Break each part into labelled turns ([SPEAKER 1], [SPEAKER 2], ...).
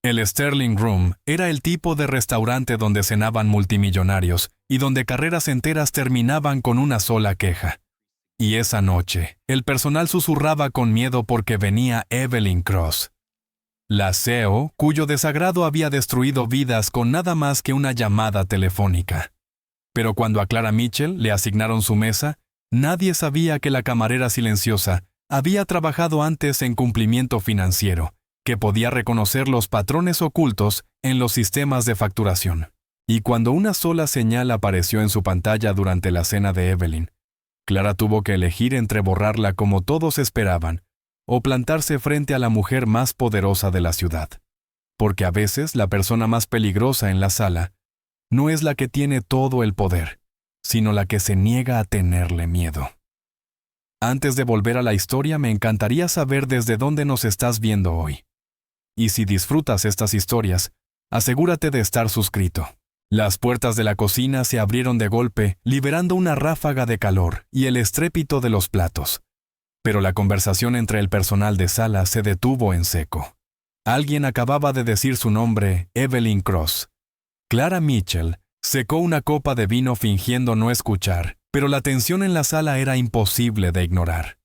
[SPEAKER 1] El Sterling Room era el tipo de restaurante donde cenaban multimillonarios y donde carreras enteras terminaban con una sola queja. Y esa noche, el personal susurraba con miedo porque venía Evelyn Cross, la CEO, cuyo desagrado había destruido vidas con nada más que una llamada telefónica. Pero cuando a Clara Mitchell le asignaron su mesa, nadie sabía que la camarera silenciosa había trabajado antes en cumplimiento financiero, que podía reconocer los patrones ocultos en los sistemas de facturación. Y cuando una sola señal apareció en su pantalla durante la cena de Evelyn, Clara tuvo que elegir entre borrarla como todos esperaban o plantarse frente a la mujer más poderosa de la ciudad. Porque a veces la persona más peligrosa en la sala no es la que tiene todo el poder, sino la que se niega a tenerle miedo. Antes de volver a la historia, me encantaría saber desde dónde nos estás viendo hoy. Y si disfrutas estas historias, asegúrate de estar suscrito. Las puertas de la cocina se abrieron de golpe, liberando una ráfaga de calor y el estrépito de los platos. Pero la conversación entre el personal de sala se detuvo en seco. Alguien acababa de decir su nombre, Evelyn Cross. Clara Mitchell secó una copa de vino fingiendo no escuchar, pero la tensión en la sala era imposible de ignorar.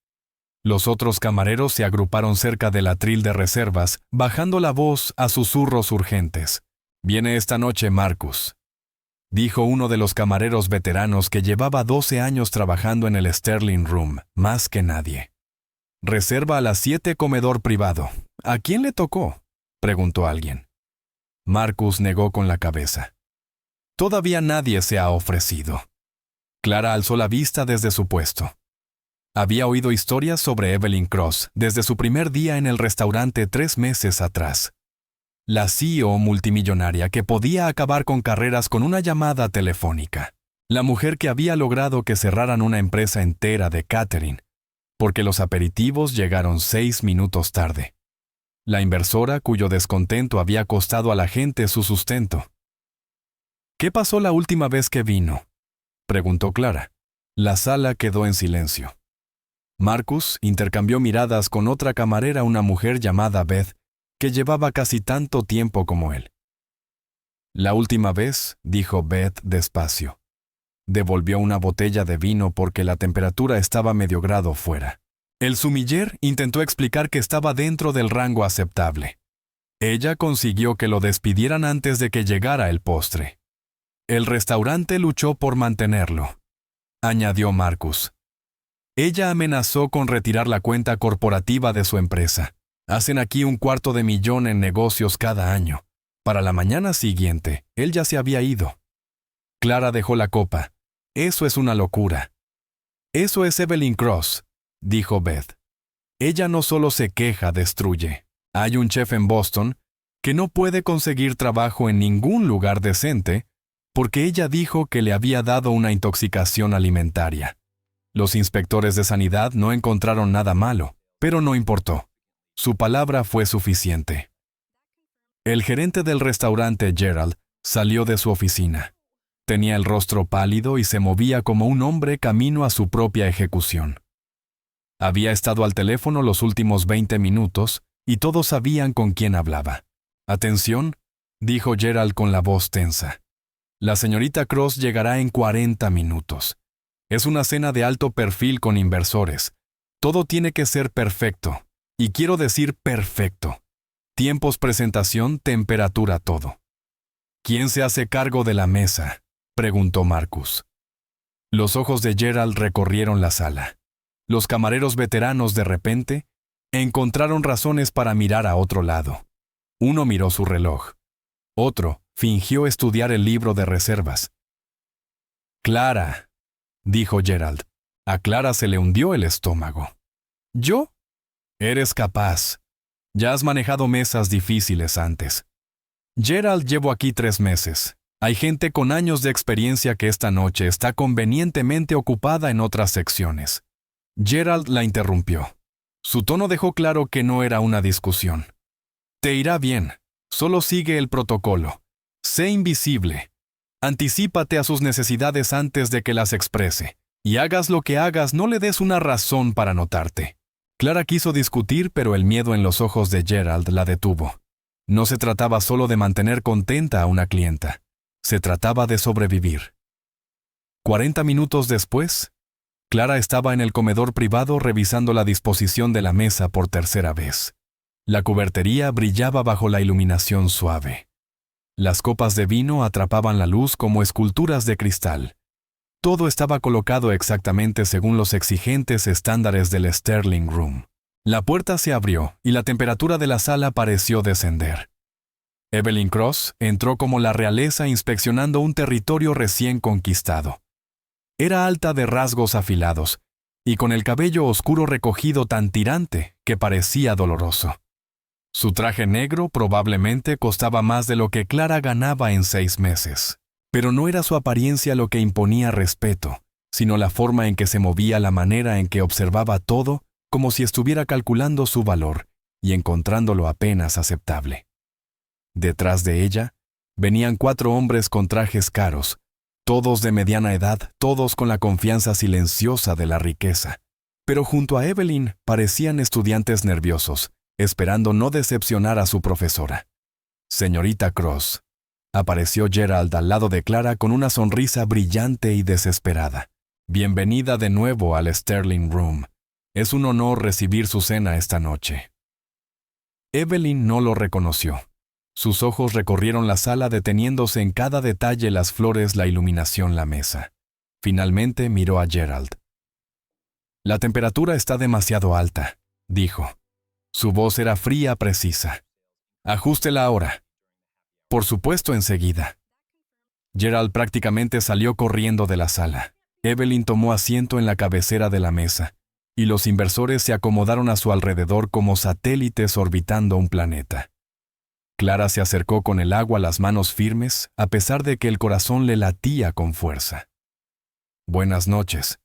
[SPEAKER 1] Los otros camareros se agruparon cerca del atril de reservas, bajando la voz a susurros urgentes. «Viene esta noche Marcus», dijo uno de los camareros veteranos que llevaba 12 años trabajando en el Sterling Room, más que nadie. «Reserva a las 7, comedor privado». «¿A quién le tocó?», preguntó alguien. Marcus negó con la cabeza. «Todavía nadie se ha ofrecido». Clara alzó la vista desde su puesto. Había oído historias sobre Evelyn Cross desde su primer día en el restaurante 3 meses atrás. La CEO multimillonaria que podía acabar con carreras con una llamada telefónica. La mujer que había logrado que cerraran una empresa entera de catering, porque los aperitivos llegaron 6 minutos tarde. La inversora cuyo descontento había costado a la gente su sustento. «¿Qué pasó la última vez que vino?», preguntó Clara. La sala quedó en silencio. Marcus intercambió miradas con otra camarera, una mujer llamada Beth, que llevaba casi tanto tiempo como él. «La última vez», dijo Beth despacio. Devolvió una botella de vino porque la temperatura estaba medio grado fuera. El sumiller intentó explicar que estaba dentro del rango aceptable. Ella consiguió que lo despidieran antes de que llegara el postre. El restaurante luchó por mantenerlo, añadió Marcus. Ella amenazó con retirar la cuenta corporativa de su empresa. Hacen aquí $250,000 en negocios cada año. Para la mañana siguiente, él ya se había ido. Clara dejó la copa. «Eso es una locura». «Eso es Evelyn Cross», dijo Beth. «Ella no solo se queja, destruye. Hay un chef en Boston que no puede conseguir trabajo en ningún lugar decente porque ella dijo que le había dado una intoxicación alimentaria. Los inspectores de sanidad no encontraron nada malo, pero no importó. Su palabra fue suficiente». El gerente del restaurante, Gerald, salió de su oficina. Tenía el rostro pálido y se movía como un hombre camino a su propia ejecución. Había estado al teléfono los últimos 20 minutos y todos sabían con quién hablaba. «Atención», dijo Gerald con la voz tensa. «La señorita Cross llegará en 40 minutos. Es una cena de alto perfil con inversores. Todo tiene que ser perfecto. Y quiero decir perfecto. Tiempos, presentación, temperatura, todo». «¿Quién se hace cargo de la mesa?», preguntó Marcus. Los ojos de Gerald recorrieron la sala. Los camareros veteranos, de repente, encontraron razones para mirar a otro lado. Uno miró su reloj. Otro fingió estudiar el libro de reservas. «Clara», dijo Gerald. A Clara se le hundió el estómago. «¿Yo?» «Eres capaz. Ya has manejado mesas difíciles antes». «Gerald, llevo aquí 3 meses. Hay gente con años de experiencia que esta noche está convenientemente ocupada en otras secciones». Gerald la interrumpió. Su tono dejó claro que no era una discusión. «Te irá bien. Solo sigue el protocolo. Sé invisible. Anticípate a sus necesidades antes de que las exprese. Y hagas lo que hagas, no le des una razón para notarte». Clara quiso discutir, pero el miedo en los ojos de Gerald la detuvo. No se trataba solo de mantener contenta a una clienta. Se trataba de sobrevivir. 40 minutos después, Clara estaba en el comedor privado revisando la disposición de la mesa por tercera vez. La cubertería brillaba bajo la iluminación suave. Las copas de vino atrapaban la luz como esculturas de cristal. Todo estaba colocado exactamente según los exigentes estándares del Sterling Room. La puerta se abrió y la temperatura de la sala pareció descender. Evelyn Cross entró como la realeza inspeccionando un territorio recién conquistado. Era alta de rasgos afilados y con el cabello oscuro recogido tan tirante que parecía doloroso. Su traje negro probablemente costaba más de lo que Clara ganaba en 6 meses. Pero no era su apariencia lo que imponía respeto, sino la forma en que se movía, la manera en que observaba todo, como si estuviera calculando su valor y encontrándolo apenas aceptable. Detrás de ella, venían 4 hombres con trajes caros, todos de mediana edad, todos con la confianza silenciosa de la riqueza. Pero junto a Evelyn parecían estudiantes nerviosos, esperando no decepcionar a su profesora. «Señorita Cross», apareció Gerald al lado de Clara con una sonrisa brillante y desesperada. «Bienvenida de nuevo al Sterling Room. Es un honor recibir su cena esta noche». Evelyn no lo reconoció. Sus ojos recorrieron la sala deteniéndose en cada detalle: las flores, la iluminación, la mesa. Finalmente miró a Gerald. «La temperatura está demasiado alta», dijo. Su voz era fría, precisa. «Ajústela ahora». «Por supuesto, enseguida». Gerald prácticamente salió corriendo de la sala. Evelyn tomó asiento en la cabecera de la mesa, y los inversores se acomodaron a su alrededor como satélites orbitando un planeta. Clara se acercó con el agua, las manos firmes, a pesar de que el corazón le latía con fuerza. «Buenas noches.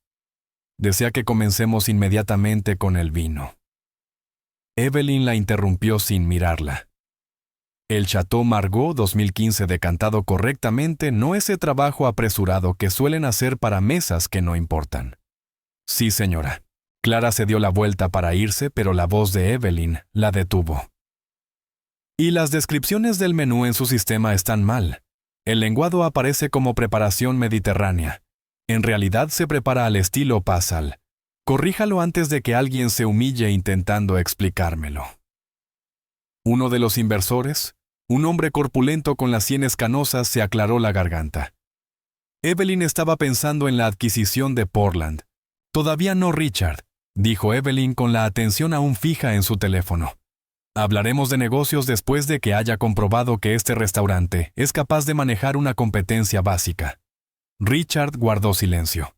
[SPEAKER 1] Desea que comencemos inmediatamente con el vino». Evelyn la interrumpió sin mirarla. «El Chateau Margaux 2015 decantado correctamente, no ese trabajo apresurado que suelen hacer para mesas que no importan». «Sí, señora». Clara se dio la vuelta para irse, pero la voz de Evelyn la detuvo. «Y las descripciones del menú en su sistema están mal. El lenguado aparece como preparación mediterránea. En realidad se prepara al estilo Passal. Corríjalo antes de que alguien se humille intentando explicármelo». Uno de los inversores, un hombre corpulento con las sienes canosas, se aclaró la garganta. «Evelyn estaba pensando en la adquisición de Portland». «Todavía no, Richard», dijo Evelyn con la atención aún fija en su teléfono. «Hablaremos de negocios después de que haya comprobado que este restaurante es capaz de manejar una competencia básica». Richard guardó silencio.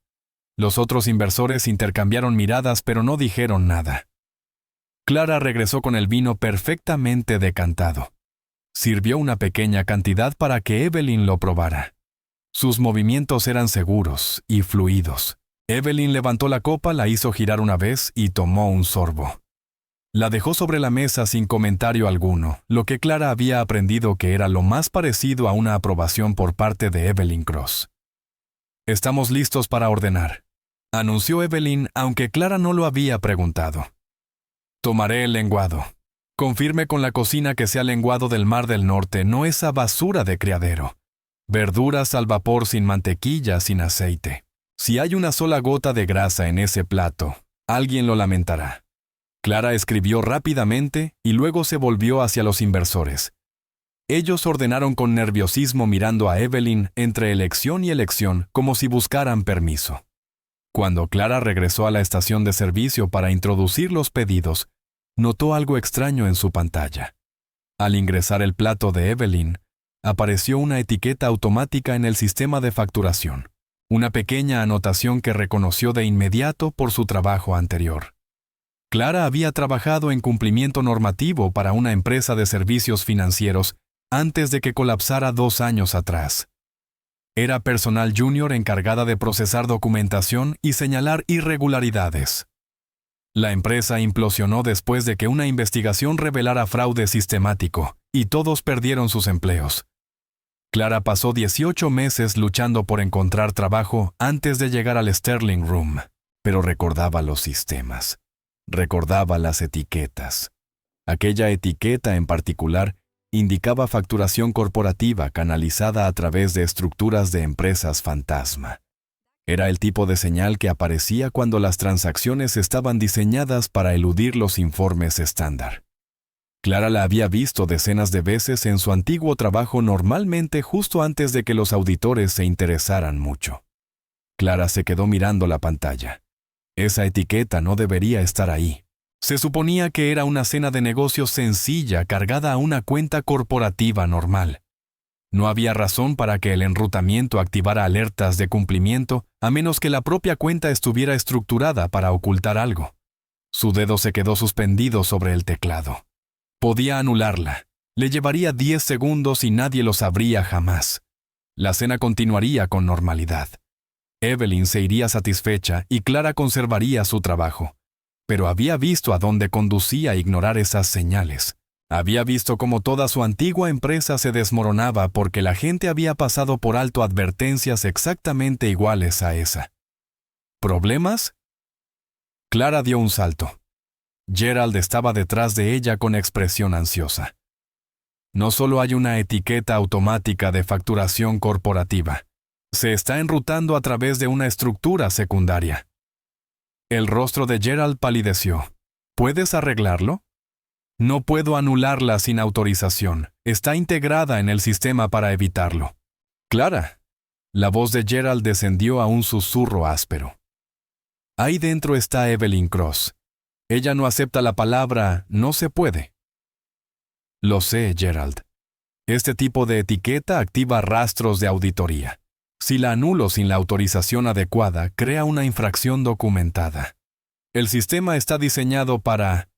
[SPEAKER 1] Los otros inversores intercambiaron miradas, pero no dijeron nada. Clara regresó con el vino perfectamente decantado. Sirvió una pequeña cantidad para que Evelyn lo probara. Sus movimientos eran seguros y fluidos. Evelyn levantó la copa, la hizo girar una vez y tomó un sorbo. La dejó sobre la mesa sin comentario alguno, lo que Clara había aprendido que era lo más parecido a una aprobación por parte de Evelyn Cross. «Estamos listos para ordenar», anunció Evelyn, aunque Clara no lo había preguntado. «Tomaré el lenguado. Confirme con la cocina que sea lenguado del Mar del Norte, no esa basura de criadero. Verduras al vapor, sin mantequilla, sin aceite. Si hay una sola gota de grasa en ese plato, alguien lo lamentará». Clara escribió rápidamente y luego se volvió hacia los inversores. Ellos ordenaron con nerviosismo, mirando a Evelyn entre elección y elección como si buscaran permiso. Cuando Clara regresó a la estación de servicio para introducir los pedidos, notó algo extraño en su pantalla. Al ingresar el plato de Evelyn, apareció una etiqueta automática en el sistema de facturación, una pequeña anotación que reconoció de inmediato por su trabajo anterior. Clara había trabajado en cumplimiento normativo para una empresa de servicios financieros antes de que colapsara 2 años atrás. Era personal junior encargada de procesar documentación y señalar irregularidades. La empresa implosionó después de que una investigación revelara fraude sistemático, y todos perdieron sus empleos. Clara pasó 18 meses luchando por encontrar trabajo antes de llegar al Sterling Room, pero recordaba los sistemas. Recordaba las etiquetas. Aquella etiqueta en particular indicaba facturación corporativa canalizada a través de estructuras de empresas fantasma. Era el tipo de señal que aparecía cuando las transacciones estaban diseñadas para eludir los informes estándar. Clara la había visto decenas de veces en su antiguo trabajo, normalmente justo antes de que los auditores se interesaran mucho. Clara se quedó mirando la pantalla. Esa etiqueta no debería estar ahí. Se suponía que era una cena de negocios sencilla cargada a una cuenta corporativa normal. No había razón para que el enrutamiento activara alertas de cumplimiento a menos que la propia cuenta estuviera estructurada para ocultar algo. Su dedo se quedó suspendido sobre el teclado. Podía anularla. Le llevaría 10 segundos y nadie lo sabría jamás. La cena continuaría con normalidad. Evelyn se iría satisfecha y Clara conservaría su trabajo. Pero había visto a dónde conducía ignorar esas señales. Había visto cómo toda su antigua empresa se desmoronaba porque la gente había pasado por alto advertencias exactamente iguales a esa. ¿Problemas? Clara dio un salto. Gerald estaba detrás de ella con expresión ansiosa. No solo hay una etiqueta automática de facturación corporativa. Se está enrutando a través de una estructura secundaria. El rostro de Gerald palideció. ¿Puedes arreglarlo? No puedo anularla sin autorización. Está integrada en el sistema para evitarlo. Clara. La voz de Gerald descendió a un susurro áspero. Ahí dentro está Evelyn Cross. Ella no acepta la palabra no se puede. Lo sé, Gerald. Este tipo de etiqueta activa rastros de auditoría. Si la anulo sin la autorización adecuada, crea una infracción documentada. El sistema está diseñado para...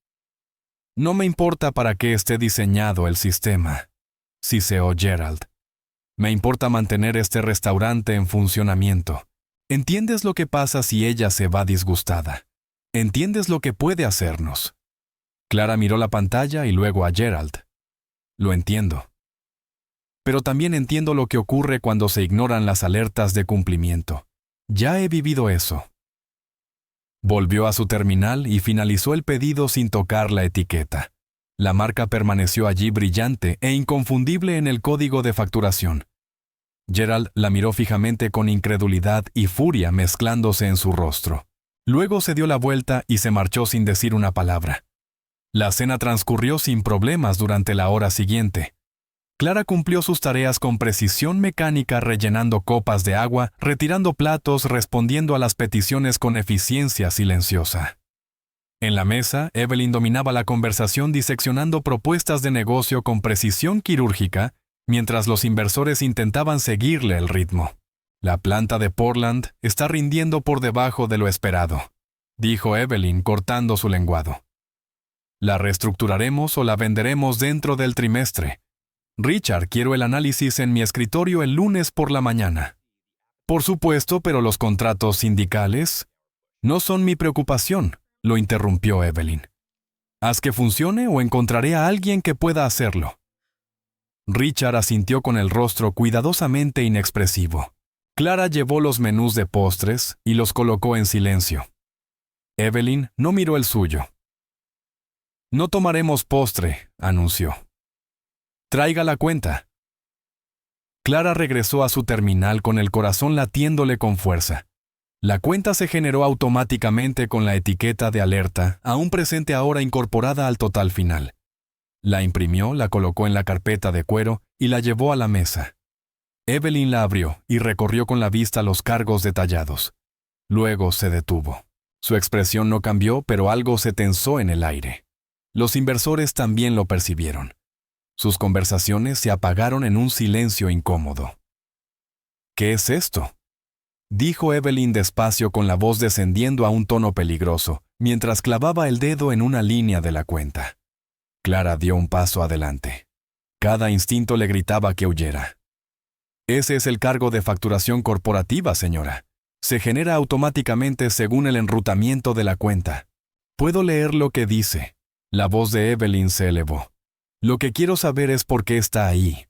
[SPEAKER 1] No me importa para qué esté diseñado el sistema, siseó Gerald. Me importa mantener este restaurante en funcionamiento. ¿Entiendes lo que pasa si ella se va disgustada? ¿Entiendes lo que puede hacernos? Clara miró la pantalla y luego a Gerald. Lo entiendo. Pero también entiendo lo que ocurre cuando se ignoran las alertas de cumplimiento. Ya he vivido eso. Volvió a su terminal y finalizó el pedido sin tocar la etiqueta. La marca permaneció allí brillante e inconfundible en el código de facturación. Gerald la miró fijamente con incredulidad y furia mezclándose en su rostro. Luego se dio la vuelta y se marchó sin decir una palabra. La cena transcurrió sin problemas durante la hora siguiente. Clara cumplió sus tareas con precisión mecánica, rellenando copas de agua, retirando platos, respondiendo a las peticiones con eficiencia silenciosa. En la mesa, Evelyn dominaba la conversación diseccionando propuestas de negocio con precisión quirúrgica, mientras los inversores intentaban seguirle el ritmo. La planta de Portland está rindiendo por debajo de lo esperado, dijo Evelyn cortando su lenguado. La reestructuraremos o la venderemos dentro del trimestre. Richard, quiero el análisis en mi escritorio el lunes por la mañana. Por supuesto, pero los contratos sindicales no son mi preocupación, lo interrumpió Evelyn. Haz que funcione o encontraré a alguien que pueda hacerlo. Richard asintió con el rostro cuidadosamente inexpresivo. Clara llevó los menús de postres y los colocó en silencio. Evelyn no miró el suyo. No tomaremos postre, anunció. Traiga la cuenta. Clara regresó a su terminal con el corazón latiéndole con fuerza. La cuenta se generó automáticamente con la etiqueta de alerta, aún presente ahora incorporada al total final. La imprimió, la colocó en la carpeta de cuero y la llevó a la mesa. Evelyn la abrió y recorrió con la vista los cargos detallados. Luego se detuvo. Su expresión no cambió, pero algo se tensó en el aire. Los inversores también lo percibieron. Sus conversaciones se apagaron en un silencio incómodo. ¿Qué es esto?, dijo Evelyn despacio con la voz descendiendo a un tono peligroso, mientras clavaba el dedo en una línea de la cuenta. Clara dio un paso adelante. Cada instinto le gritaba que huyera. Ese es el cargo de facturación corporativa, señora. Se genera automáticamente según el enrutamiento de la cuenta. Puedo leer lo que dice. La voz de Evelyn se elevó. Lo que quiero saber es por qué está ahí.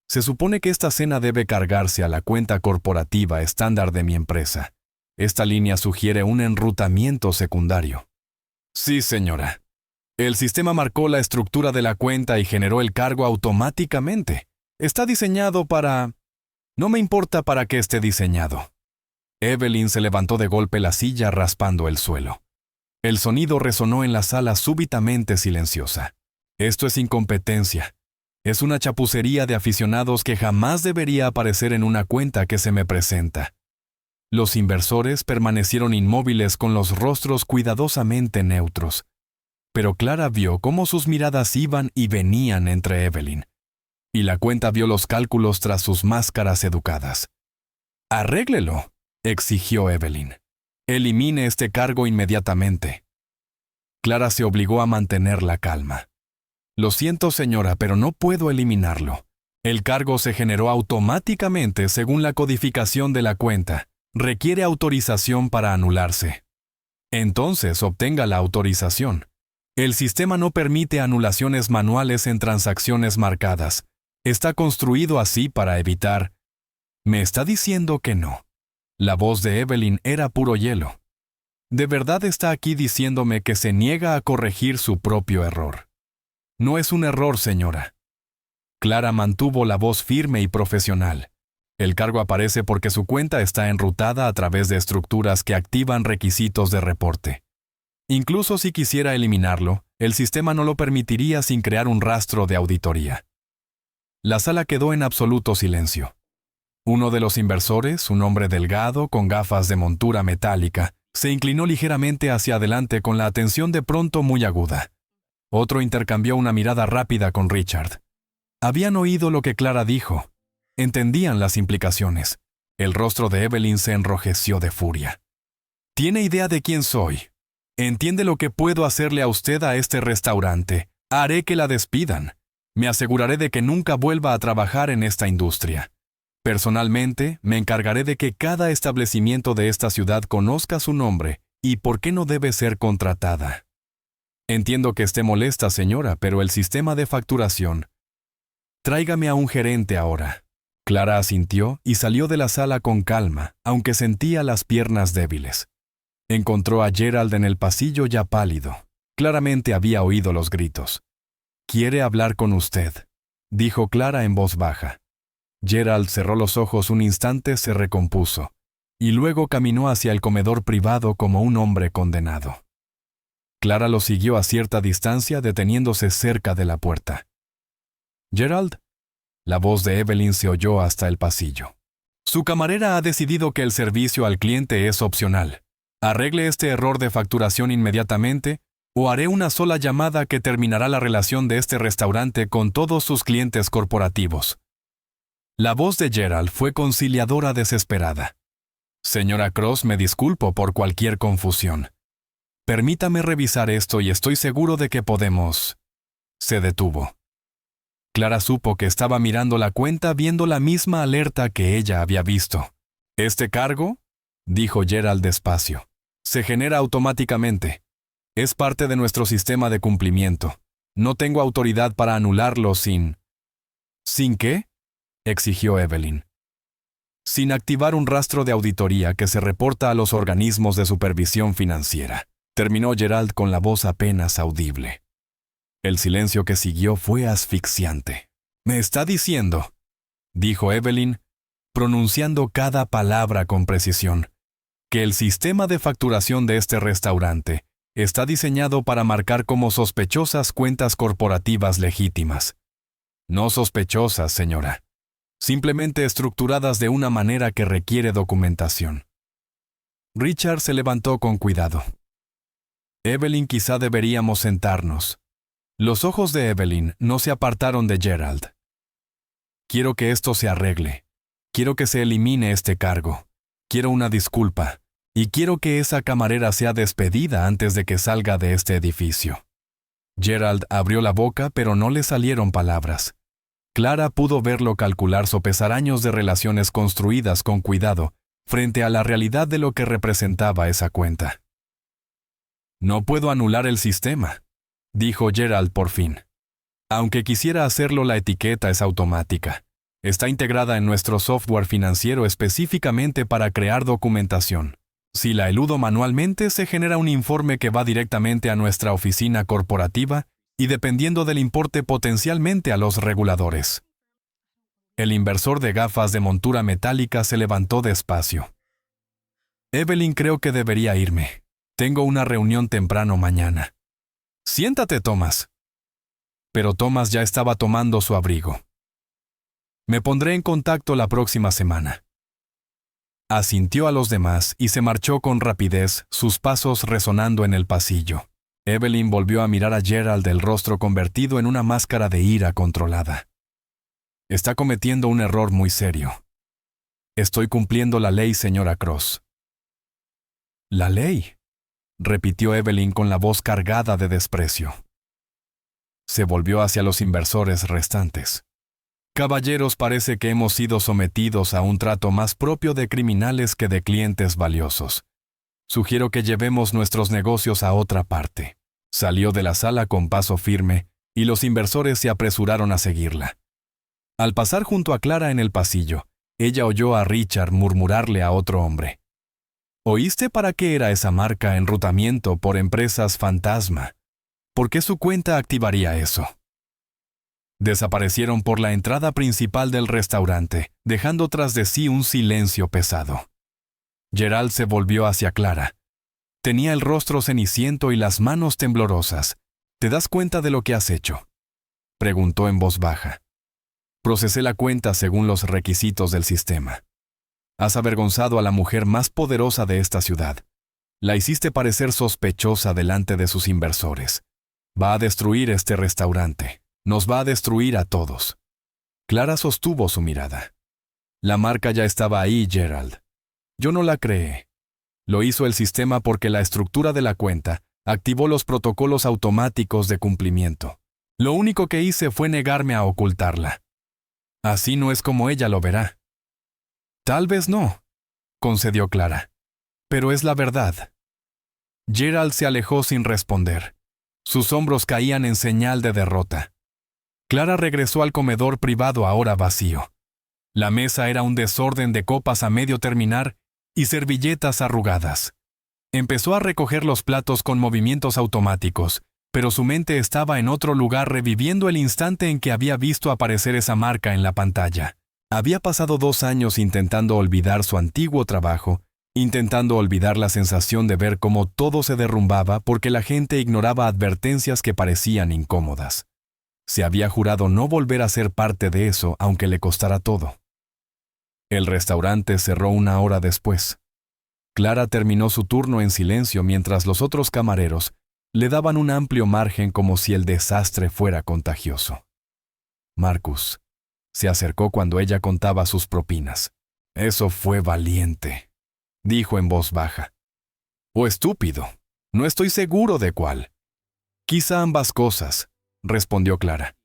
[SPEAKER 1] Se supone que esta cena debe cargarse a la cuenta corporativa estándar de mi empresa. Esta línea sugiere un enrutamiento secundario. Sí, señora. El sistema marcó la estructura de la cuenta y generó el cargo automáticamente. Está diseñado para... No me importa para qué esté diseñado. Evelyn se levantó de golpe la silla raspando el suelo. El sonido resonó en la sala súbitamente silenciosa. Esto es incompetencia. Es una chapucería de aficionados que jamás debería aparecer en una cuenta que se me presenta. Los inversores permanecieron inmóviles con los rostros cuidadosamente neutros. Pero Clara vio cómo sus miradas iban y venían entre Evelyn. Y la cuenta vio los cálculos tras sus máscaras educadas. «Arréglelo», exigió Evelyn. «Elimine este cargo inmediatamente». Clara se obligó a mantener la calma. «Lo siento, señora, pero no puedo eliminarlo. El cargo se generó automáticamente según la codificación de la cuenta. Requiere autorización para anularse». «Entonces obtenga la autorización. El sistema no permite anulaciones manuales en transacciones marcadas. Está construido así para evitar». «¿Me está diciendo que no?» La voz de Evelyn era puro hielo. ¿De verdad está aquí diciéndome que se niega a corregir su propio error? No es un error, señora. Clara mantuvo la voz firme y profesional. El cargo aparece porque su cuenta está enrutada a través de estructuras que activan requisitos de reporte. Incluso si quisiera eliminarlo, el sistema no lo permitiría sin crear un rastro de auditoría. La sala quedó en absoluto silencio. Uno de los inversores, un hombre delgado con gafas de montura metálica, se inclinó ligeramente hacia adelante con la atención de pronto muy aguda. Otro intercambió una mirada rápida con Richard. Habían oído lo que Clara dijo. Entendían las implicaciones. El rostro de Evelyn se enrojeció de furia. «¿Tiene idea de quién soy? ¿Entiende lo que puedo hacerle a usted a este restaurante? Haré que la despidan. Me aseguraré de que nunca vuelva a trabajar en esta industria. Personalmente, me encargaré de que cada establecimiento de esta ciudad conozca su nombre y por qué no debe ser contratada. Entiendo que esté molesta, señora, pero el sistema de facturación... Tráigame a un gerente ahora». Clara asintió y salió de la sala con calma, aunque sentía las piernas débiles. Encontró a Gerald en el pasillo ya pálido. Claramente había oído los gritos. «Quiere hablar con usted», dijo Clara en voz baja. Gerald cerró los ojos un instante, se recompuso, y luego caminó hacia el comedor privado como un hombre condenado. Clara lo siguió a cierta distancia, deteniéndose cerca de la puerta. «Gerald». La voz de Evelyn se oyó hasta el pasillo. «Su camarera ha decidido que el servicio al cliente es opcional. Arregle este error de facturación inmediatamente o haré una sola llamada que terminará la relación de este restaurante con todos sus clientes corporativos». La voz de Gerald fue conciliadora desesperada. «Señora Cross, me disculpo por cualquier confusión. Permítame revisar esto y estoy seguro de que podemos...» Se detuvo. Clara supo que estaba mirando la cuenta viendo la misma alerta que ella había visto. «¿Este cargo?», dijo Gerald despacio. «Se genera automáticamente. Es parte de nuestro sistema de cumplimiento. No tengo autoridad para anularlo sin...» «¿Sin qué?», exigió Evelyn. «Sin activar un rastro de auditoría que se reporta a los organismos de supervisión financiera», terminó Gerald con la voz apenas audible. El silencio que siguió fue asfixiante. «¿Me está diciendo?», dijo Evelyn, pronunciando cada palabra con precisión, «que el sistema de facturación de este restaurante está diseñado para marcar como sospechosas cuentas corporativas legítimas». «No sospechosas, señora. Simplemente estructuradas de una manera que requiere documentación». Richard se levantó con cuidado. «Evelyn, quizá deberíamos sentarnos». Los ojos de Evelyn no se apartaron de Gerald. «Quiero que esto se arregle. Quiero que se elimine este cargo. Quiero una disculpa. Y quiero que esa camarera sea despedida antes de que salga de este edificio». Gerald abrió la boca, pero no le salieron palabras. Clara pudo verlo calcular sopesar años de relaciones construidas con cuidado frente a la realidad de lo que representaba esa cuenta. «No puedo anular el sistema», dijo Gerald por fin. «Aunque quisiera hacerlo, la etiqueta es automática. Está integrada en nuestro software financiero específicamente para crear documentación. Si la eludo manualmente, se genera un informe que va directamente a nuestra oficina corporativa y dependiendo del importe potencialmente a los reguladores. El inversor de gafas de montura metálica se levantó despacio. Evelyn, creo que debería irme. Tengo una reunión temprano mañana. Siéntate, Thomas. Pero Thomas ya estaba tomando su abrigo. Me pondré en contacto la próxima semana. Asintió a los demás y se marchó con rapidez, sus pasos resonando en el pasillo. Evelyn volvió a mirar a Gerald, el rostro convertido en una máscara de ira controlada. Está cometiendo un error muy serio. Estoy cumpliendo la ley, señora Cross. ¿La ley?, repitió Evelyn con la voz cargada de desprecio. Se volvió hacia los inversores restantes. Caballeros, parece que hemos sido sometidos a un trato más propio de criminales que de clientes valiosos. Sugiero que llevemos nuestros negocios a otra parte. Salió de la sala con paso firme y los inversores se apresuraron a seguirla. Al pasar junto a Clara en el pasillo, ella oyó a Richard murmurarle a otro hombre. ¿Oíste para qué era esa marca enrutamiento por empresas fantasma? ¿Por qué su cuenta activaría eso? Desaparecieron por la entrada principal del restaurante, dejando tras de sí un silencio pesado. Gerald se volvió hacia Clara. Tenía el rostro ceniciento y las manos temblorosas. ¿Te das cuenta de lo que has hecho?, preguntó en voz baja. Procesé la cuenta según los requisitos del sistema. Has avergonzado a la mujer más poderosa de esta ciudad. La hiciste parecer sospechosa delante de sus inversores. Va a destruir este restaurante. Nos va a destruir a todos. Clara sostuvo su mirada. La marca ya estaba ahí, Gerald. Yo no la creé. Lo hizo el sistema porque la estructura de la cuenta activó los protocolos automáticos de cumplimiento. Lo único que hice fue negarme a ocultarla. Así no es como ella lo verá. Tal vez no, concedió Clara. Pero es la verdad. Gerald se alejó sin responder. Sus hombros caían en señal de derrota. Clara regresó al comedor privado ahora vacío. La mesa era un desorden de copas a medio terminar y servilletas arrugadas. Empezó a recoger los platos con movimientos automáticos, pero su mente estaba en otro lugar reviviendo el instante en que había visto aparecer esa marca en la pantalla. Había pasado 2 años intentando olvidar su antiguo trabajo, intentando olvidar la sensación de ver cómo todo se derrumbaba porque la gente ignoraba advertencias que parecían incómodas. Se había jurado no volver a ser parte de eso, aunque le costara todo. El restaurante cerró 1 hora después. Clara terminó su turno en silencio mientras los otros camareros le daban un amplio margen como si el desastre fuera contagioso. Marcus se acercó cuando ella contaba sus propinas. Eso fue valiente, dijo en voz baja. O estúpido. No estoy seguro de cuál. Quizá ambas cosas, respondió Clara.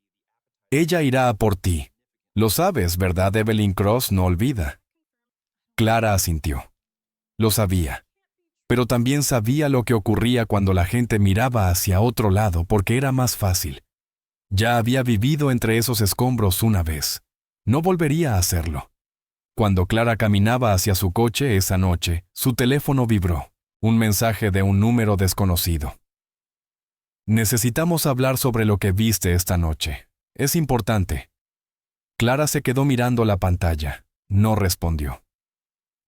[SPEAKER 1] Ella irá a por ti. Lo sabes, ¿verdad? Evelyn Cross no olvida. Clara asintió. Lo sabía. Pero también sabía lo que ocurría cuando la gente miraba hacia otro lado porque era más fácil. Ya había vivido entre esos escombros una vez. No volvería a hacerlo. Cuando Clara caminaba hacia su coche esa noche, su teléfono vibró. Un mensaje de un número desconocido. Necesitamos hablar sobre lo que viste esta noche. Es importante. Clara se quedó mirando la pantalla. No respondió.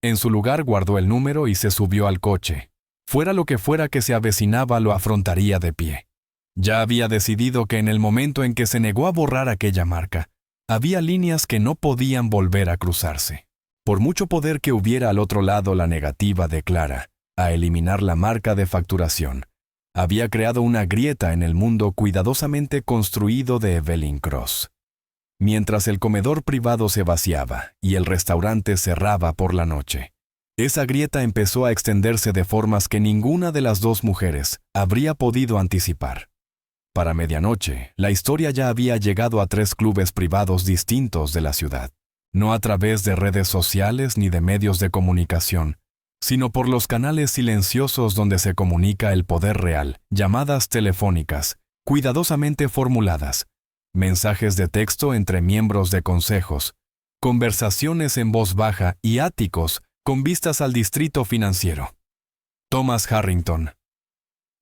[SPEAKER 1] En su lugar guardó el número y se subió al coche. Fuera lo que fuera que se avecinaba, lo afrontaría de pie. Ya había decidido que en el momento en que se negó a borrar aquella marca, había líneas que no podían volver a cruzarse. Por mucho poder que hubiera al otro lado la negativa de Clara a eliminar la marca de facturación, había creado una grieta en el mundo cuidadosamente construido de Evelyn Cross. Mientras el comedor privado se vaciaba y el restaurante cerraba por la noche, esa grieta empezó a extenderse de formas que ninguna de las dos mujeres habría podido anticipar. Para medianoche, la historia ya había llegado a 3 clubes privados distintos de la ciudad, no a través de redes sociales ni de medios de comunicación, sino por los canales silenciosos donde se comunica el poder real, llamadas telefónicas, cuidadosamente formuladas, mensajes de texto entre miembros de consejos, conversaciones en voz baja y áticos con vistas al distrito financiero. Thomas Harrington.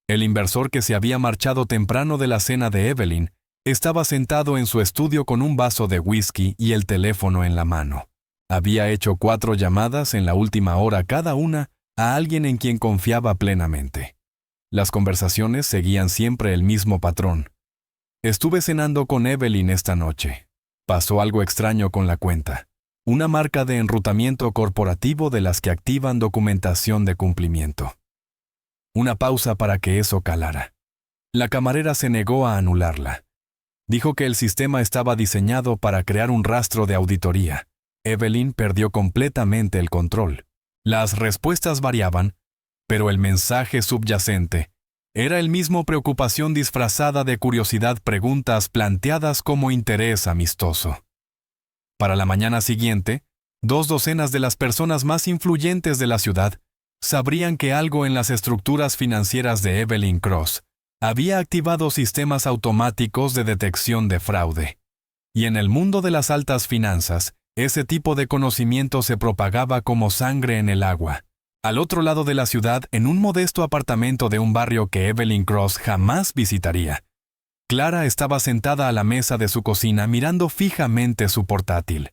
[SPEAKER 1] El inversor que se había marchado temprano de la cena de Evelyn estaba sentado en su estudio con un vaso de whisky y el teléfono en la mano. Había hecho 4 llamadas en la última hora cada una a alguien en quien confiaba plenamente. Las conversaciones seguían siempre el mismo patrón. Estuve cenando con Evelyn esta noche. Pasó algo extraño con la cuenta. Una marca de enrutamiento corporativo de las que activan documentación de cumplimiento. Una pausa para que eso calara. La camarera se negó a anularla. Dijo que el sistema estaba diseñado para crear un rastro de auditoría. Evelyn perdió completamente el control. Las respuestas variaban, pero el mensaje subyacente era el mismo: preocupación disfrazada de curiosidad, preguntas planteadas como interés amistoso. Para la mañana siguiente, 2 docenas de las personas más influyentes de la ciudad sabrían que algo en las estructuras financieras de Evelyn Cross había activado sistemas automáticos de detección de fraude. Y en el mundo de las altas finanzas, ese tipo de conocimiento se propagaba como sangre en el agua. Al otro lado de la ciudad, en un modesto apartamento de un barrio que Evelyn Cross jamás visitaría, Clara estaba sentada a la mesa de su cocina mirando fijamente su portátil.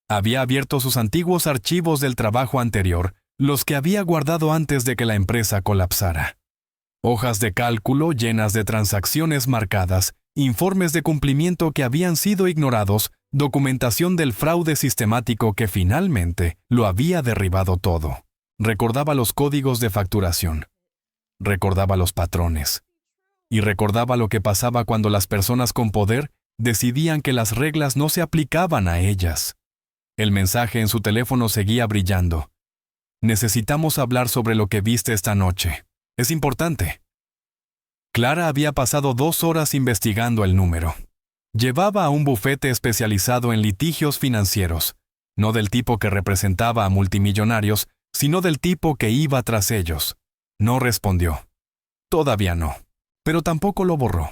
[SPEAKER 1] Había abierto sus antiguos archivos del trabajo anterior, los que había guardado antes de que la empresa colapsara. Hojas de cálculo llenas de transacciones marcadas, informes de cumplimiento que habían sido ignorados, documentación del fraude sistemático que finalmente lo había derribado todo. Recordaba los códigos de facturación. Recordaba los patrones. Y recordaba lo que pasaba cuando las personas con poder decidían que las reglas no se aplicaban a ellas. El mensaje en su teléfono seguía brillando. Necesitamos hablar sobre lo que viste esta noche. Es importante. Clara había pasado 2 horas investigando el número. Llevaba a un bufete especializado en litigios financieros, no del tipo que representaba a multimillonarios, sino del tipo que iba tras ellos. No respondió. Todavía no. Pero tampoco lo borró.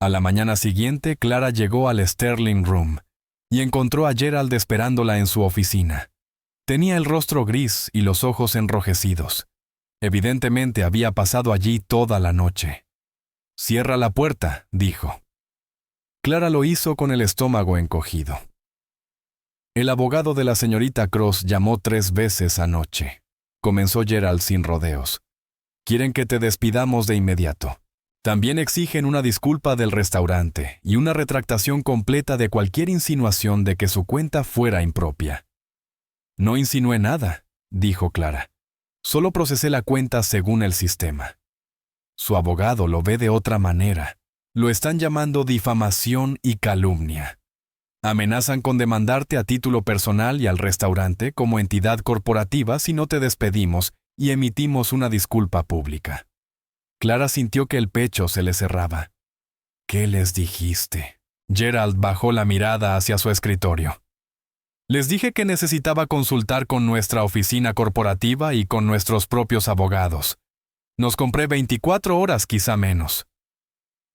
[SPEAKER 1] A la mañana siguiente, Clara llegó al Sterling Room y encontró a Gerald esperándola en su oficina. Tenía el rostro gris y los ojos enrojecidos. Evidentemente había pasado allí toda la noche. «Cierra la puerta», dijo. Clara lo hizo con el estómago encogido. «El abogado de la señorita Cross llamó 3 veces anoche», comenzó Gerald sin rodeos. «Quieren que te despidamos de inmediato. También exigen una disculpa del restaurante y una retractación completa de cualquier insinuación de que su cuenta fuera impropia». «No insinué nada», dijo Clara. «Solo procesé la cuenta según el sistema». Su abogado lo ve de otra manera. Lo están llamando difamación y calumnia. Amenazan con demandarte a título personal y al restaurante como entidad corporativa si no te despedimos y emitimos una disculpa pública. Clara sintió que el pecho se le cerraba. «¿Qué les dijiste?» Gerald bajó la mirada hacia su escritorio. «Les dije que necesitaba consultar con nuestra oficina corporativa y con nuestros propios abogados. Nos compré 24 horas, quizá menos».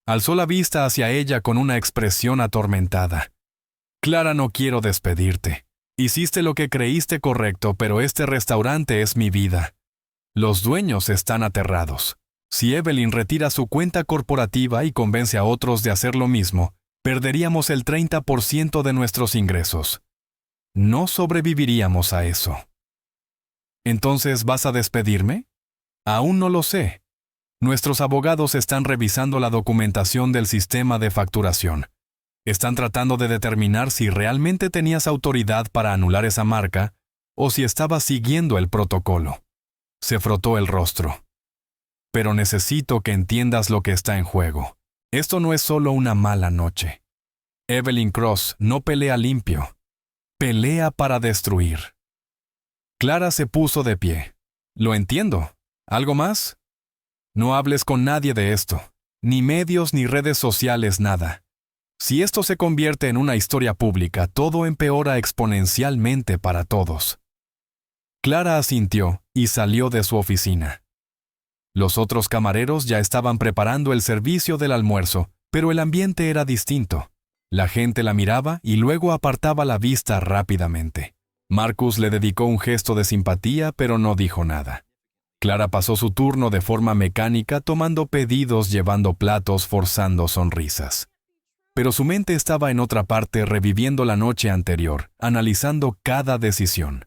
[SPEAKER 1] Alzó la vista hacia ella con una expresión atormentada. «Clara, no quiero despedirte. Hiciste lo que creíste correcto, pero este restaurante es mi vida. Los dueños están aterrados. Si Evelyn retira su cuenta corporativa y convence a otros de hacer lo mismo, perderíamos el 30% de nuestros ingresos. No sobreviviríamos a eso». «¿Entonces vas a despedirme?» «Aún no lo sé. Nuestros abogados están revisando la documentación del sistema de facturación. Están tratando de determinar si realmente tenías autoridad para anular esa marca o si estabas siguiendo el protocolo». Se frotó el rostro. «Pero necesito que entiendas lo que está en juego. Esto no es solo una mala noche. Evelyn Cross no pelea limpio. Pelea para destruir». Clara se puso de pie. «Lo entiendo. ¿Algo más?» «No hables con nadie de esto. Ni medios ni redes sociales, nada. Si esto se convierte en una historia pública, todo empeora exponencialmente para todos». Clara asintió y salió de su oficina. Los otros camareros ya estaban preparando el servicio del almuerzo, pero el ambiente era distinto. La gente la miraba y luego apartaba la vista rápidamente. Marcus le dedicó un gesto de simpatía, pero no dijo nada. Clara pasó su turno de forma mecánica, tomando pedidos, llevando platos, forzando sonrisas. Pero su mente estaba en otra parte, reviviendo la noche anterior, analizando cada decisión.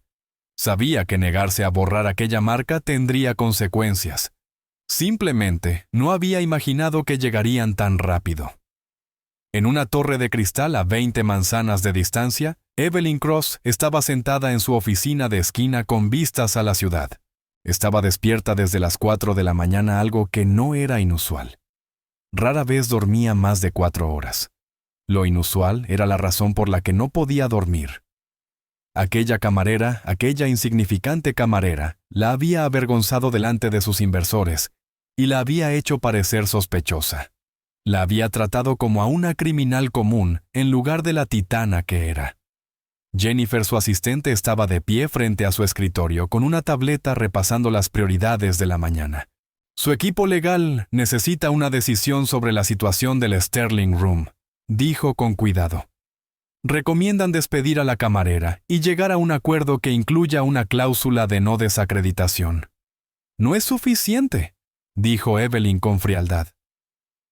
[SPEAKER 1] Sabía que negarse a borrar aquella marca tendría consecuencias. Simplemente no había imaginado que llegarían tan rápido. En una torre de cristal a 20 manzanas de distancia, Evelyn Cross estaba sentada en su oficina de esquina con vistas a la ciudad. Estaba despierta desde las 4 de la mañana, algo que no era inusual. Rara vez dormía más de 4 horas. Lo inusual era la razón por la que no podía dormir. Aquella camarera, aquella insignificante camarera, la había avergonzado delante de sus inversores y la había hecho parecer sospechosa. La había tratado como a una criminal común en lugar de la titana que era. Jennifer, su asistente, estaba de pie frente a su escritorio con una tableta repasando las prioridades de la mañana. Su equipo legal necesita una decisión sobre la situación del Sterling Room, dijo con cuidado. Recomiendan despedir a la camarera y llegar a un acuerdo que incluya una cláusula de no desacreditación. No es suficiente, dijo Evelyn con frialdad.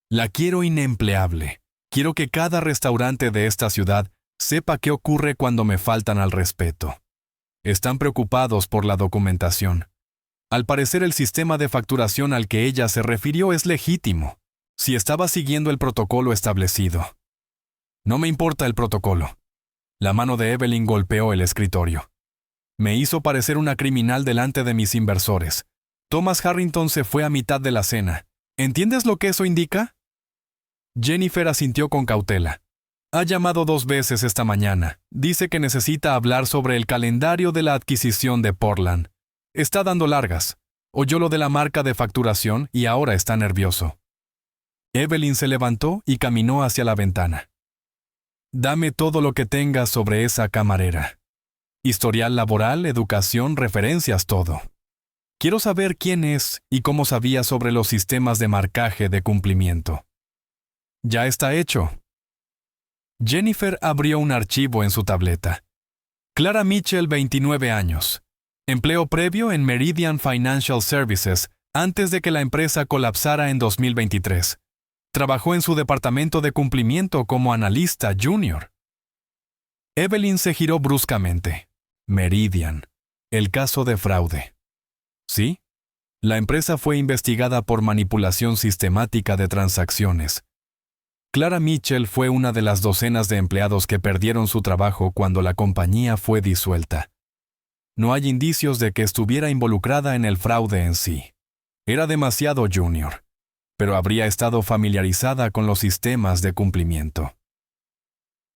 [SPEAKER 1] La quiero inempleable. Quiero que cada restaurante de esta ciudad sepa qué ocurre cuando me faltan al respeto. Están preocupados por la documentación. Al parecer el sistema de facturación al que ella se refirió es legítimo, si estaba siguiendo el protocolo establecido. No me importa el protocolo. La mano de Evelyn golpeó el escritorio. Me hizo parecer una criminal delante de mis inversores. Thomas Harrington se fue a mitad de la cena. ¿Entiendes lo que eso indica? Jennifer asintió con cautela. Ha llamado 2 veces esta mañana. Dice que necesita hablar sobre el calendario de la adquisición de Portland. Está dando largas. Oyó lo de la marca de facturación y ahora está nervioso. Evelyn se levantó y caminó hacia la ventana. Dame todo lo que tengas sobre esa camarera. Historial laboral, educación, referencias, todo. Quiero saber quién es y cómo sabía sobre los sistemas de marcaje de cumplimiento. Ya está hecho. Jennifer abrió un archivo en su tableta. Clara Mitchell, 29 años. Empleo previo en Meridian Financial Services antes de que la empresa colapsara en 2023. Trabajó en su departamento de cumplimiento como analista junior. Evelyn se giró bruscamente. Meridian. El caso de fraude. ¿Sí? La empresa fue investigada por manipulación sistemática de transacciones. Clara Mitchell fue una de las docenas de empleados que perdieron su trabajo cuando la compañía fue disuelta. No hay indicios de que estuviera involucrada en el fraude en sí. Era demasiado junior, pero habría estado familiarizada con los sistemas de cumplimiento.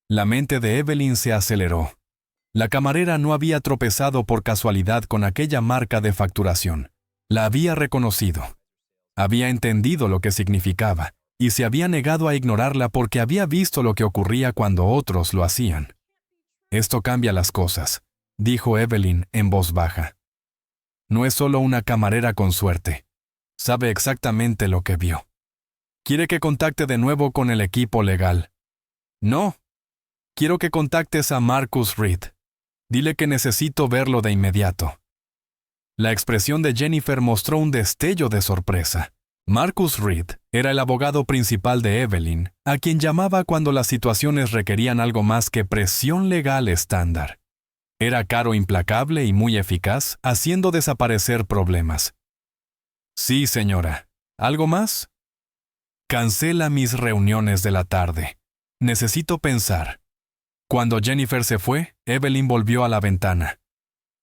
[SPEAKER 1] La mente de Evelyn se aceleró. La camarera no había tropezado por casualidad con aquella marca de facturación. La había reconocido. Había entendido lo que significaba y se había negado a ignorarla porque había visto lo que ocurría cuando otros lo hacían. Esto cambia las cosas, dijo Evelyn en voz baja. No es solo una camarera con suerte. Sabe exactamente lo que vio. ¿Quiere que contacte de nuevo con el equipo legal? No. Quiero que contactes a Marcus Reed. Dile que necesito verlo de inmediato. La expresión de Jennifer mostró un destello de sorpresa. Marcus Reed era el abogado principal de Evelyn, a quien llamaba cuando las situaciones requerían algo más que presión legal estándar. Era caro, implacable y muy eficaz, haciendo desaparecer problemas. Sí, señora. ¿Algo más? Cancela mis reuniones de la tarde. Necesito pensar. Cuando Jennifer se fue, Evelyn volvió a la ventana.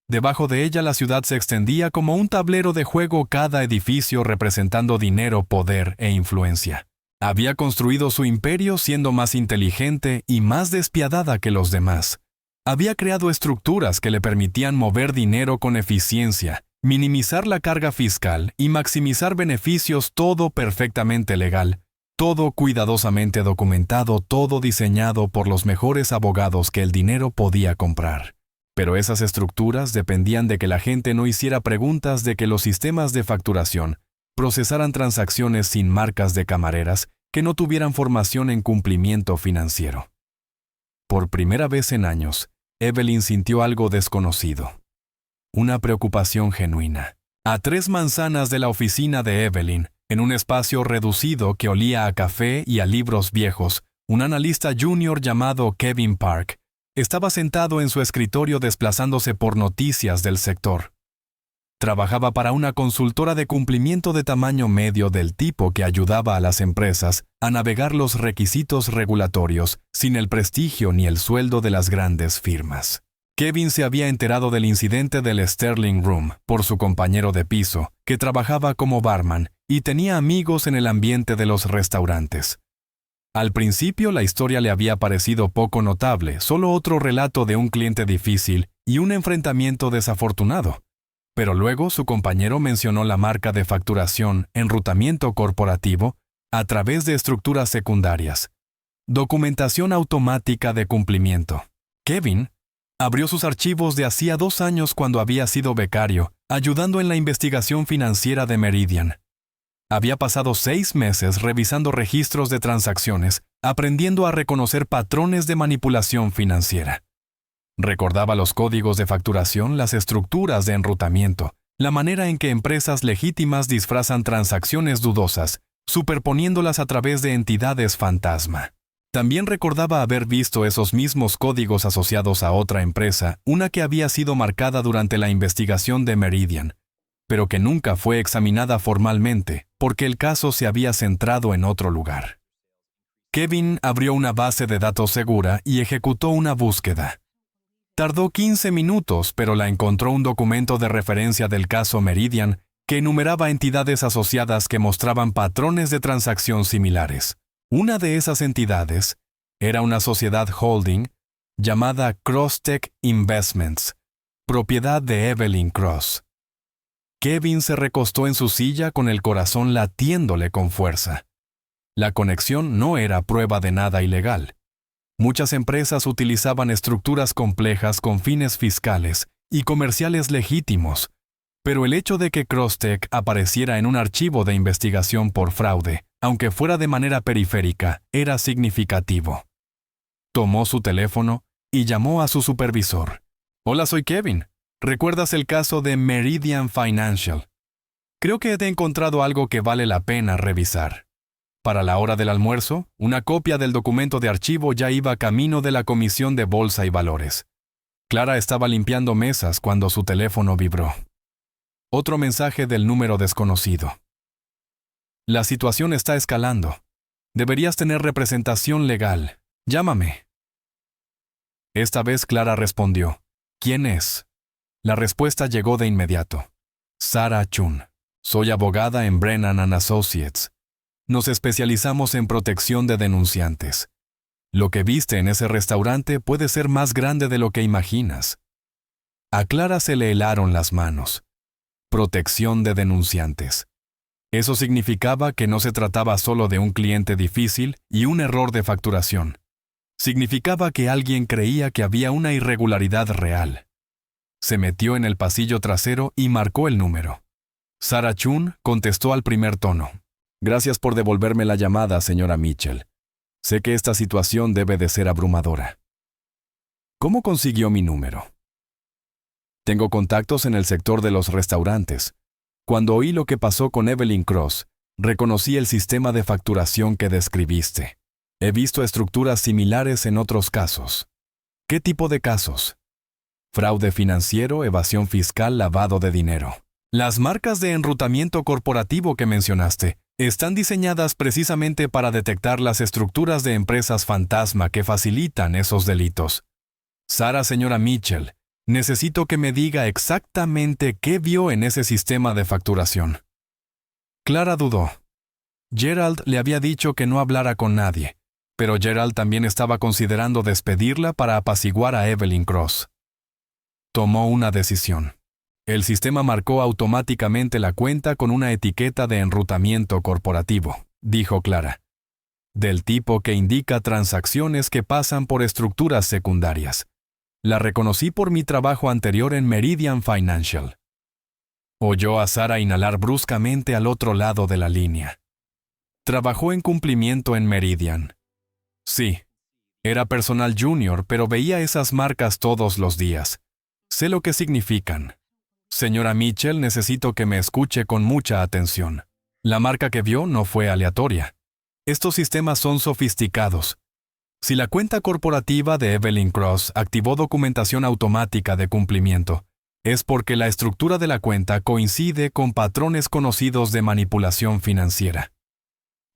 [SPEAKER 1] Debajo de ella la ciudad se extendía como un tablero de juego, cada edificio representando dinero, poder e influencia. Había construido su imperio siendo más inteligente y más despiadada que los demás. Había creado estructuras que le permitían mover dinero con eficiencia, minimizar la carga fiscal y maximizar beneficios, todo perfectamente legal, todo cuidadosamente documentado, todo diseñado por los mejores abogados que el dinero podía comprar. Pero esas estructuras dependían de que la gente no hiciera preguntas, de que los sistemas de facturación procesaran transacciones sin marcas de camareras que no tuvieran formación en cumplimiento financiero. Por primera vez en años, Evelyn sintió algo desconocido. Una preocupación genuina. A 3 manzanas de la oficina de Evelyn, en un espacio reducido que olía a café y a libros viejos, un analista junior llamado Kevin Park estaba sentado en su escritorio desplazándose por noticias del sector. Trabajaba para una consultora de cumplimiento de tamaño medio del tipo que ayudaba a las empresas a navegar los requisitos regulatorios sin el prestigio ni el sueldo de las grandes firmas. Kevin se había enterado del incidente del Sterling Room por su compañero de piso, que trabajaba como barman y tenía amigos en el ambiente de los restaurantes. Al principio la historia le había parecido poco notable, solo otro relato de un cliente difícil y un enfrentamiento desafortunado. Pero luego su compañero mencionó la marca de facturación, enrutamiento corporativo, a través de estructuras secundarias. Documentación automática de cumplimiento. Kevin abrió sus archivos de hacía 2 años cuando había sido becario, ayudando en la investigación financiera de Meridian. Había pasado 6 meses revisando registros de transacciones, aprendiendo a reconocer patrones de manipulación financiera. Recordaba los códigos de facturación, las estructuras de enrutamiento, la manera en que empresas legítimas disfrazan transacciones dudosas, superponiéndolas a través de entidades fantasma. También recordaba haber visto esos mismos códigos asociados a otra empresa, una que había sido marcada durante la investigación de Meridian, pero que nunca fue examinada formalmente, porque el caso se había centrado en otro lugar. Kevin abrió una base de datos segura y ejecutó una búsqueda. Tardó 15 minutos, pero la encontró un documento de referencia del caso Meridian que enumeraba entidades asociadas que mostraban patrones de transacción similares. Una de esas entidades era una sociedad holding llamada Crosstech Investments, propiedad de Evelyn Cross. Kevin se recostó en su silla con el corazón latiéndole con fuerza. La conexión no era prueba de nada ilegal. Muchas empresas utilizaban estructuras complejas con fines fiscales y comerciales legítimos, pero el hecho de que Crosstech apareciera en un archivo de investigación por fraude, aunque fuera de manera periférica, era significativo. Tomó su teléfono y llamó a su supervisor. «Hola, soy Kevin. ¿Recuerdas el caso de Meridian Financial? Creo que he encontrado algo que vale la pena revisar». Para la hora del almuerzo, una copia del documento de archivo ya iba camino de la Comisión de Bolsa y Valores. Clara estaba limpiando mesas cuando su teléfono vibró. Otro mensaje del número desconocido. «La situación está escalando. Deberías tener representación legal. Llámame». Esta vez Clara respondió. «¿Quién es?». La respuesta llegó de inmediato. «Sarah Chun. Soy abogada en Brennan & Associates. Nos especializamos en protección de denunciantes. Lo que viste en ese restaurante puede ser más grande de lo que imaginas». A Clara se le helaron las manos. Protección de denunciantes. Eso significaba que no se trataba solo de un cliente difícil y un error de facturación. Significaba que alguien creía que había una irregularidad real. Se metió en el pasillo trasero y marcó el número. Sarah Chun contestó al primer tono. «Gracias por devolverme la llamada, señora Mitchell. Sé que esta situación debe de ser abrumadora». «¿Cómo consiguió mi número?». «Tengo contactos en el sector de los restaurantes. Cuando oí lo que pasó con Evelyn Cross, reconocí el sistema de facturación que describiste. He visto estructuras similares en otros casos». «¿Qué tipo de casos?». «Fraude financiero, evasión fiscal, lavado de dinero». «Las marcas de enrutamiento corporativo que mencionaste están diseñadas precisamente para detectar las estructuras de empresas fantasma que facilitan esos delitos». «Señora Mitchell, necesito que me diga exactamente qué vio en ese sistema de facturación». Clara dudó. Gerald le había dicho que no hablara con nadie, pero Gerald también estaba considerando despedirla para apaciguar a Evelyn Cross. Tomó una decisión. El sistema marcó automáticamente la cuenta con una etiqueta de enrutamiento corporativo, dijo Clara, del tipo que indica transacciones que pasan por estructuras secundarias. La reconocí por mi trabajo anterior en Meridian Financial. Oyó a Sarah inhalar bruscamente al otro lado de la línea. Trabajó en cumplimiento en Meridian. Sí, era personal junior, pero veía esas marcas todos los días. Sé lo que significan. Señora Mitchell, necesito que me escuche con mucha atención. La marca que vio no fue aleatoria. Estos sistemas son sofisticados. Si la cuenta corporativa de Evelyn Cross activó documentación automática de cumplimiento, es porque la estructura de la cuenta coincide con patrones conocidos de manipulación financiera.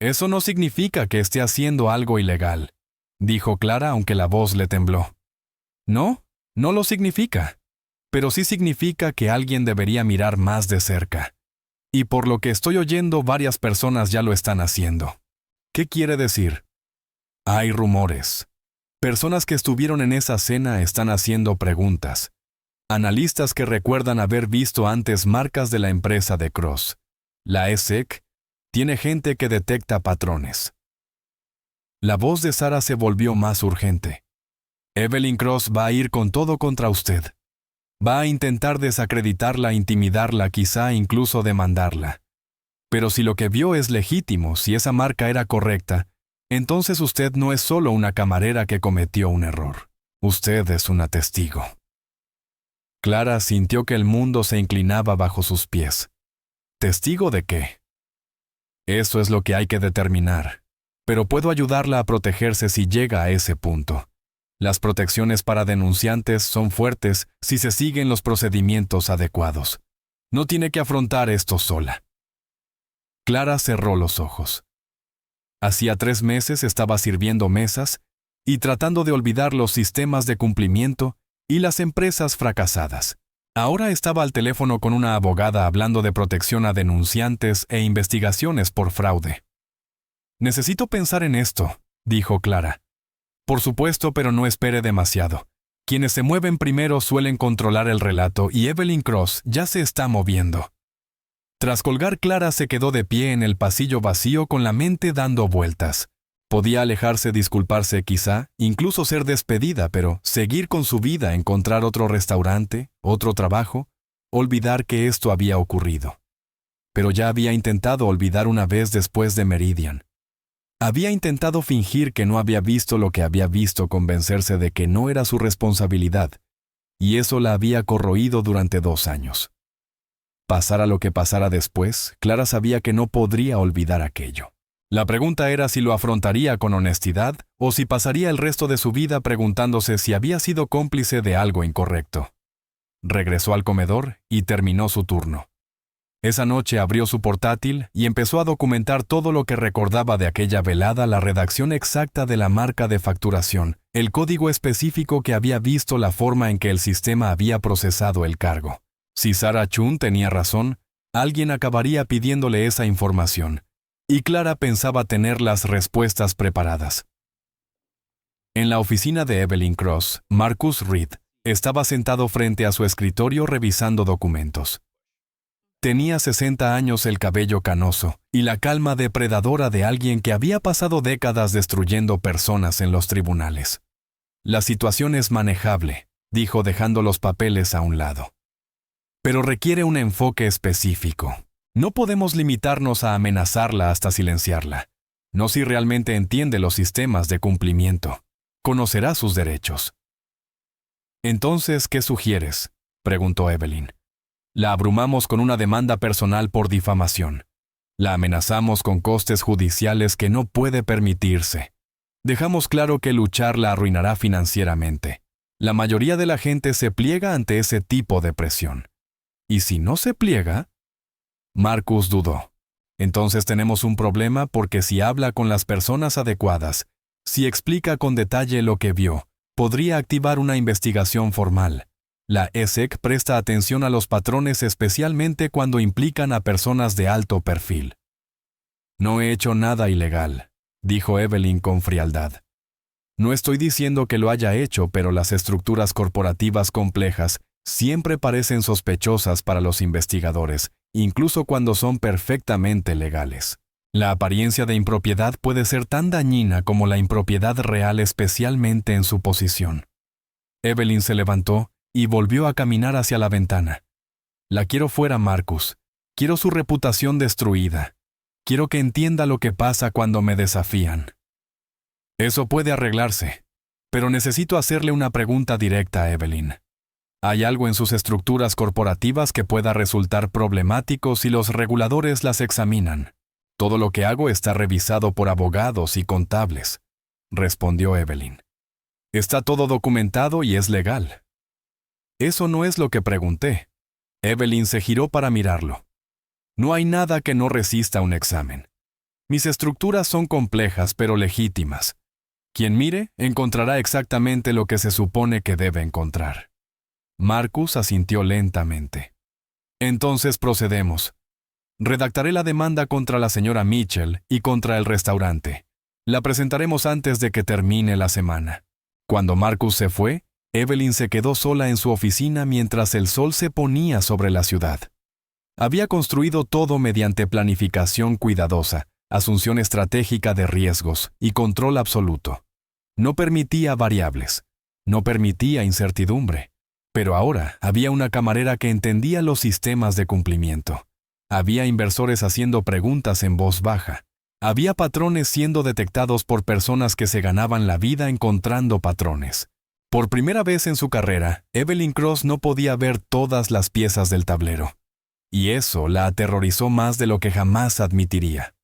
[SPEAKER 1] Eso no significa que esté haciendo algo ilegal, dijo Clara, aunque la voz le tembló. No, no lo significa, pero sí significa que alguien debería mirar más de cerca. Y por lo que estoy oyendo, varias personas ya lo están haciendo. ¿Qué quiere decir? Hay rumores. Personas que estuvieron en esa cena están haciendo preguntas. Analistas que recuerdan haber visto antes marcas de la empresa de Cross. La SEC tiene gente que detecta patrones. La voz de Sara se volvió más urgente. Evelyn Cross va a ir con todo contra usted. Va a intentar desacreditarla, intimidarla, quizá incluso demandarla. Pero si lo que vio es legítimo, si esa marca era correcta, entonces usted no es solo una camarera que cometió un error. Usted es una testigo. Clara sintió que el mundo se inclinaba bajo sus pies. ¿Testigo de qué? Eso es lo que hay que determinar. Pero puedo ayudarla a protegerse si llega a ese punto. Las protecciones para denunciantes son fuertes si se siguen los procedimientos adecuados. No tiene que afrontar esto sola. Clara cerró los ojos. Hacía 3 meses estaba sirviendo mesas y tratando de olvidar los sistemas de cumplimiento y las empresas fracasadas. Ahora estaba al teléfono con una abogada hablando de protección a denunciantes e investigaciones por fraude. Necesito pensar en esto, dijo Clara. Por supuesto, pero no espere demasiado. Quienes se mueven primero suelen controlar el relato y Evelyn Cross ya se está moviendo. Tras colgar, Clara se quedó de pie en el pasillo vacío con la mente dando vueltas. Podía alejarse, disculparse quizá, incluso ser despedida, pero seguir con su vida, encontrar otro restaurante, otro trabajo, olvidar que esto había ocurrido. Pero ya había intentado olvidar una vez después de Meridian. Había intentado fingir que no había visto lo que había visto, convencerse de que no era su responsabilidad, y eso la había corroído durante 2 años. Pasara lo que pasara después, Clara sabía que no podría olvidar aquello. La pregunta era si lo afrontaría con honestidad o si pasaría el resto de su vida preguntándose si había sido cómplice de algo incorrecto. Regresó al comedor y terminó su turno. Esa noche abrió su portátil y empezó a documentar todo lo que recordaba de aquella velada, la redacción exacta de la marca de facturación, el código específico que había visto, la forma en que el sistema había procesado el cargo. Si Sarah Chun tenía razón, alguien acabaría pidiéndole esa información. Y Clara pensaba tener las respuestas preparadas. En la oficina de Evelyn Cross, Marcus Reed estaba sentado frente a su escritorio revisando documentos. Tenía 60 años, el cabello canoso y la calma depredadora de alguien que había pasado décadas destruyendo personas en los tribunales. La situación es manejable, dijo dejando los papeles a un lado. Pero requiere un enfoque específico. No podemos limitarnos a amenazarla hasta silenciarla. No si realmente entiende los sistemas de cumplimiento. Conocerá sus derechos. Entonces, ¿qué sugieres?, preguntó Evelyn. La abrumamos con una demanda personal por difamación. La amenazamos con costes judiciales que no puede permitirse. Dejamos claro que luchar la arruinará financieramente. La mayoría de la gente se pliega ante ese tipo de presión. ¿Y si no se pliega? Marcus dudó. Entonces tenemos un problema, porque si habla con las personas adecuadas, si explica con detalle lo que vio, podría activar una investigación formal. La SEC presta atención a los patrones, especialmente cuando implican a personas de alto perfil. No he hecho nada ilegal, dijo Evelyn con frialdad. No estoy diciendo que lo haya hecho, pero las estructuras corporativas complejas siempre parecen sospechosas para los investigadores, incluso cuando son perfectamente legales. La apariencia de impropiedad puede ser tan dañina como la impropiedad real, especialmente en su posición. Evelyn se levantó y volvió a caminar hacia la ventana. La quiero fuera, Marcus. Quiero su reputación destruida. Quiero que entienda lo que pasa cuando me desafían. Eso puede arreglarse, pero necesito hacerle una pregunta directa a Evelyn. Hay algo en sus estructuras corporativas que pueda resultar problemático si los reguladores las examinan. Todo lo que hago está revisado por abogados y contables, respondió Evelyn. Está todo documentado y es legal. Eso no es lo que pregunté. Evelyn se giró para mirarlo. No hay nada que no resista un examen. Mis estructuras son complejas pero legítimas. Quien mire encontrará exactamente lo que se supone que debe encontrar. Marcus asintió lentamente. Entonces procedemos. Redactaré la demanda contra la señora Mitchell y contra el restaurante. La presentaremos antes de que termine la semana. Cuando Marcus se fue, Evelyn se quedó sola en su oficina mientras el sol se ponía sobre la ciudad. Había construido todo mediante planificación cuidadosa, asunción estratégica de riesgos y control absoluto. No permitía variables, no permitía incertidumbre. Pero ahora había una camarera que entendía los sistemas de cumplimiento. Había inversores haciendo preguntas en voz baja. Había patrones siendo detectados por personas que se ganaban la vida encontrando patrones. Por primera vez en su carrera, Evelyn Cross no podía ver todas las piezas del tablero. Y eso la aterrorizó más de lo que jamás admitiría.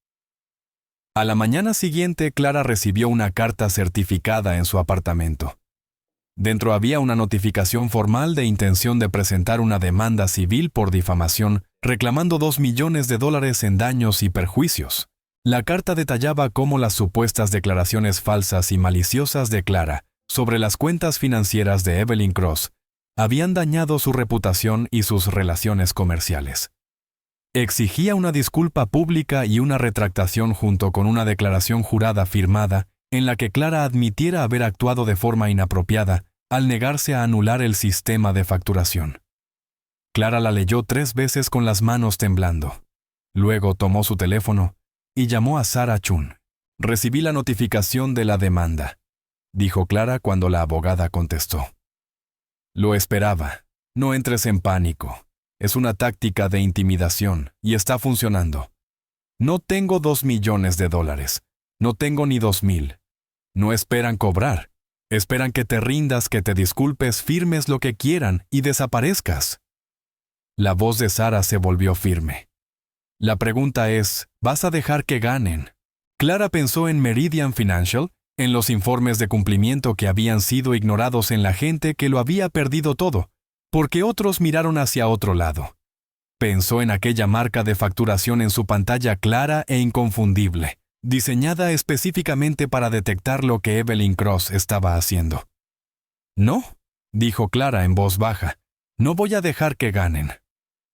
[SPEAKER 1] A la mañana siguiente, Clara recibió una carta certificada en su apartamento. Dentro había una notificación formal de intención de presentar una demanda civil por difamación, reclamando $2 millones en daños y perjuicios. La carta detallaba cómo las supuestas declaraciones falsas y maliciosas de Clara sobre las cuentas financieras de Evelyn Cross habían dañado su reputación y sus relaciones comerciales. Exigía una disculpa pública y una retractación junto con una declaración jurada firmada en la que Clara admitiera haber actuado de forma inapropiada al negarse a anular el sistema de facturación. Clara la leyó 3 veces con las manos temblando. Luego tomó su teléfono y llamó a Sarah Chun. «Recibí la notificación de la demanda», dijo Clara cuando la abogada contestó. «Lo esperaba. No entres en pánico. Es una táctica de intimidación y está funcionando. No tengo $2 millones. No tengo ni 2,000. No esperan cobrar. Esperan que te rindas, que te disculpes, firmes lo que quieran y desaparezcas». La voz de Sarah se volvió firme. «La pregunta es, ¿vas a dejar que ganen?» Clara pensó en Meridian Financial, en los informes de cumplimiento que habían sido ignorados en la gente que lo había perdido todo, porque otros miraron hacia otro lado. Pensó en aquella marca de facturación en su pantalla clara e inconfundible, diseñada específicamente para detectar lo que Evelyn Cross estaba haciendo. «No», dijo Clara en voz baja, «no voy a dejar que ganen».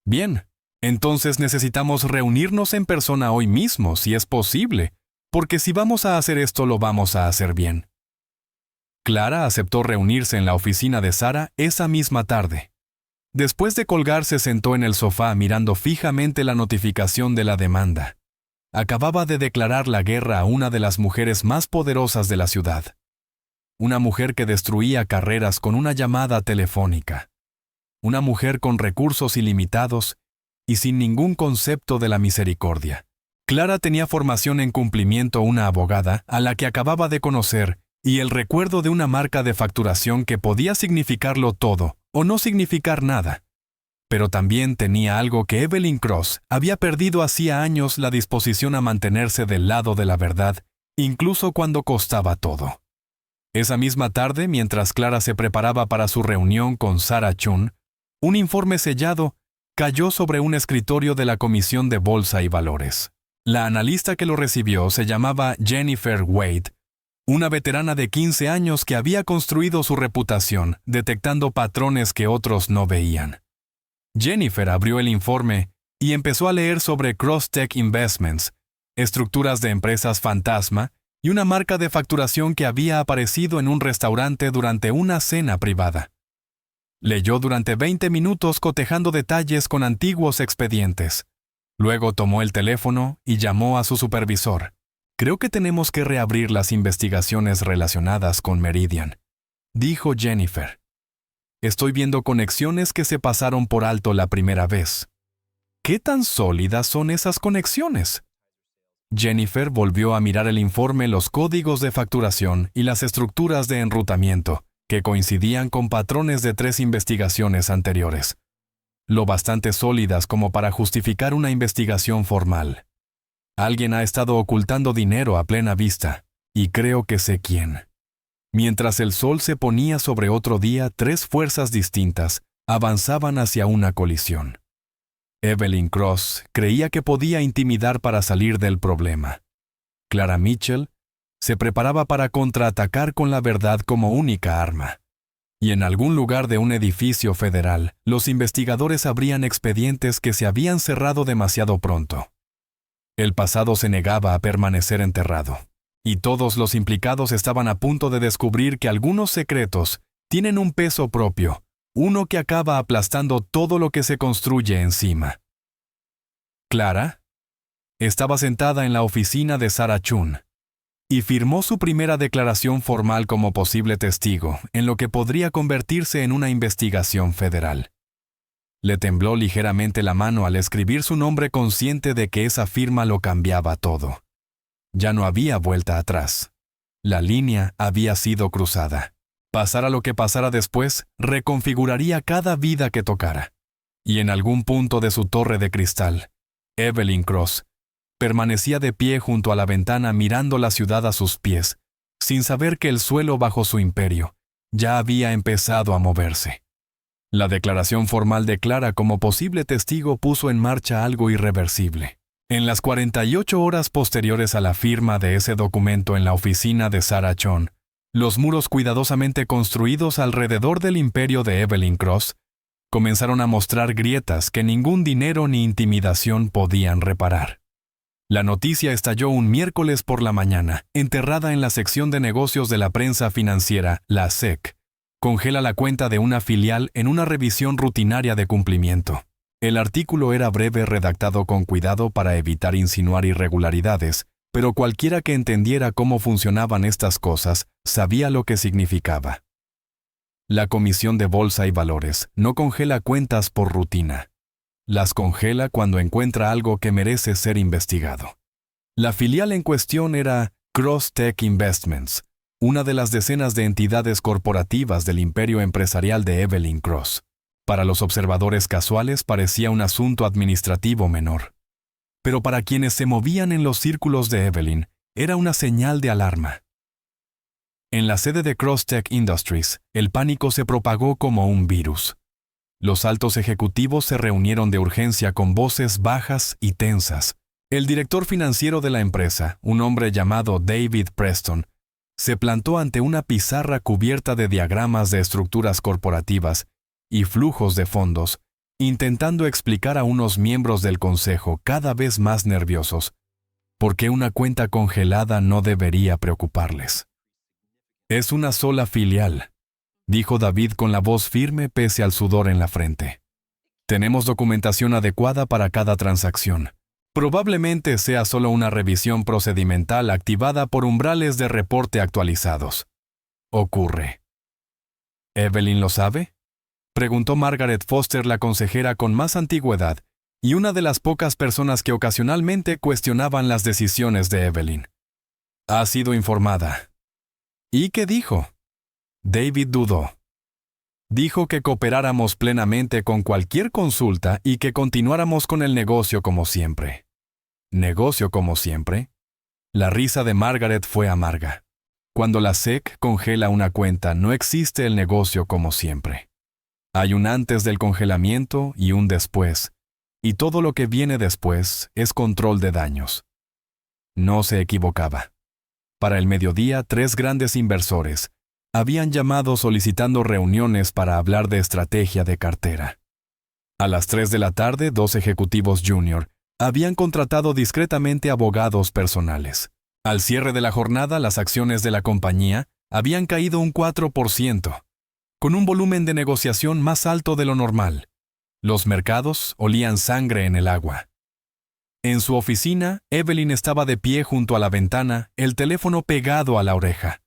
[SPEAKER 1] «Bien, entonces necesitamos reunirnos en persona hoy mismo, si es posible, porque si vamos a hacer esto lo vamos a hacer bien». Clara aceptó reunirse en la oficina de Sarah esa misma tarde. Después de colgar se sentó en el sofá mirando fijamente la notificación de la demanda. Acababa de declarar la guerra a una de las mujeres más poderosas de la ciudad. Una mujer que destruía carreras con una llamada telefónica. Una mujer con recursos ilimitados y sin ningún concepto de la misericordia. Clara tenía formación en cumplimiento, una abogada a la que acababa de conocer, y el recuerdo de una marca de facturación que podía significarlo todo o no significar nada. Pero también tenía algo que Evelyn Cross había perdido hacía años: la disposición a mantenerse del lado de la verdad, incluso cuando costaba todo. Esa misma tarde, mientras Clara se preparaba para su reunión con Sarah Chun, un informe sellado cayó sobre un escritorio de la Comisión de Bolsa y Valores. La analista que lo recibió se llamaba Jennifer Wade, una veterana de 15 años que había construido su reputación detectando patrones que otros no veían. Jennifer abrió el informe y empezó a leer sobre Crosstech Investments, estructuras de empresas fantasma y una marca de facturación que había aparecido en un restaurante durante una cena privada. Leyó durante 20 minutos cotejando detalles con antiguos expedientes. Luego tomó el teléfono y llamó a su supervisor. «Creo que tenemos que reabrir las investigaciones relacionadas con Meridian», dijo Jennifer. «Estoy viendo conexiones que se pasaron por alto la primera vez». «¿Qué tan sólidas son esas conexiones?». Jennifer volvió a mirar el informe, los códigos de facturación y las estructuras de enrutamiento, que coincidían con patrones de 3 investigaciones anteriores, lo bastante sólidas como para justificar una investigación formal. Alguien ha estado ocultando dinero a plena vista, y creo que sé quién. Mientras el sol se ponía sobre otro día, 3 fuerzas distintas avanzaban hacia una colisión. Evelyn Cross creía que podía intimidar para salir del problema. Clara Mitchell se preparaba para contraatacar con la verdad como única arma. Y en algún lugar de un edificio federal, los investigadores abrían expedientes que se habían cerrado demasiado pronto. El pasado se negaba a permanecer enterrado, y todos los implicados estaban a punto de descubrir que algunos secretos tienen un peso propio, uno que acaba aplastando todo lo que se construye encima. Clara estaba sentada en la oficina de Sarah Chun y firmó su primera declaración formal como posible testigo en lo que podría convertirse en una investigación federal. Le tembló ligeramente la mano al escribir su nombre, consciente de que esa firma lo cambiaba todo. Ya no había vuelta atrás. La línea había sido cruzada. Pasara lo que pasara después, reconfiguraría cada vida que tocara. Y en algún punto de su torre de cristal, Evelyn Cross permanecía de pie junto a la ventana mirando la ciudad a sus pies, sin saber que el suelo bajo su imperio ya había empezado a moverse. La declaración formal de Clara como posible testigo puso en marcha algo irreversible. En las 48 horas posteriores a la firma de ese documento en la oficina de Sarah Chun, los muros cuidadosamente construidos alrededor del imperio de Evelyn Cross comenzaron a mostrar grietas que ningún dinero ni intimidación podían reparar. La noticia estalló un miércoles por la mañana, enterrada en la sección de negocios de la prensa financiera, la SEC. Congela la cuenta de una filial en una revisión rutinaria de cumplimiento. El artículo era breve, redactado con cuidado para evitar insinuar irregularidades, pero cualquiera que entendiera cómo funcionaban estas cosas sabía lo que significaba. La Comisión de Bolsa y Valores no congela cuentas por rutina. Las congela cuando encuentra algo que merece ser investigado. La filial en cuestión era Cross Tech Investments, una de las decenas de entidades corporativas del imperio empresarial de Evelyn Cross. Para los observadores casuales parecía un asunto administrativo menor. Pero para quienes se movían en los círculos de Evelyn, era una señal de alarma. En la sede de Cross Tech Industries, el pánico se propagó como un virus. Los altos ejecutivos se reunieron de urgencia con voces bajas y tensas. El director financiero de la empresa, un hombre llamado David Preston, se plantó ante una pizarra cubierta de diagramas de estructuras corporativas y flujos de fondos, intentando explicar a unos miembros del consejo cada vez más nerviosos por qué una cuenta congelada no debería preocuparles. «Es una sola filial», dijo David con la voz firme pese al sudor en la frente. «Tenemos documentación adecuada para cada transacción. Probablemente sea solo una revisión procedimental activada por umbrales de reporte actualizados. Ocurre». «¿Evelyn lo sabe?», preguntó Margaret Foster, la consejera con más antigüedad, y una de las pocas personas que ocasionalmente cuestionaban las decisiones de Evelyn. «Ha sido informada». «¿Y qué dijo?». David dudó. «Dijo que cooperáramos plenamente con cualquier consulta y que continuáramos con el negocio como siempre». «¿Negocio como siempre?». La risa de Margaret fue amarga. Cuando la SEC congela una cuenta, no existe el negocio como siempre. Hay un antes del congelamiento y un después, y todo lo que viene después es control de daños. No se equivocaba. Para el mediodía, 3 grandes inversores habían llamado solicitando reuniones para hablar de estrategia de cartera. A las 3 de la tarde, 2 ejecutivos junior habían contratado discretamente abogados personales. Al cierre de la jornada, las acciones de la compañía habían caído un 4%, con un volumen de negociación más alto de lo normal. Los mercados olían sangre en el agua. En su oficina, Evelyn estaba de pie junto a la ventana, el teléfono pegado a la oreja.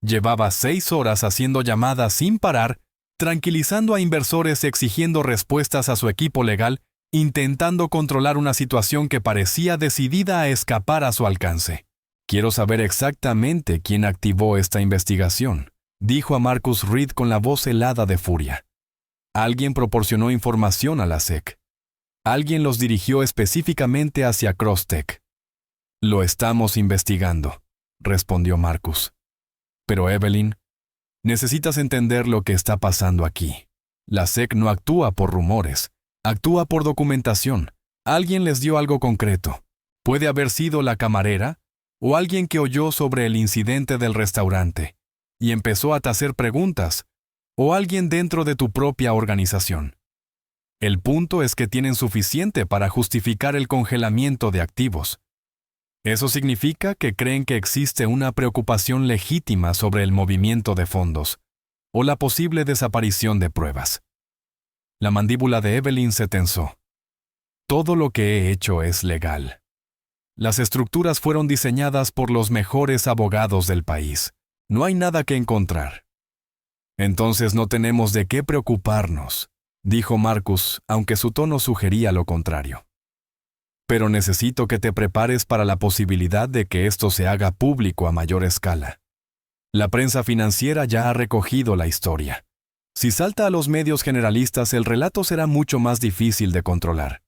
[SPEAKER 1] Llevaba 6 horas haciendo llamadas sin parar, tranquilizando a inversores, exigiendo respuestas a su equipo legal, intentando controlar una situación que parecía decidida a escapar a su alcance. «Quiero saber exactamente quién activó esta investigación», dijo a Marcus Reed con la voz helada de furia. Alguien proporcionó información a la SEC. Alguien los dirigió específicamente hacia Crosstech. Lo estamos investigando, respondió Marcus. Pero Evelyn, necesitas entender lo que está pasando aquí. La SEC no actúa por rumores, actúa por documentación. Alguien les dio algo concreto. Puede haber sido la camarera o alguien que oyó sobre el incidente del restaurante y empezó a hacer preguntas, o alguien dentro de tu propia organización. El punto es que tienen suficiente para justificar el congelamiento de activos. Eso significa que creen que existe una preocupación legítima sobre el movimiento de fondos o la posible desaparición de pruebas. La mandíbula de Evelyn se tensó. Todo lo que he hecho es legal. Las estructuras fueron diseñadas por los mejores abogados del país. No hay nada que encontrar. Entonces no tenemos de qué preocuparnos, dijo Marcus, aunque su tono sugería lo contrario. Pero necesito que te prepares para la posibilidad de que esto se haga público a mayor escala. La prensa financiera ya ha recogido la historia. Si salta a los medios generalistas, el relato será mucho más difícil de controlar.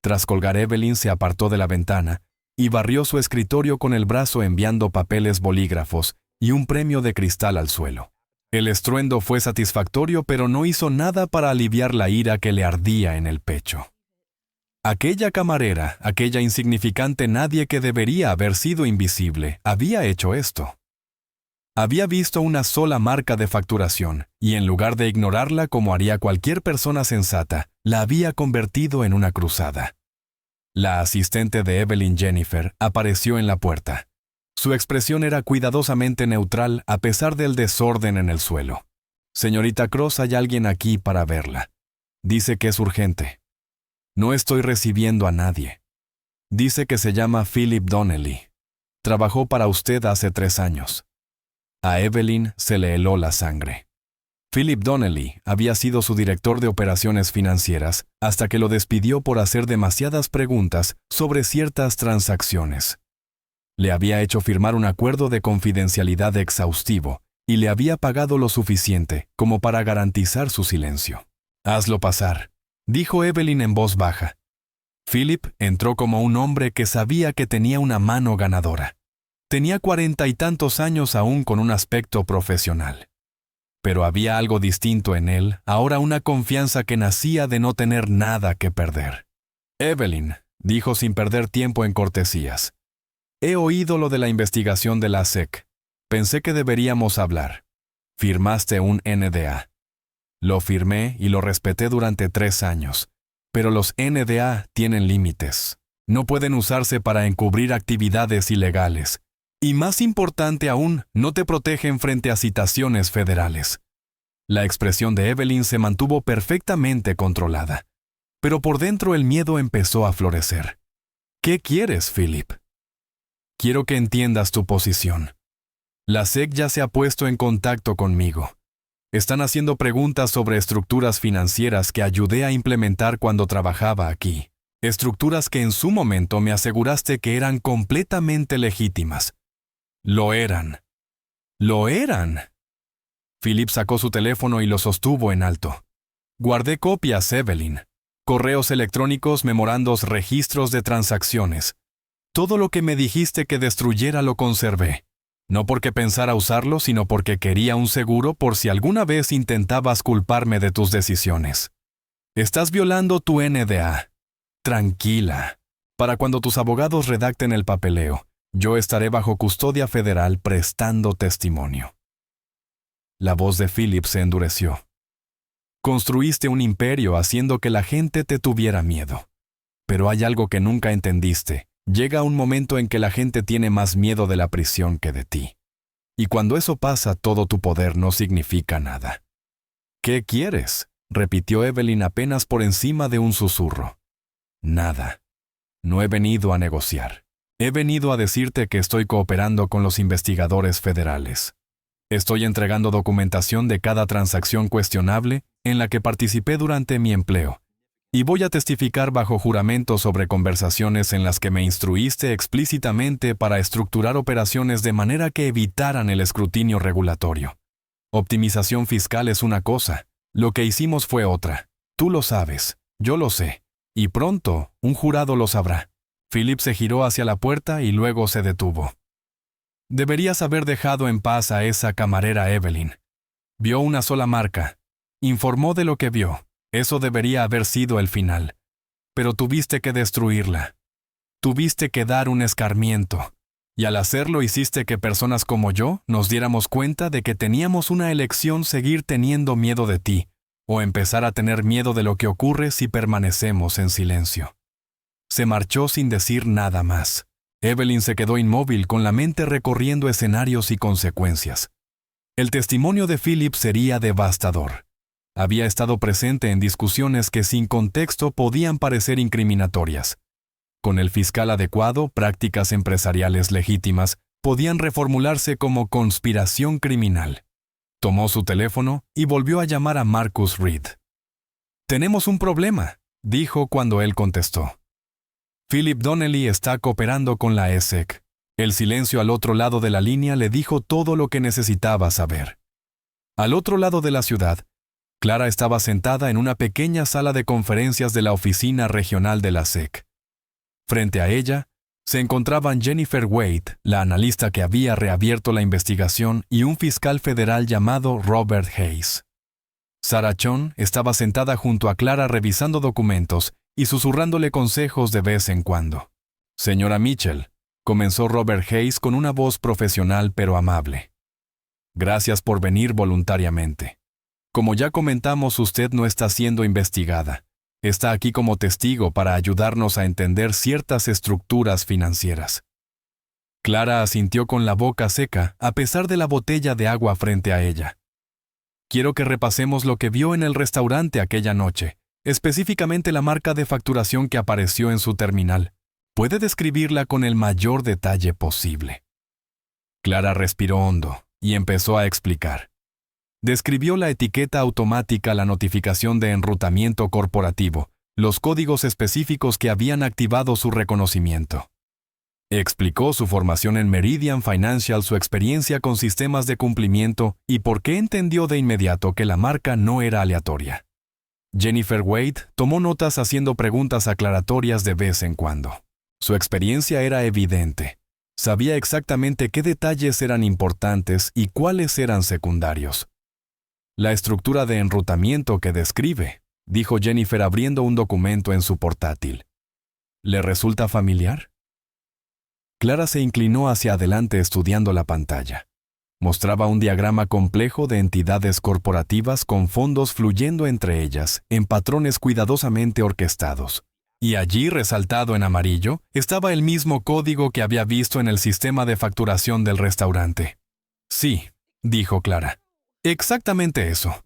[SPEAKER 1] Tras colgar, Evelyn se apartó de la ventana y barrió su escritorio con el brazo enviando papeles bolígrafos y un premio de cristal al suelo. El estruendo fue satisfactorio, pero no hizo nada para aliviar la ira que le ardía en el pecho. Aquella camarera, aquella insignificante nadie que debería haber sido invisible, había hecho esto. Había visto una sola marca de facturación, y en lugar de ignorarla como haría cualquier persona sensata, la había convertido en una cruzada. La asistente de Evelyn, Jennifer, apareció en la puerta. Su expresión era cuidadosamente neutral a pesar del desorden en el suelo. «Señorita Cross, hay alguien aquí para verla. Dice que es urgente. No estoy recibiendo a nadie. Dice que se llama Philip Donnelly. Trabajó para usted hace 3 años». A Evelyn se le heló la sangre. Philip Donnelly había sido su director de operaciones financieras hasta que lo despidió por hacer demasiadas preguntas sobre ciertas transacciones. Le había hecho firmar un acuerdo de confidencialidad exhaustivo y le había pagado lo suficiente como para garantizar su silencio. «Hazlo pasar», dijo Evelyn en voz baja. Philip entró como un hombre que sabía que tenía una mano ganadora. Tenía 40 y tantos años aún con un aspecto profesional. Pero había algo distinto en él, ahora una confianza que nacía de no tener nada que perder. «Evelyn», dijo sin perder tiempo en cortesías, «he oído lo de la investigación de la SEC. Pensé que deberíamos hablar. Firmaste un NDA. Lo firmé y lo respeté durante 3 años. Pero los NDA tienen límites. No pueden usarse para encubrir actividades ilegales. Y más importante aún, no te protegen frente a citaciones federales». La expresión de Evelyn se mantuvo perfectamente controlada. Pero por dentro el miedo empezó a florecer. «¿Qué quieres, Philip?» «Quiero que entiendas tu posición. La SEC ya se ha puesto en contacto conmigo. Están haciendo preguntas sobre estructuras financieras que ayudé a implementar cuando trabajaba aquí. Estructuras que en su momento me aseguraste que eran completamente legítimas. Lo eran. ¡Lo eran!» Philip sacó su teléfono y lo sostuvo en alto. «Guardé copias, Evelyn. Correos electrónicos, memorandos, registros de transacciones. Todo lo que me dijiste que destruyera lo conservé. No porque pensara usarlo, sino porque quería un seguro por si alguna vez intentabas culparme de tus decisiones. Estás violando tu NDA. Tranquila. Para cuando tus abogados redacten el papeleo, yo estaré bajo custodia federal prestando testimonio». La voz de Philip se endureció. «Construiste un imperio haciendo que la gente te tuviera miedo. Pero hay algo que nunca entendiste. Llega un momento en que la gente tiene más miedo de la prisión que de ti. Y cuando eso pasa, todo tu poder no significa nada». «¿Qué quieres?», repitió Evelyn apenas por encima de un susurro. «Nada. No he venido a negociar. He venido a decirte que estoy cooperando con los investigadores federales. Estoy entregando documentación de cada transacción cuestionable en la que participé durante mi empleo, y voy a testificar bajo juramento sobre conversaciones en las que me instruiste explícitamente para estructurar operaciones de manera que evitaran el escrutinio regulatorio. Optimización fiscal es una cosa, lo que hicimos fue otra. Tú lo sabes, yo lo sé, y pronto un jurado lo sabrá. Philip se giró hacia la puerta y luego se detuvo. Deberías haber dejado en paz a esa camarera Evelyn. Vio una sola marca. Informó de lo que vio. Eso debería haber sido el final. Pero tuviste que destruirla. Tuviste que dar un escarmiento. Y al hacerlo hiciste que personas como yo nos diéramos cuenta de que teníamos una elección: seguir teniendo miedo de ti, o empezar a tener miedo de lo que ocurre si permanecemos en silencio. Se marchó sin decir nada más. Evelyn se quedó inmóvil, con la mente recorriendo escenarios y consecuencias. El testimonio de Philip sería devastador. Había estado presente en discusiones que sin contexto podían parecer incriminatorias. Con el fiscal adecuado, prácticas empresariales legítimas podían reformularse como conspiración criminal. Tomó su teléfono y volvió a llamar a Marcus Reed. «Tenemos un problema», dijo cuando él contestó. «Philip Donnelly está cooperando con la SEC». El silencio al otro lado de la línea le dijo todo lo que necesitaba saber. Al otro lado de la ciudad, Clara estaba sentada en una pequeña sala de conferencias de la oficina regional de la SEC. Frente a ella, se encontraban Jennifer Wade, la analista que había reabierto la investigación, y un fiscal federal llamado Robert Hayes. Sarah Chon estaba sentada junto a Clara revisando documentos y susurrándole consejos de vez en cuando. «Señora Mitchell», comenzó Robert Hayes con una voz profesional pero amable. «Gracias por venir voluntariamente. Como ya comentamos, usted no está siendo investigada. Está aquí como testigo para ayudarnos a entender ciertas estructuras financieras». Clara asintió con la boca seca, a pesar de la botella de agua frente a ella. «Quiero que repasemos lo que vio en el restaurante aquella noche, específicamente la marca de facturación que apareció en su terminal. ¿Puede describirla con el mayor detalle posible?» Clara respiró hondo y empezó a explicar. Describió la etiqueta automática, la notificación de enrutamiento corporativo, los códigos específicos que habían activado su reconocimiento. Explicó su formación en Meridian Financial, su experiencia con sistemas de cumplimiento y por qué entendió de inmediato que la marca no era aleatoria. Jennifer Wade tomó notas haciendo preguntas aclaratorias de vez en cuando. Su experiencia era evidente. Sabía exactamente qué detalles eran importantes y cuáles eran secundarios. «La estructura de enrutamiento que describe», dijo Jennifer abriendo un documento en su portátil. «¿Le resulta familiar?» Clara se inclinó hacia adelante estudiando la pantalla. Mostraba un diagrama complejo de entidades corporativas con fondos fluyendo entre ellas en patrones cuidadosamente orquestados. Y allí, resaltado en amarillo, estaba el mismo código que había visto en el sistema de facturación del restaurante. «Sí», dijo Clara. «Exactamente eso.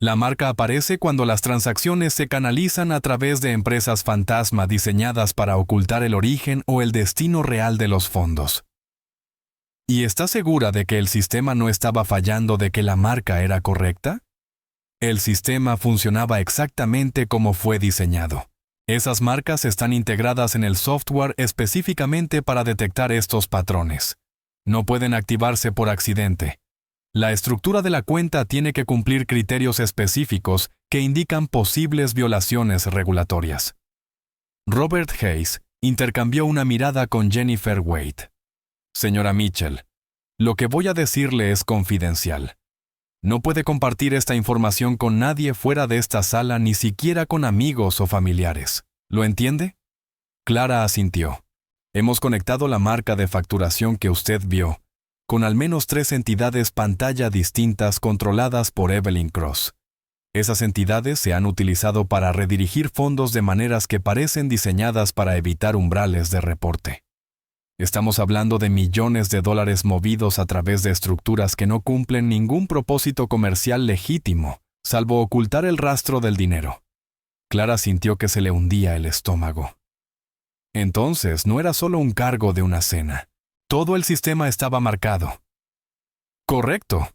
[SPEAKER 1] La marca aparece cuando las transacciones se canalizan a través de empresas fantasma diseñadas para ocultar el origen o el destino real de los fondos». ¿Y está segura de que el sistema no estaba fallando, de que la marca era correcta? El sistema funcionaba exactamente como fue diseñado. Esas marcas están integradas en el software específicamente para detectar estos patrones. No pueden activarse por accidente. La estructura de la cuenta tiene que cumplir criterios específicos que indican posibles violaciones regulatorias. Robert Hayes intercambió una mirada con Jennifer Wade. «Señora Mitchell, lo que voy a decirle es confidencial. No puede compartir esta información con nadie fuera de esta sala, ni siquiera con amigos o familiares. ¿Lo entiende?» Clara asintió. «Hemos conectado la marca de facturación que usted vio con al menos 3 entidades pantalla distintas controladas por Evelyn Cross. Esas entidades se han utilizado para redirigir fondos de maneras que parecen diseñadas para evitar umbrales de reporte. Estamos hablando de millones de dólares movidos a través de estructuras que no cumplen ningún propósito comercial legítimo, salvo ocultar el rastro del dinero». Clara sintió que se le hundía el estómago. Entonces, no era solo un cargo de una cena. Todo el sistema estaba marcado. «Correcto.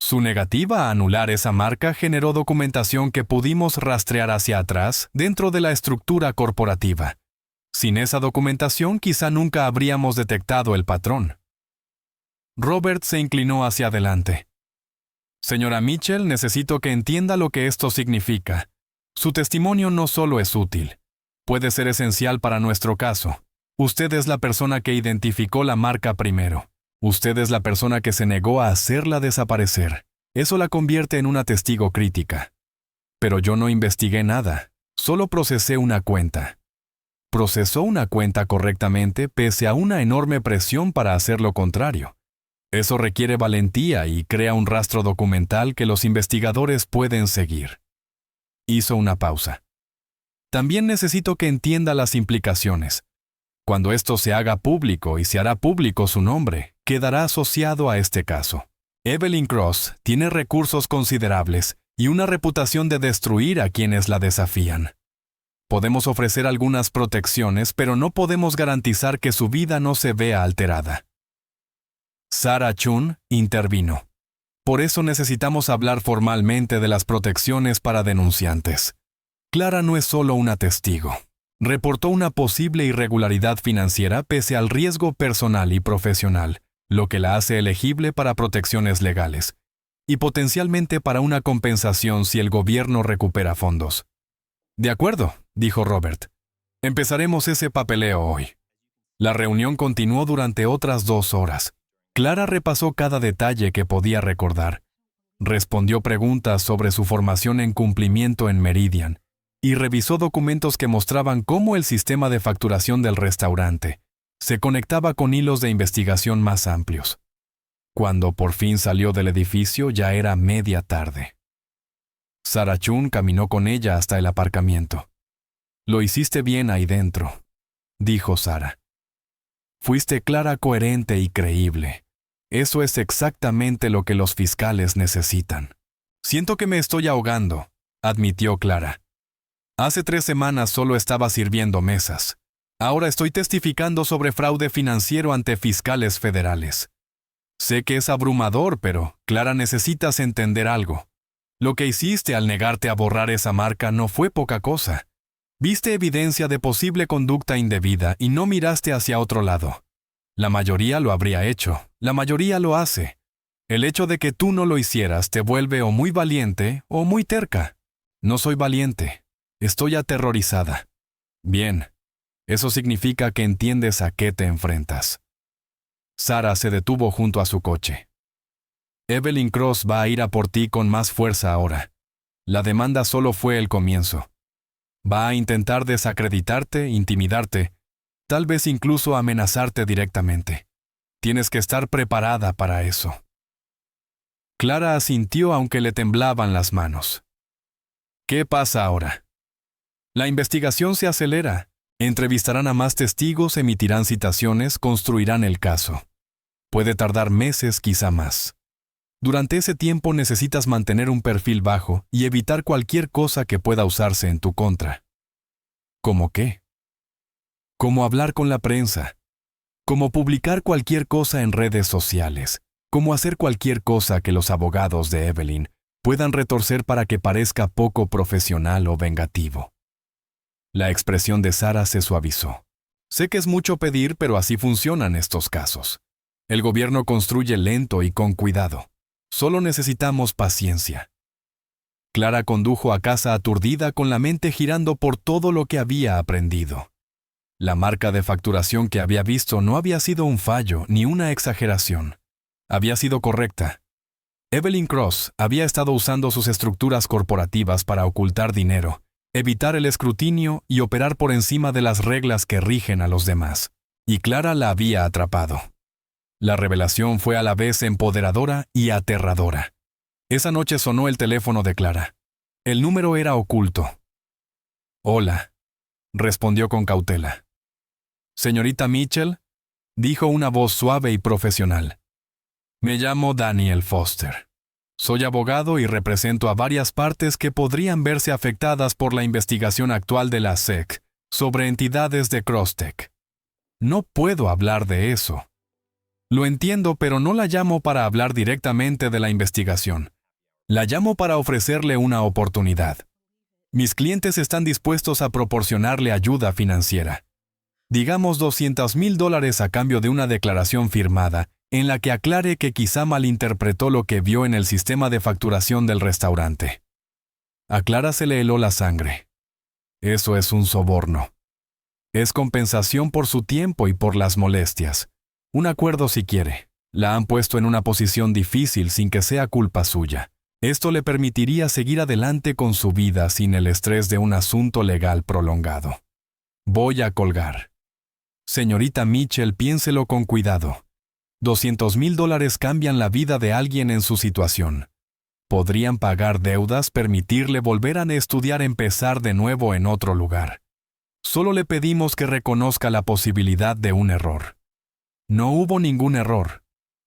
[SPEAKER 1] Su negativa a anular esa marca generó documentación que pudimos rastrear hacia atrás dentro de la estructura corporativa. Sin esa documentación, quizá nunca habríamos detectado el patrón». Robert se inclinó hacia adelante. Señora Mitchell, necesito que entienda lo que esto significa. Su testimonio no solo es útil, puede ser esencial para nuestro caso. Usted es la persona que identificó la marca primero. Usted es la persona que se negó a hacerla desaparecer. Eso la convierte en una testigo crítica. Pero yo no investigué nada, solo procesé una cuenta. Procesó una cuenta correctamente pese a una enorme presión para hacer lo contrario. Eso requiere valentía y crea un rastro documental que los investigadores pueden seguir. Hizo una pausa. También necesito que entienda las implicaciones. Cuando esto se haga público y se hará público su nombre, quedará asociado a este caso. Evelyn Cross tiene recursos considerables y una reputación de destruir a quienes la desafían. Podemos ofrecer algunas protecciones, pero no podemos garantizar que su vida no se vea alterada. Sarah Chun intervino. Por eso necesitamos hablar formalmente de las protecciones para denunciantes. Clara no es solo una testigo. Reportó una posible irregularidad financiera pese al riesgo personal y profesional, lo que la hace elegible para protecciones legales, y potencialmente para una compensación si el gobierno recupera fondos. De acuerdo, dijo Robert. Empezaremos ese papeleo hoy. La reunión continuó durante otras 2 horas. Clara repasó cada detalle que podía recordar. Respondió preguntas sobre su formación en cumplimiento en Meridian y revisó documentos que mostraban cómo el sistema de facturación del restaurante se conectaba con hilos de investigación más amplios. Cuando por fin salió del edificio ya era media tarde. Sarah Chun caminó con ella hasta el aparcamiento. «Lo hiciste bien ahí dentro», dijo Sarah. «Fuiste clara, coherente y creíble. Eso es exactamente lo que los fiscales necesitan». «Siento que me estoy ahogando», admitió Clara. «Hace 3 semanas solo estaba sirviendo mesas. Ahora estoy testificando sobre fraude financiero ante fiscales federales. Sé que es abrumador, pero, Clara, necesitas entender algo. Lo que hiciste al negarte a borrar esa marca no fue poca cosa. Viste evidencia de posible conducta indebida y no miraste hacia otro lado. La mayoría lo habría hecho, la mayoría lo hace. El hecho de que tú no lo hicieras te vuelve o muy valiente o muy terca. No soy valiente, estoy aterrorizada. Bien, eso significa que entiendes a qué te enfrentas». Sarah se detuvo junto a su coche. «Evelyn Cross va a ir a por ti con más fuerza ahora. La demanda solo fue el comienzo. Va a intentar desacreditarte, intimidarte, tal vez incluso amenazarte directamente. Tienes que estar preparada para eso». Clara asintió aunque le temblaban las manos. «¿Qué pasa ahora?» «La investigación se acelera. Entrevistarán a más testigos, emitirán citaciones, construirán el caso. Puede tardar meses, quizá más. Durante ese tiempo necesitas mantener un perfil bajo y evitar cualquier cosa que pueda usarse en tu contra». ¿Cómo qué? Como hablar con la prensa, como publicar cualquier cosa en redes sociales, como hacer cualquier cosa que los abogados de Evelyn puedan retorcer para que parezca poco profesional o vengativo. La expresión de Sarah se suavizó. «Sé que es mucho pedir, pero así funcionan estos casos. El gobierno construye lento y con cuidado. Solo necesitamos paciencia». Clara condujo a casa aturdida con la mente girando por todo lo que había aprendido. La marca de facturación que había visto no había sido un fallo ni una exageración. Había sido correcta. Evelyn Cross había estado usando sus estructuras corporativas para ocultar dinero, evitar el escrutinio y operar por encima de las reglas que rigen a los demás. Y Clara la había atrapado. La revelación fue a la vez empoderadora y aterradora. Esa noche sonó el teléfono de Clara. El número era oculto. «Hola», respondió con cautela. «Señorita Mitchell», dijo una voz suave y profesional. «Me llamo Daniel Foster. Soy abogado y represento a varias partes que podrían verse afectadas por la investigación actual de la SEC sobre entidades de Crosstech. No puedo hablar de eso. Lo entiendo, pero no la llamo para hablar directamente de la investigación. La llamo para ofrecerle una oportunidad. Mis clientes están dispuestos a proporcionarle ayuda financiera. Digamos $200,000 a cambio de una declaración firmada en la que aclare que quizá malinterpretó lo que vio en el sistema de facturación del restaurante. A Clara se le heló la sangre. Eso es un soborno. Es compensación por su tiempo y por las molestias. Un acuerdo si quiere. La han puesto en una posición difícil sin que sea culpa suya. Esto le permitiría seguir adelante con su vida sin el estrés de un asunto legal prolongado. Voy a colgar. Señorita Mitchell, piénselo con cuidado. $200,000 cambian la vida de alguien en su situación. Podrían pagar deudas, permitirle volver a estudiar, empezar de nuevo en otro lugar. Solo le pedimos que reconozca la posibilidad de un error. No hubo ningún error.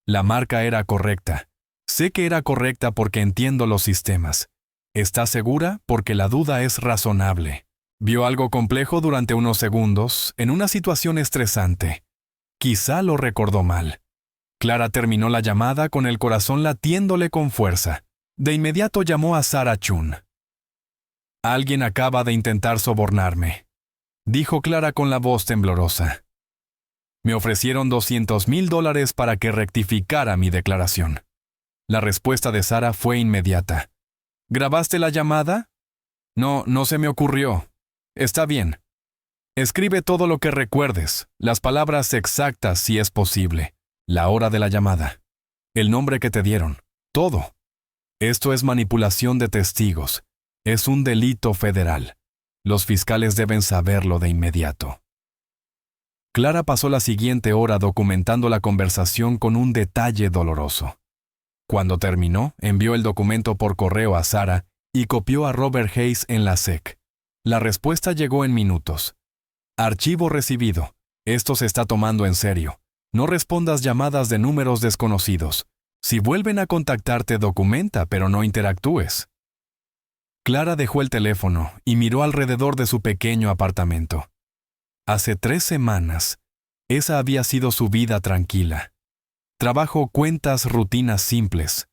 [SPEAKER 1] La marca era correcta. Sé que era correcta porque entiendo los sistemas. ¿Está segura? Porque la duda es razonable. Vio algo complejo durante unos segundos, en una situación estresante. Quizá lo recordó mal. Clara terminó la llamada con el corazón latiéndole con fuerza. De inmediato llamó a Sarah Chun. Alguien acaba de intentar sobornarme, dijo Clara con la voz temblorosa. Me ofrecieron $200,000 para que rectificara mi declaración. La respuesta de Sarah fue inmediata. ¿Grabaste la llamada? No se me ocurrió. Está bien. Escribe todo lo que recuerdes, las palabras exactas si es posible, la hora de la llamada, el nombre que te dieron, todo. Esto es manipulación de testigos. Es un delito federal. Los fiscales deben saberlo de inmediato. Clara pasó la siguiente hora documentando la conversación con un detalle doloroso. Cuando terminó, envió el documento por correo a Sarah y copió a Robert Hayes en la SEC. La respuesta llegó en minutos. Archivo recibido. Esto se está tomando en serio. No respondas llamadas de números desconocidos. Si vuelven a contactarte, documenta, pero no interactúes. Clara dejó el teléfono y miró alrededor de su pequeño apartamento. Hace 3 semanas, esa había sido su vida tranquila. Trabajo, cuentas, rutinas simples.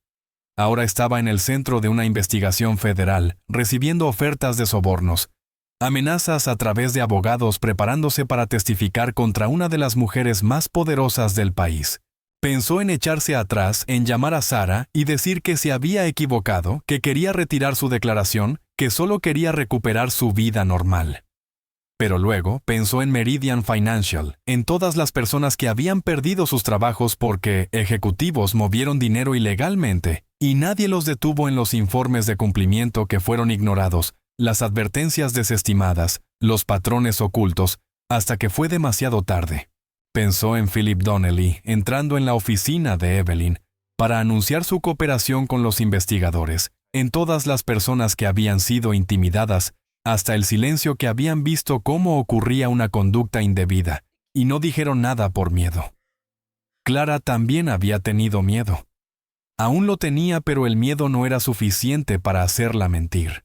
[SPEAKER 1] Ahora estaba en el centro de una investigación federal, recibiendo ofertas de sobornos, amenazas a través de abogados, preparándose para testificar contra una de las mujeres más poderosas del país. Pensó en echarse atrás, en llamar a Sarah y decir que se había equivocado, que quería retirar su declaración, que solo quería recuperar su vida normal. Pero luego pensó en Meridian Financial, en todas las personas que habían perdido sus trabajos porque ejecutivos movieron dinero ilegalmente y nadie los detuvo, en los informes de cumplimiento que fueron ignorados, las advertencias desestimadas, los patrones ocultos, hasta que fue demasiado tarde. Pensó en Philip Donnelly entrando en la oficina de Evelyn para anunciar su cooperación con los investigadores, en todas las personas que habían sido intimidadas, hasta el silencio, que habían visto cómo ocurría una conducta indebida, y no dijeron nada por miedo. Clara también había tenido miedo. Aún lo tenía, pero el miedo no era suficiente para hacerla mentir.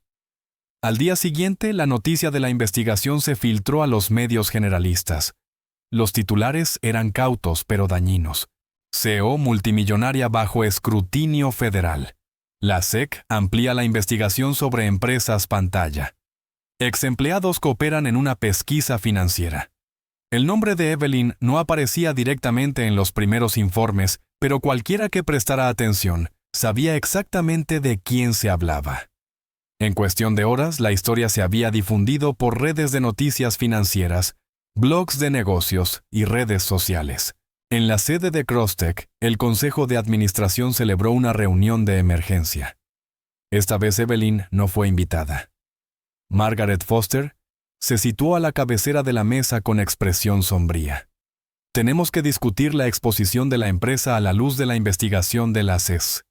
[SPEAKER 1] Al día siguiente, la noticia de la investigación se filtró a los medios generalistas. Los titulares eran cautos pero dañinos. CEO multimillonaria bajo escrutinio federal. La SEC amplía la investigación sobre empresas pantalla. Ex-empleados cooperan en una pesquisa financiera. El nombre de Evelyn no aparecía directamente en los primeros informes, pero cualquiera que prestara atención sabía exactamente de quién se hablaba. En cuestión de horas, la historia se había difundido por redes de noticias financieras, blogs de negocios y redes sociales. En la sede de Crosstech, el Consejo de Administración celebró una reunión de emergencia. Esta vez Evelyn no fue invitada. Margaret Foster se situó a la cabecera de la mesa con expresión sombría. Tenemos que discutir la exposición de la empresa a la luz de la investigación de la SEC.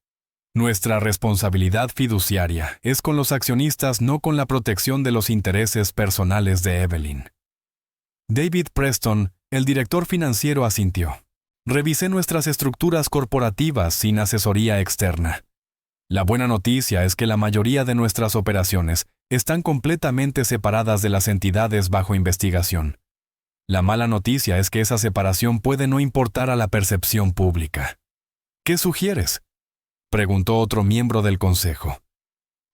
[SPEAKER 1] Nuestra responsabilidad fiduciaria es con los accionistas, no con la protección de los intereses personales de Evelyn. David Preston, el director financiero, asintió. Revisé nuestras estructuras corporativas sin asesoría externa. La buena noticia es que la mayoría de nuestras operaciones están completamente separadas de las entidades bajo investigación. La mala noticia es que esa separación puede no importar a la percepción pública. ¿Qué sugieres?, preguntó otro miembro del consejo.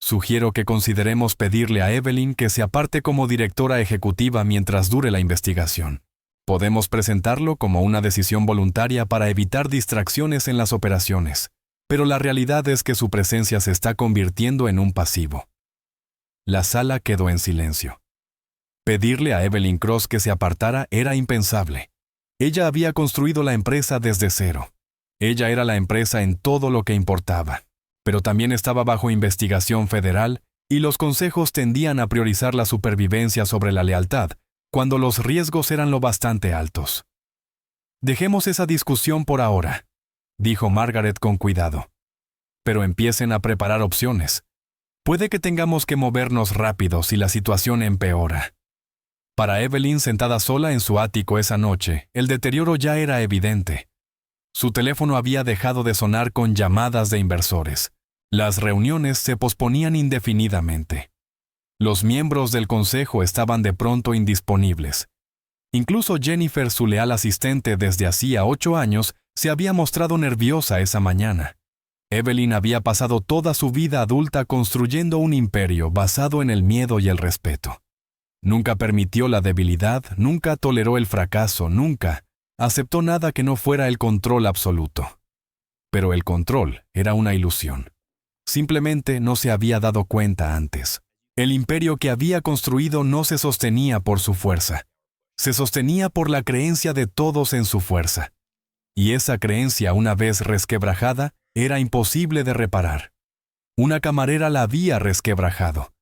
[SPEAKER 1] Sugiero que consideremos pedirle a Evelyn que se aparte como directora ejecutiva mientras dure la investigación. Podemos presentarlo como una decisión voluntaria para evitar distracciones en las operaciones, pero la realidad es que su presencia se está convirtiendo en un pasivo. La sala quedó en silencio. Pedirle a Evelyn Cross que se apartara era impensable. Ella había construido la empresa desde cero. Ella era la empresa en todo lo que importaba, pero también estaba bajo investigación federal y los consejos tendían a priorizar la supervivencia sobre la lealtad, cuando los riesgos eran lo bastante altos. Dejemos esa discusión por ahora, dijo Margaret con cuidado. Pero empiecen a preparar opciones. Puede que tengamos que movernos rápido si la situación empeora. Para Evelyn, sentada sola en su ático esa noche, el deterioro ya era evidente. Su teléfono había dejado de sonar con llamadas de inversores. Las reuniones se posponían indefinidamente. Los miembros del consejo estaban de pronto indisponibles. Incluso Jennifer, su leal asistente desde hacía 8 años, se había mostrado nerviosa esa mañana. Evelyn había pasado toda su vida adulta construyendo un imperio basado en el miedo y el respeto. Nunca permitió la debilidad, nunca toleró el fracaso, nunca aceptó nada que no fuera el control absoluto. Pero el control era una ilusión. Simplemente no se había dado cuenta antes. El imperio que había construido no se sostenía por su fuerza. Se sostenía por la creencia de todos en su fuerza. Y esa creencia, una vez resquebrajada, era imposible de reparar. Una camarera la había resquebrajado.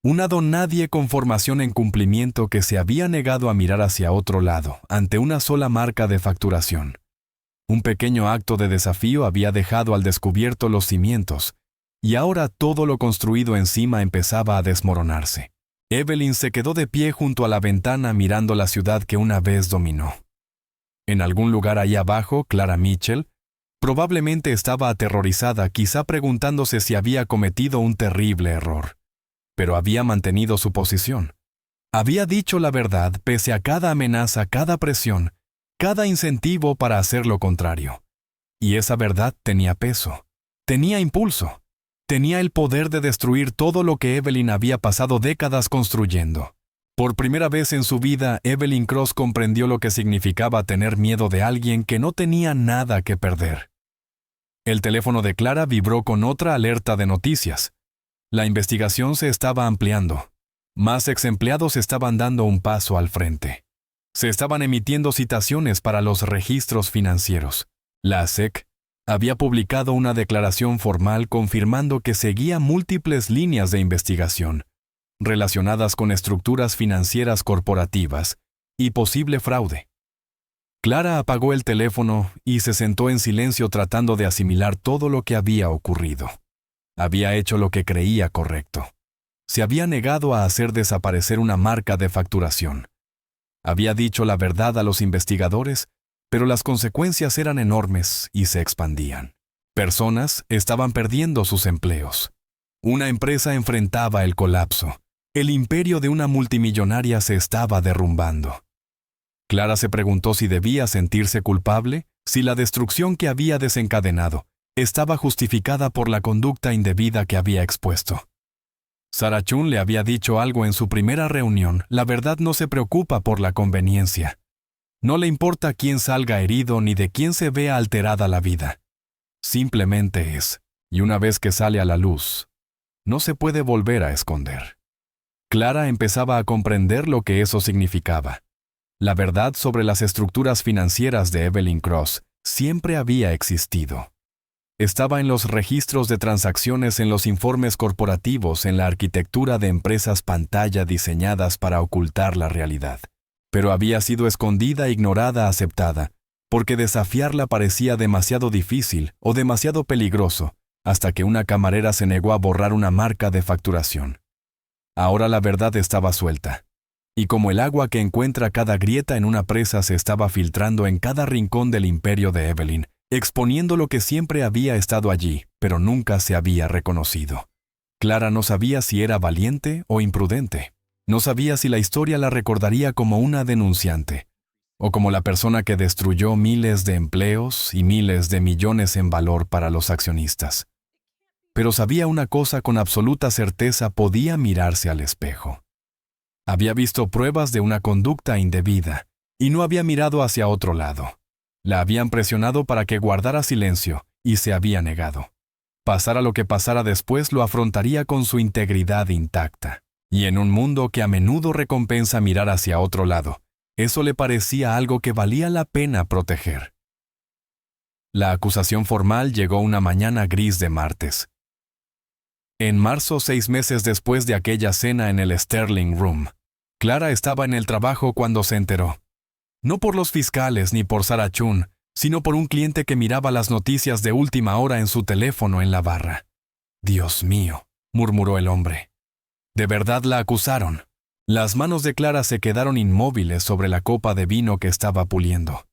[SPEAKER 1] Una donadie con formación en cumplimiento que se había negado a mirar hacia otro lado, ante una sola marca de facturación. Un pequeño acto de desafío había dejado al descubierto los cimientos, y ahora todo lo construido encima empezaba a desmoronarse. Evelyn se quedó de pie junto a la ventana mirando la ciudad que una vez dominó. En algún lugar allá abajo, Clara Mitchell probablemente estaba aterrorizada, quizá preguntándose si había cometido un terrible error. Pero había mantenido su posición. Había dicho la verdad pese a cada amenaza, cada presión, cada incentivo para hacer lo contrario. Y esa verdad tenía peso, tenía impulso, tenía el poder de destruir todo lo que Evelyn había pasado décadas construyendo. Por primera vez en su vida, Evelyn Cross comprendió lo que significaba tener miedo de alguien que no tenía nada que perder. El teléfono de Clara vibró con otra alerta de noticias. La investigación se estaba ampliando. Más ex-empleados estaban dando un paso al frente. Se estaban emitiendo citaciones para los registros financieros. La SEC había publicado una declaración formal confirmando que seguía múltiples líneas de investigación relacionadas con estructuras financieras corporativas y posible fraude. Clara apagó el teléfono y se sentó en silencio tratando de asimilar todo lo que había ocurrido. Había hecho lo que creía correcto. Se había negado a hacer desaparecer una marca de facturación. Había dicho la verdad a los investigadores, pero las consecuencias eran enormes y se expandían. Personas estaban perdiendo sus empleos. Una empresa enfrentaba el colapso. El imperio de una multimillonaria se estaba derrumbando. Clara se preguntó si debía sentirse culpable, si la destrucción que había desencadenado estaba justificada por la conducta indebida que había expuesto. Sarah Chun le había dicho algo en su primera reunión: la verdad no se preocupa por la conveniencia. No le importa quién salga herido ni de quién se vea alterada la vida. Simplemente es, y una vez que sale a la luz, no se puede volver a esconder. Clara empezaba a comprender lo que eso significaba. La verdad sobre las estructuras financieras de Evelyn Cross siempre había existido. Estaba en los registros de transacciones, en los informes corporativos, en la arquitectura de empresas pantalla diseñadas para ocultar la realidad. Pero había sido escondida, ignorada, aceptada, porque desafiarla parecía demasiado difícil o demasiado peligroso, hasta que una camarera se negó a borrar una marca de facturación. Ahora la verdad estaba suelta, y como el agua que encuentra cada grieta en una presa se estaba filtrando en cada rincón del imperio de Evelyn, exponiendo lo que siempre había estado allí, pero nunca se había reconocido. Clara no sabía si era valiente o imprudente. No sabía si la historia la recordaría como una denunciante, o como la persona que destruyó miles de empleos y miles de millones en valor para los accionistas. Pero sabía una cosa con absoluta certeza: podía mirarse al espejo. Había visto pruebas de una conducta indebida, y no había mirado hacia otro lado. La habían presionado para que guardara silencio y se había negado. Pasara lo que pasara después, lo afrontaría con su integridad intacta. Y en un mundo que a menudo recompensa mirar hacia otro lado, eso le parecía algo que valía la pena proteger. La acusación formal llegó una mañana gris de martes. En marzo, 6 meses después de aquella cena en el Sterling Room, Clara estaba en el trabajo cuando se enteró. No por los fiscales ni por Sarah Chun, sino por un cliente que miraba las noticias de última hora en su teléfono en la barra. «Dios mío», murmuró el hombre. De verdad la acusaron. Las manos de Clara se quedaron inmóviles sobre la copa de vino que estaba puliendo.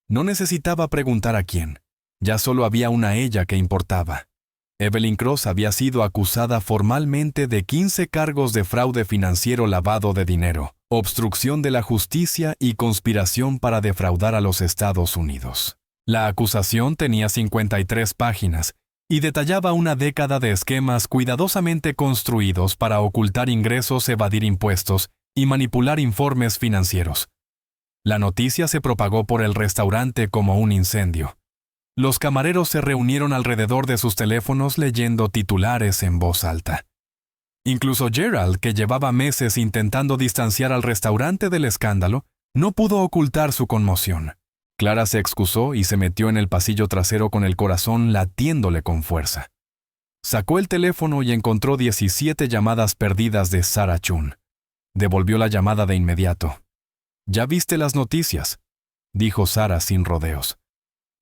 [SPEAKER 1] No necesitaba preguntar a quién. Ya solo había una ella que importaba. Evelyn Cross había sido acusada formalmente de 15 cargos de fraude financiero, lavado de dinero, obstrucción de la justicia y conspiración para defraudar a los Estados Unidos. La acusación tenía 53 páginas y detallaba una década de esquemas cuidadosamente construidos para ocultar ingresos, evadir impuestos y manipular informes financieros. La noticia se propagó por el restaurante como un incendio. Los camareros se reunieron alrededor de sus teléfonos leyendo titulares en voz alta. Incluso Gerald, que llevaba meses intentando distanciar al restaurante del escándalo, no pudo ocultar su conmoción. Clara se excusó y se metió en el pasillo trasero con el corazón latiéndole con fuerza. Sacó el teléfono y encontró 17 llamadas perdidas de Sarah Chun. Devolvió la llamada de inmediato. «¿Ya viste las noticias?», dijo Sarah sin rodeos.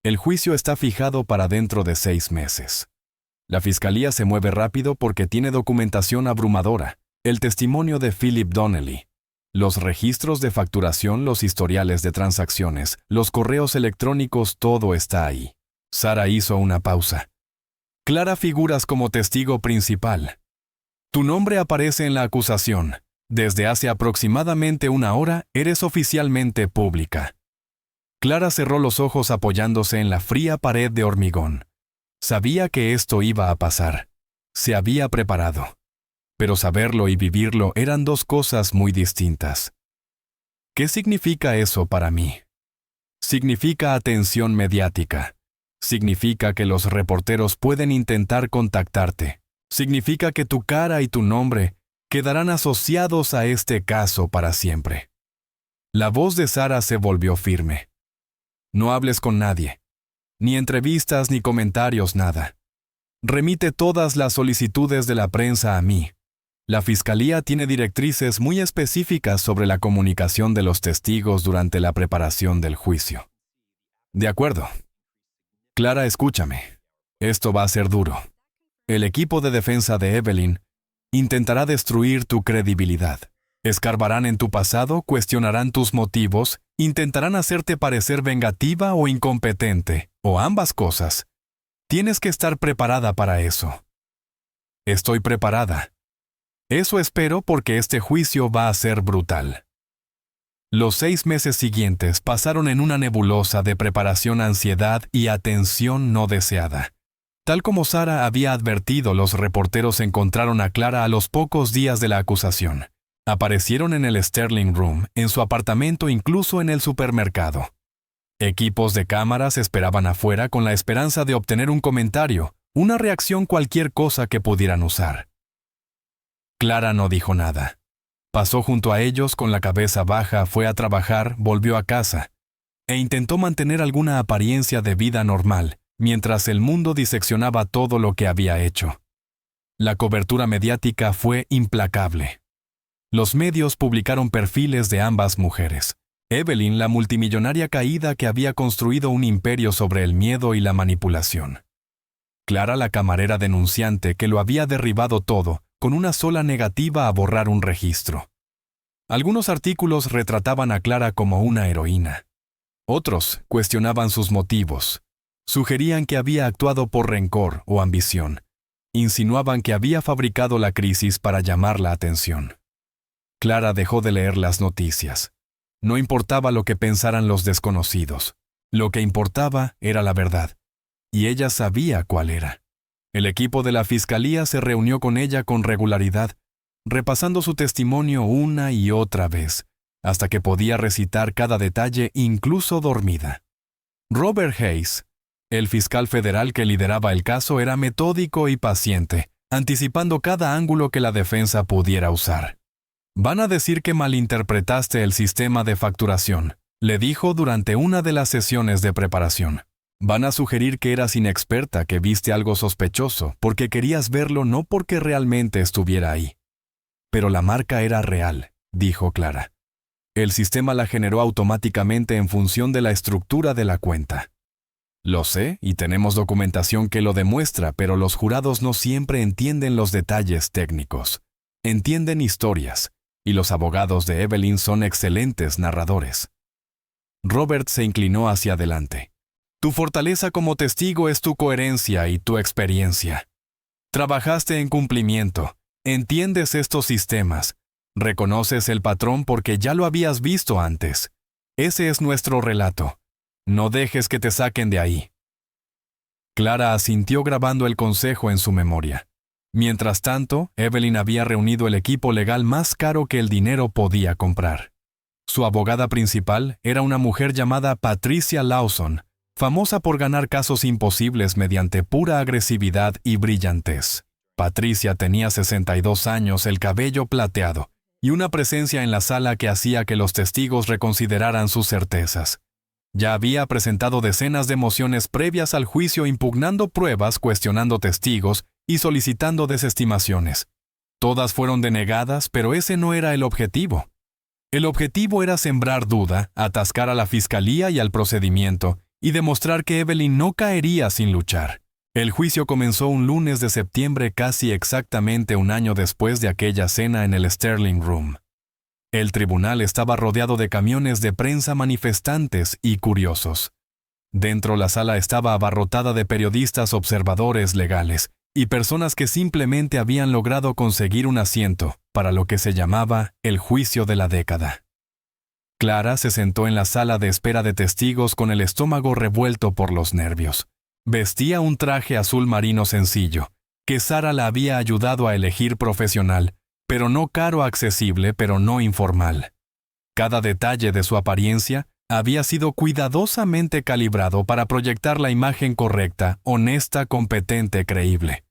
[SPEAKER 1] «El juicio está fijado para dentro de 6 meses. La fiscalía se mueve rápido porque tiene documentación abrumadora, el testimonio de Philip Donnelly, los registros de facturación, los historiales de transacciones, los correos electrónicos, todo está ahí». Sarah hizo una pausa. «Clara, figuras como testigo principal. Tu nombre aparece en la acusación. Desde hace aproximadamente 1 hora eres oficialmente pública». Clara cerró los ojos apoyándose en la fría pared de hormigón. Sabía que esto iba a pasar. Se había preparado. Pero saberlo y vivirlo eran 2 cosas muy distintas. ¿Qué significa eso para mí? Significa atención mediática. Significa que los reporteros pueden intentar contactarte. Significa que tu cara y tu nombre quedarán asociados a este caso para siempre. La voz de Sarah se volvió firme. «No hables con nadie. Ni entrevistas ni comentarios, nada. Remite todas las solicitudes de la prensa a mí. La fiscalía tiene directrices muy específicas sobre la comunicación de los testigos durante la preparación del juicio». «De acuerdo. Clara, escúchame. Esto va a ser duro. El equipo de defensa de Evelyn intentará destruir tu credibilidad. Escarbarán en tu pasado, cuestionarán tus motivos, intentarán hacerte parecer vengativa o incompetente, o ambas cosas. Tienes que estar preparada para eso». «Estoy preparada. Eso espero porque este juicio va a ser brutal». Los 6 meses siguientes pasaron en una nebulosa de preparación, ansiedad y atención no deseada. Tal como Sarah había advertido, los reporteros encontraron a Clara a los pocos días de la acusación. Aparecieron en el Sterling Room, en su apartamento, incluso en el supermercado. Equipos de cámaras esperaban afuera con la esperanza de obtener un comentario, una reacción, cualquier cosa que pudieran usar. Clara no dijo nada. Pasó junto a ellos con la cabeza baja, fue a trabajar, volvió a casa, e intentó mantener alguna apariencia de vida normal, mientras el mundo diseccionaba todo lo que había hecho. La cobertura mediática fue implacable. Los medios publicaron perfiles de ambas mujeres. Evelyn, la multimillonaria caída que había construido un imperio sobre el miedo y la manipulación. Clara, la camarera denunciante que lo había derribado todo, con una sola negativa a borrar un registro. Algunos artículos retrataban a Clara como una heroína. Otros cuestionaban sus motivos. Sugerían que había actuado por rencor o ambición. Insinuaban que había fabricado la crisis para llamar la atención. Clara dejó de leer las noticias. No importaba lo que pensaran los desconocidos. Lo que importaba era la verdad. Y ella sabía cuál era. El equipo de la fiscalía se reunió con ella con regularidad, repasando su testimonio una y otra vez, hasta que podía recitar cada detalle incluso dormida. Robert Hayes, el fiscal federal que lideraba el caso, era metódico y paciente, anticipando cada ángulo que la defensa pudiera usar. «Van a decir que malinterpretaste el sistema de facturación», le dijo durante una de las sesiones de preparación. «Van a sugerir que eras inexperta, que viste algo sospechoso, porque querías verlo, no porque realmente estuviera ahí». «Pero la marca era real», dijo Clara. «El sistema la generó automáticamente en función de la estructura de la cuenta». «Lo sé, y tenemos documentación que lo demuestra, pero los jurados no siempre entienden los detalles técnicos. Entienden historias, y los abogados de Evelyn son excelentes narradores». Robert se inclinó hacia adelante. «Tu fortaleza como testigo es tu coherencia y tu experiencia. Trabajaste en cumplimiento, entiendes estos sistemas, reconoces el patrón porque ya lo habías visto antes. Ese es nuestro relato. No dejes que te saquen de ahí». Clara asintió grabando el consejo en su memoria. Mientras tanto, Evelyn había reunido el equipo legal más caro que el dinero podía comprar. Su abogada principal era una mujer llamada Patricia Lawson, famosa por ganar casos imposibles mediante pura agresividad y brillantez. Patricia tenía 62 años, el cabello plateado, y una presencia en la sala que hacía que los testigos reconsideraran sus certezas. Ya había presentado decenas de mociones previas al juicio impugnando pruebas, cuestionando testigos y solicitando desestimaciones. Todas fueron denegadas, pero ese no era el objetivo. El objetivo era sembrar duda, atascar a la fiscalía y al procedimiento, y demostrar que Evelyn no caería sin luchar. El juicio comenzó un lunes de septiembre, casi exactamente un año después de aquella cena en el Sterling Room. El tribunal estaba rodeado de camiones de prensa, manifestantes y curiosos. Dentro la sala estaba abarrotada de periodistas, observadores legales y personas que simplemente habían logrado conseguir un asiento para lo que se llamaba el juicio de la década. Clara se sentó en la sala de espera de testigos con el estómago revuelto por los nervios. Vestía un traje azul marino sencillo, que Sara la había ayudado a elegir, profesional, pero no caro, accesible, pero no informal. Cada detalle de su apariencia había sido cuidadosamente calibrado para proyectar la imagen correcta, honesta, competente, creíble.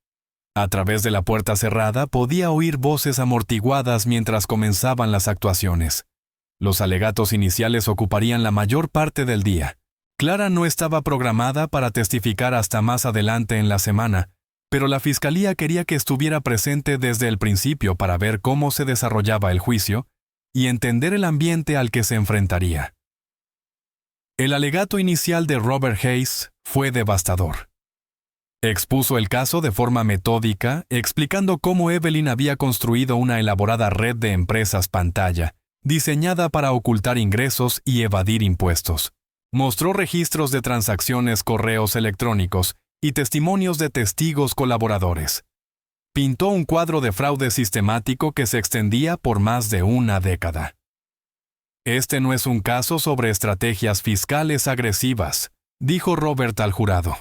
[SPEAKER 1] A través de la puerta cerrada podía oír voces amortiguadas mientras comenzaban las actuaciones. Los alegatos iniciales ocuparían la mayor parte del día. Clara no estaba programada para testificar hasta más adelante en la semana, pero la fiscalía quería que estuviera presente desde el principio para ver cómo se desarrollaba el juicio y entender el ambiente al que se enfrentaría. El alegato inicial de Robert Hayes fue devastador. Expuso el caso de forma metódica, explicando cómo Evelyn había construido una elaborada red de empresas pantalla, diseñada para ocultar ingresos y evadir impuestos. Mostró registros de transacciones, correos electrónicos y testimonios de testigos colaboradores. Pintó un cuadro de fraude sistemático que se extendía por más de una década. «Este no es un caso sobre estrategias fiscales agresivas», dijo Robert al jurado.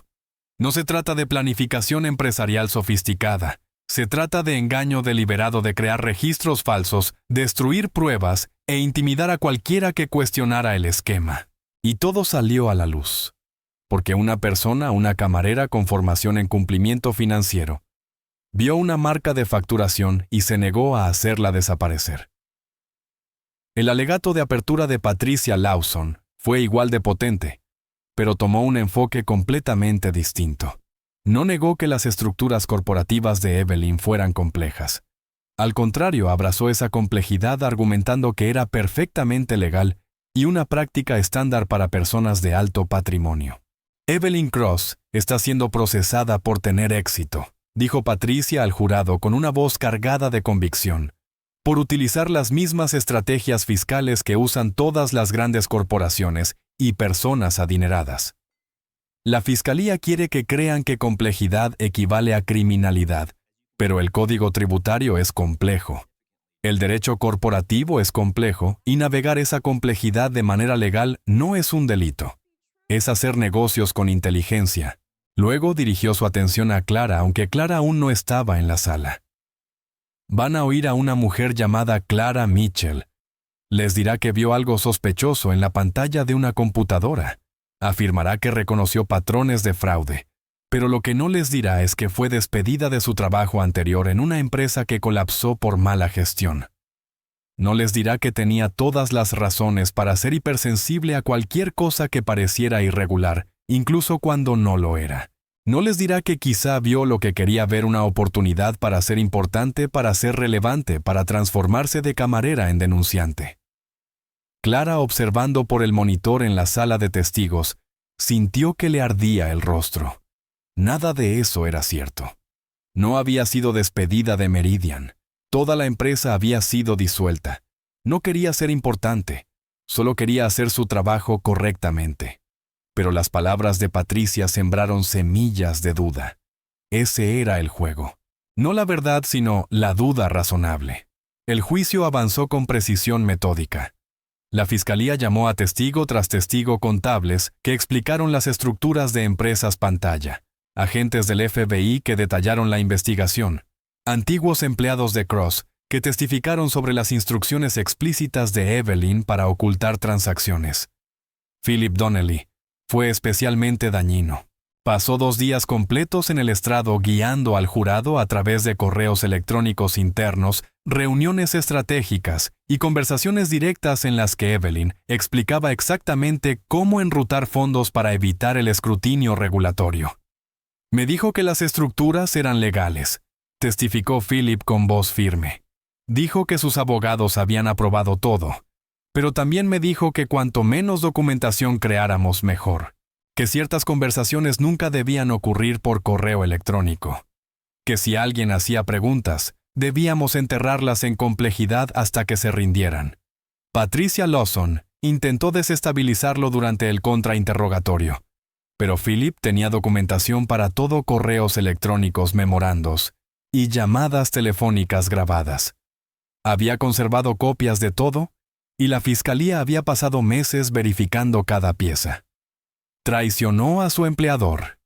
[SPEAKER 1] «No se trata de planificación empresarial sofisticada. Se trata de engaño deliberado, de crear registros falsos, destruir pruebas e intimidar a cualquiera que cuestionara el esquema». Y todo salió a la luz. Porque una persona, una camarera con formación en cumplimiento financiero, vio una marca de facturación y se negó a hacerla desaparecer. El alegato de apertura de Patricia Lawson fue igual de potente, pero tomó un enfoque completamente distinto. No negó que las estructuras corporativas de Evelyn fueran complejas. Al contrario, abrazó esa complejidad argumentando que era perfectamente legal y una práctica estándar para personas de alto patrimonio. «Evelyn Cross está siendo procesada por tener éxito», dijo Patricia al jurado con una voz cargada de convicción, «por utilizar las mismas estrategias fiscales que usan todas las grandes corporaciones y personas adineradas. La fiscalía quiere que crean que complejidad equivale a criminalidad, pero el código tributario es complejo. El derecho corporativo es complejo y navegar esa complejidad de manera legal no es un delito. Es hacer negocios con inteligencia». Luego dirigió su atención a Clara, aunque Clara aún no estaba en la sala. «Van a oír a una mujer llamada Clara Mitchell. Les dirá que vio algo sospechoso en la pantalla de una computadora. Afirmará que reconoció patrones de fraude. Pero lo que no les dirá es que fue despedida de su trabajo anterior en una empresa que colapsó por mala gestión. No les dirá que tenía todas las razones para ser hipersensible a cualquier cosa que pareciera irregular, incluso cuando no lo era. No les dirá que quizá vio lo que quería ver, una oportunidad para ser importante, para ser relevante, para transformarse de camarera en denunciante. Clara, observando por el monitor en la sala de testigos, sintió que le ardía el rostro. Nada de eso era cierto. No había sido despedida de Meridian. Toda la empresa había sido disuelta. No quería ser importante, solo quería hacer su trabajo correctamente. Pero las palabras de Patricia sembraron semillas de duda. Ese era el juego. No la verdad, sino la duda razonable. El juicio avanzó con precisión metódica. La fiscalía llamó a testigo tras testigo contables que explicaron las estructuras de empresas pantalla, agentes del FBI que detallaron la investigación, antiguos empleados de Cross que testificaron sobre las instrucciones explícitas de Evelyn para ocultar transacciones. Philip Donnelly fue especialmente dañino. Pasó 2 días completos en el estrado guiando al jurado a través de correos electrónicos internos, reuniones estratégicas y conversaciones directas en las que Evelyn explicaba exactamente cómo enrutar fondos para evitar el escrutinio regulatorio. Me dijo que las estructuras eran legales, testificó Philip con voz firme. Dijo que sus abogados habían aprobado todo, pero también me dijo que cuanto menos documentación creáramos, mejor. Que ciertas conversaciones nunca debían ocurrir por correo electrónico. Que si alguien hacía preguntas, debíamos enterrarlas en complejidad hasta que se rindieran. Patricia Lawson intentó desestabilizarlo durante el contrainterrogatorio, pero Philip tenía documentación para todo: correos electrónicos, memorandos y llamadas telefónicas grabadas. Había conservado copias de todo, y la fiscalía había pasado meses verificando cada pieza. Traicionó a su empleador,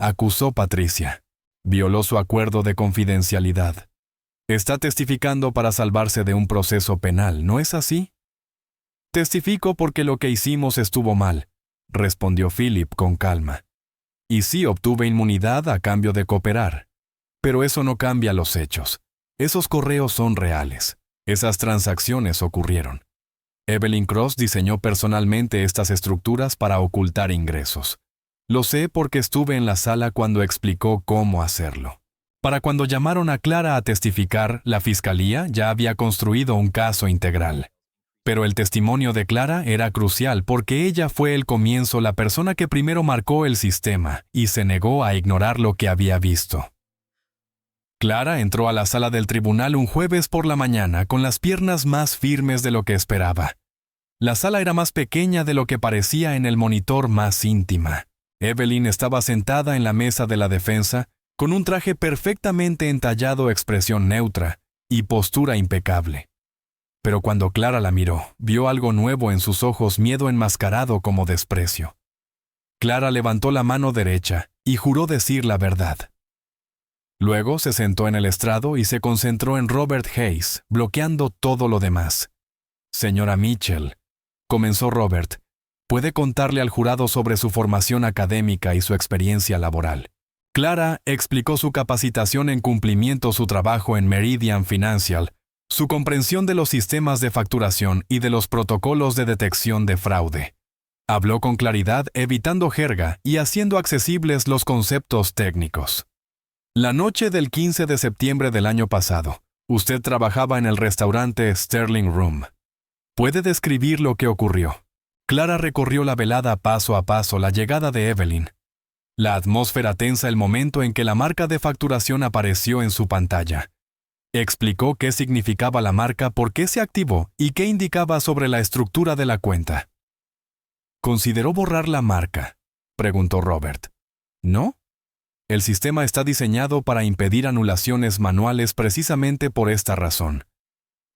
[SPEAKER 1] acusó Patricia. Violó su acuerdo de confidencialidad. Está testificando para salvarse de un proceso penal, ¿no es así? Testifico porque lo que hicimos estuvo mal, respondió Philip con calma. Y sí, obtuve inmunidad a cambio de cooperar. Pero eso no cambia los hechos. Esos correos son reales. Esas transacciones ocurrieron. Evelyn Cross diseñó personalmente estas estructuras para ocultar ingresos. Lo sé porque estuve en la sala cuando explicó cómo hacerlo. Para cuando llamaron a Clara a testificar, la fiscalía ya había construido un caso integral. Pero el testimonio de Clara era crucial porque ella fue el comienzo, la persona que primero marcó el sistema y se negó a ignorar lo que había visto. Clara entró a la sala del tribunal un jueves por la mañana con las piernas más firmes de lo que esperaba. La sala era más pequeña de lo que parecía en el monitor, más íntima. Evelyn estaba sentada en la mesa de la defensa, con un traje perfectamente entallado, expresión neutra y postura impecable. Pero cuando Clara la miró, vio algo nuevo en sus ojos, miedo enmascarado como desprecio. Clara levantó la mano derecha y juró decir la verdad. Luego se sentó en el estrado y se concentró en Robert Hayes, bloqueando todo lo demás. Señora Mitchell, comenzó Robert, puede contarle al jurado sobre su formación académica y su experiencia laboral. Clara explicó su capacitación en cumplimiento, su trabajo en Meridian Financial, su comprensión de los sistemas de facturación y de los protocolos de detección de fraude. Habló con claridad, evitando jerga y haciendo accesibles los conceptos técnicos. La noche del 15 de septiembre del año pasado, usted trabajaba en el restaurante Sterling Room. ¿Puede describir lo que ocurrió? Clara recorrió la velada paso a paso, la llegada de Evelyn. La atmósfera tensa el momento en que la marca de facturación apareció en su pantalla. Explicó qué significaba la marca, por qué se activó y qué indicaba sobre la estructura de la cuenta. ¿Consideró borrar la marca?, preguntó Robert. ¿No? El sistema está diseñado para impedir anulaciones manuales precisamente por esta razón.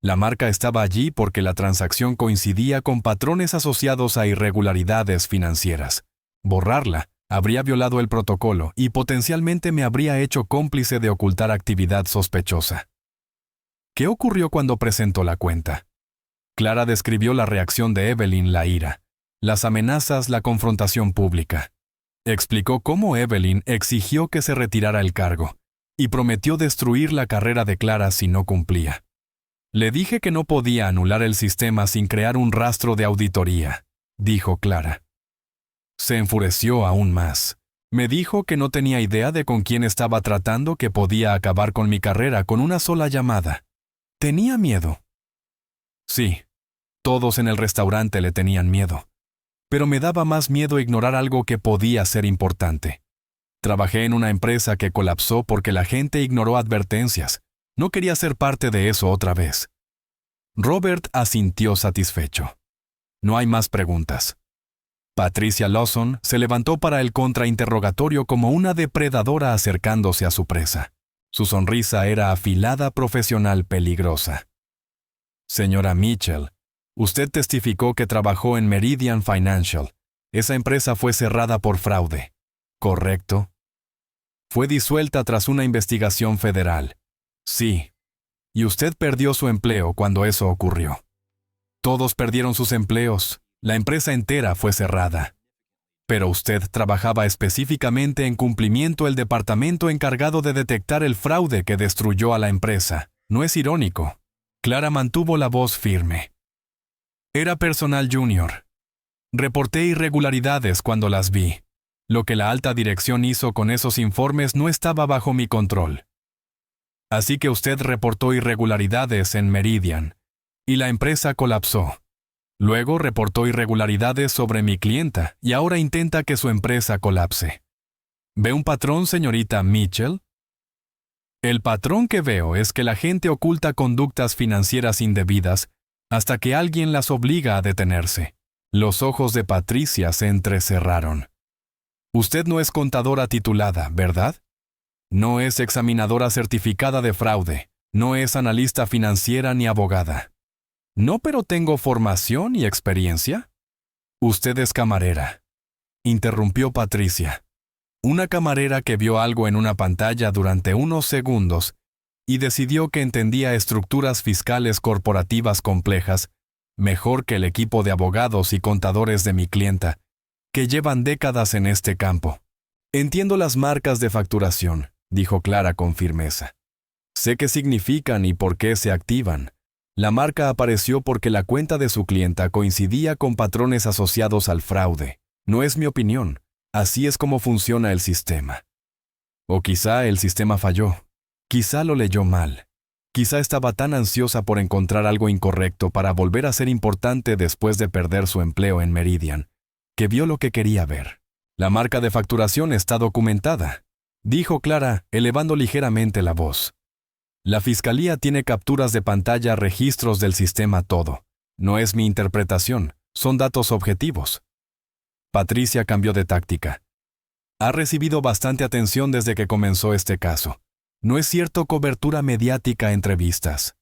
[SPEAKER 1] La marca estaba allí porque la transacción coincidía con patrones asociados a irregularidades financieras. Borrarla habría violado el protocolo y potencialmente me habría hecho cómplice de ocultar actividad sospechosa. ¿Qué ocurrió cuando presentó la cuenta? Clara describió la reacción de Evelyn, la ira, las amenazas, la confrontación pública. Explicó cómo Evelyn exigió que se retirara el cargo y prometió destruir la carrera de Clara si no cumplía. Le dije que no podía anular el sistema sin crear un rastro de auditoría, dijo Clara. Se enfureció aún más. Me dijo que no tenía idea de con quién estaba tratando, que podía acabar con mi carrera con una sola llamada. Tenía miedo. Sí, todos en el restaurante le tenían miedo. Pero me daba más miedo ignorar algo que podía ser importante. Trabajé en una empresa que colapsó porque la gente ignoró advertencias. No quería ser parte de eso otra vez. Robert asintió satisfecho. No hay más preguntas. Patricia Lawson se levantó para el contrainterrogatorio como una depredadora acercándose a su presa. Su sonrisa era afilada, profesional, peligrosa. Señora Mitchell, usted testificó que trabajó en Meridian Financial. Esa empresa fue cerrada por fraude, ¿correcto? Fue disuelta tras una investigación federal. Sí. Y usted perdió su empleo cuando eso ocurrió. Todos perdieron sus empleos. La empresa entera fue cerrada. Pero usted trabajaba específicamente en cumplimiento el departamento encargado de detectar el fraude que destruyó a la empresa. ¿No es irónico? Clara mantuvo la voz firme. Era personal junior. Reporté irregularidades cuando las vi. Lo que la alta dirección hizo con esos informes no estaba bajo mi control. Así que usted reportó irregularidades en Meridian, y la empresa colapsó. Luego reportó irregularidades sobre mi clienta, y ahora intenta que su empresa colapse. ¿Ve un patrón, señorita Mitchell? El patrón que veo es que la gente oculta conductas financieras indebidas hasta que alguien las obliga a detenerse. Los ojos de Patricia se entrecerraron. Usted no es contadora titulada, ¿verdad? No es examinadora certificada de fraude, no es analista financiera ni abogada. No, pero tengo formación y experiencia. Usted es camarera, interrumpió Patricia. Una camarera que vio algo en una pantalla durante unos segundos y decidió que entendía estructuras fiscales corporativas complejas mejor que el equipo de abogados y contadores de mi clienta, que llevan décadas en este campo. Entiendo las marcas de facturación, dijo Clara con firmeza. Sé qué significan y por qué se activan. La marca apareció porque la cuenta de su clienta coincidía con patrones asociados al fraude. No es mi opinión. Así es como funciona el sistema. O quizá el sistema falló. Quizá lo leyó mal. Quizá estaba tan ansiosa por encontrar algo incorrecto para volver a ser importante después de perder su empleo en Meridian, que vio lo que quería ver. La marca de facturación está documentada, dijo Clara, elevando ligeramente la voz. La fiscalía tiene capturas de pantalla, registros del sistema, todo. No es mi interpretación, son datos objetivos. Patricia cambió de táctica. Ha recibido bastante atención desde que comenzó este caso. No es cierto, cobertura mediática, entrevistas.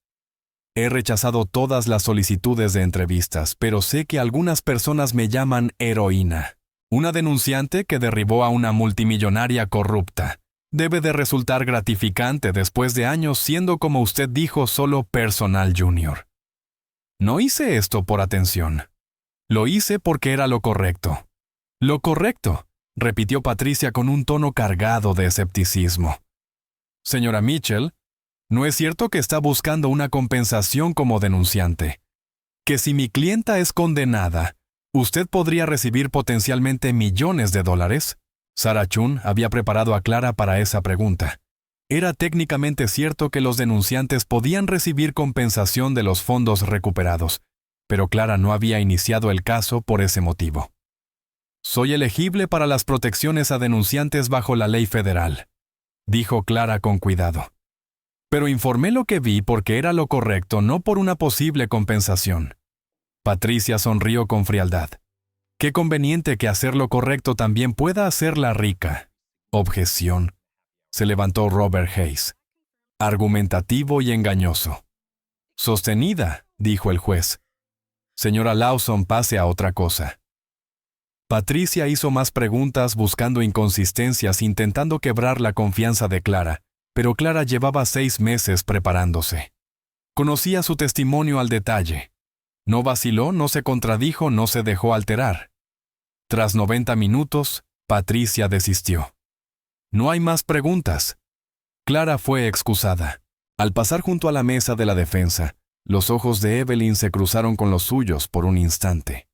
[SPEAKER 1] He rechazado todas las solicitudes de entrevistas, pero sé que algunas personas me llaman heroína. Una denunciante que derribó a una multimillonaria corrupta. Debe de resultar gratificante después de años siendo, como usted dijo, solo personal junior. No hice esto por atención. Lo hice porque era lo correcto. Lo correcto, repitió Patricia con un tono cargado de escepticismo. Señora Mitchell, ¿no es cierto que está buscando una compensación como denunciante? Que si mi clienta es condenada, ¿usted podría recibir potencialmente millones de dólares? Sarah Chun había preparado a Clara para esa pregunta. Era técnicamente cierto que los denunciantes podían recibir compensación de los fondos recuperados, pero Clara no había iniciado el caso por ese motivo. Soy elegible para las protecciones a denunciantes bajo la ley federal, dijo Clara con cuidado. Pero informé lo que vi porque era lo correcto, no por una posible compensación. Patricia sonrió con frialdad. Qué conveniente que hacer lo correcto también pueda hacerla rica. Objeción. Se levantó Robert Hayes. Argumentativo y engañoso. Sostenida, dijo el juez. Señora Lawson, pase a otra cosa. Patricia hizo más preguntas buscando inconsistencias, intentando quebrar la confianza de Clara, pero Clara llevaba 6 meses preparándose. Conocía su testimonio al detalle. No vaciló, no se contradijo, no se dejó alterar. Tras 90 minutos, Patricia desistió. No hay más preguntas. Clara fue excusada. Al pasar junto a la mesa de la defensa, los ojos de Evelyn se cruzaron con los suyos por un instante.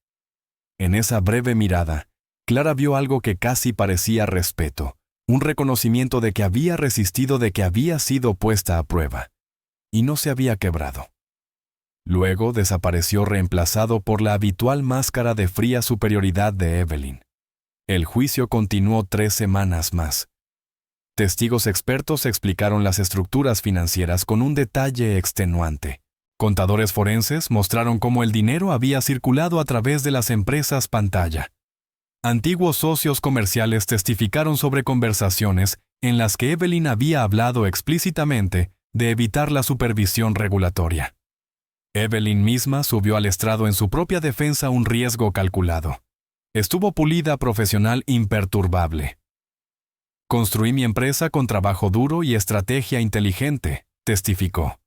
[SPEAKER 1] En esa breve mirada, Clara vio algo que casi parecía respeto, un reconocimiento de que había resistido, de que había sido puesta a prueba, y no se había quebrado. Luego desapareció reemplazado por la habitual máscara de fría superioridad de Evelyn. El juicio continuó 3 semanas más. Testigos expertos explicaron las estructuras financieras con un detalle extenuante. Contadores forenses mostraron cómo el dinero había circulado a través de las empresas pantalla. Antiguos socios comerciales testificaron sobre conversaciones en las que Evelyn había hablado explícitamente de evitar la supervisión regulatoria. Evelyn misma subió al estrado en su propia defensa un riesgo calculado. Estuvo pulida, profesional, imperturbable. Construí mi empresa con trabajo duro y estrategia inteligente, testificó.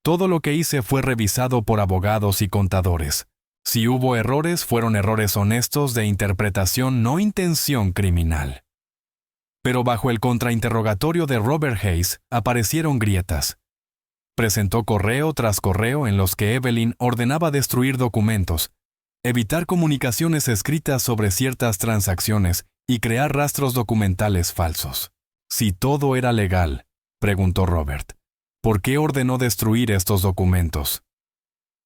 [SPEAKER 1] Todo lo que hice fue revisado por abogados y contadores. Si hubo errores, fueron errores honestos de interpretación, no intención criminal. Pero bajo el contrainterrogatorio de Robert Hayes aparecieron grietas. Presentó correo tras correo en los que Evelyn ordenaba destruir documentos, evitar comunicaciones escritas sobre ciertas transacciones y crear rastros documentales falsos. Si todo era legal, preguntó Robert, ¿por qué ordenó destruir estos documentos?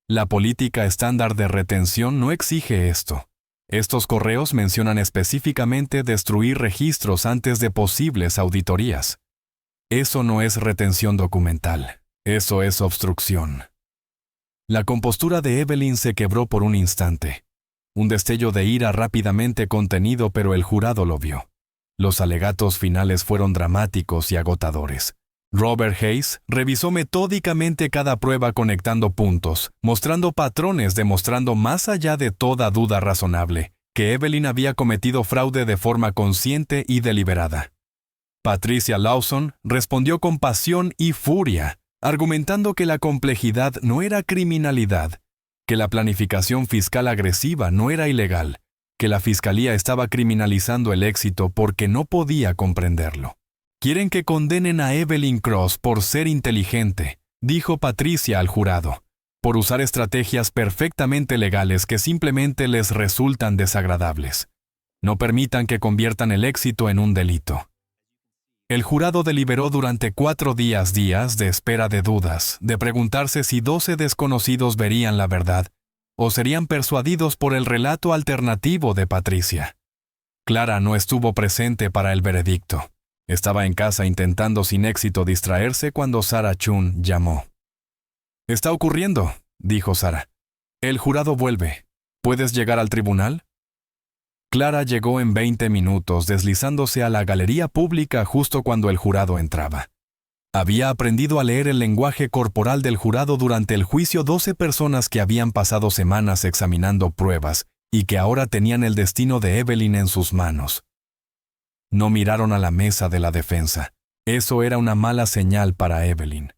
[SPEAKER 1] La política estándar de retención no exige esto. Estos correos mencionan específicamente destruir registros antes de posibles auditorías. Eso no es retención documental, eso es obstrucción. La compostura de Evelyn se quebró por un instante. Un destello de ira rápidamente contenido, pero el jurado lo vio. Los alegatos finales fueron dramáticos y agotadores. Robert Hayes revisó metódicamente cada prueba conectando puntos, mostrando patrones, demostrando más allá de toda duda razonable que Evelyn había cometido fraude de forma consciente y deliberada. Patricia Lawson respondió con pasión y furia, argumentando que la complejidad no era criminalidad, que la planificación fiscal agresiva no era ilegal, que la fiscalía estaba criminalizando el éxito porque no podía comprenderlo. «Quieren que condenen a Evelyn Cross por ser inteligente», dijo Patricia al jurado, «por usar estrategias perfectamente legales que simplemente les resultan desagradables. No permitan que conviertan el éxito en un delito». El jurado deliberó durante 4 días de espera de dudas, de preguntarse si 12 desconocidos verían la verdad o serían persuadidos por el relato alternativo de Patricia. Clara no estuvo presente para el veredicto. Estaba en casa intentando sin éxito distraerse cuando Sarah Chun llamó. «Está ocurriendo», dijo Sarah. «El jurado vuelve. ¿Puedes llegar al tribunal?» Clara llegó en 20 minutos, deslizándose a la galería pública justo cuando el jurado entraba. Había aprendido a leer el lenguaje corporal del jurado durante el juicio 12 personas que habían pasado semanas examinando pruebas y que ahora tenían el destino de Evelyn en sus manos. No miraron a la mesa de la defensa. Eso era una mala señal para Evelyn.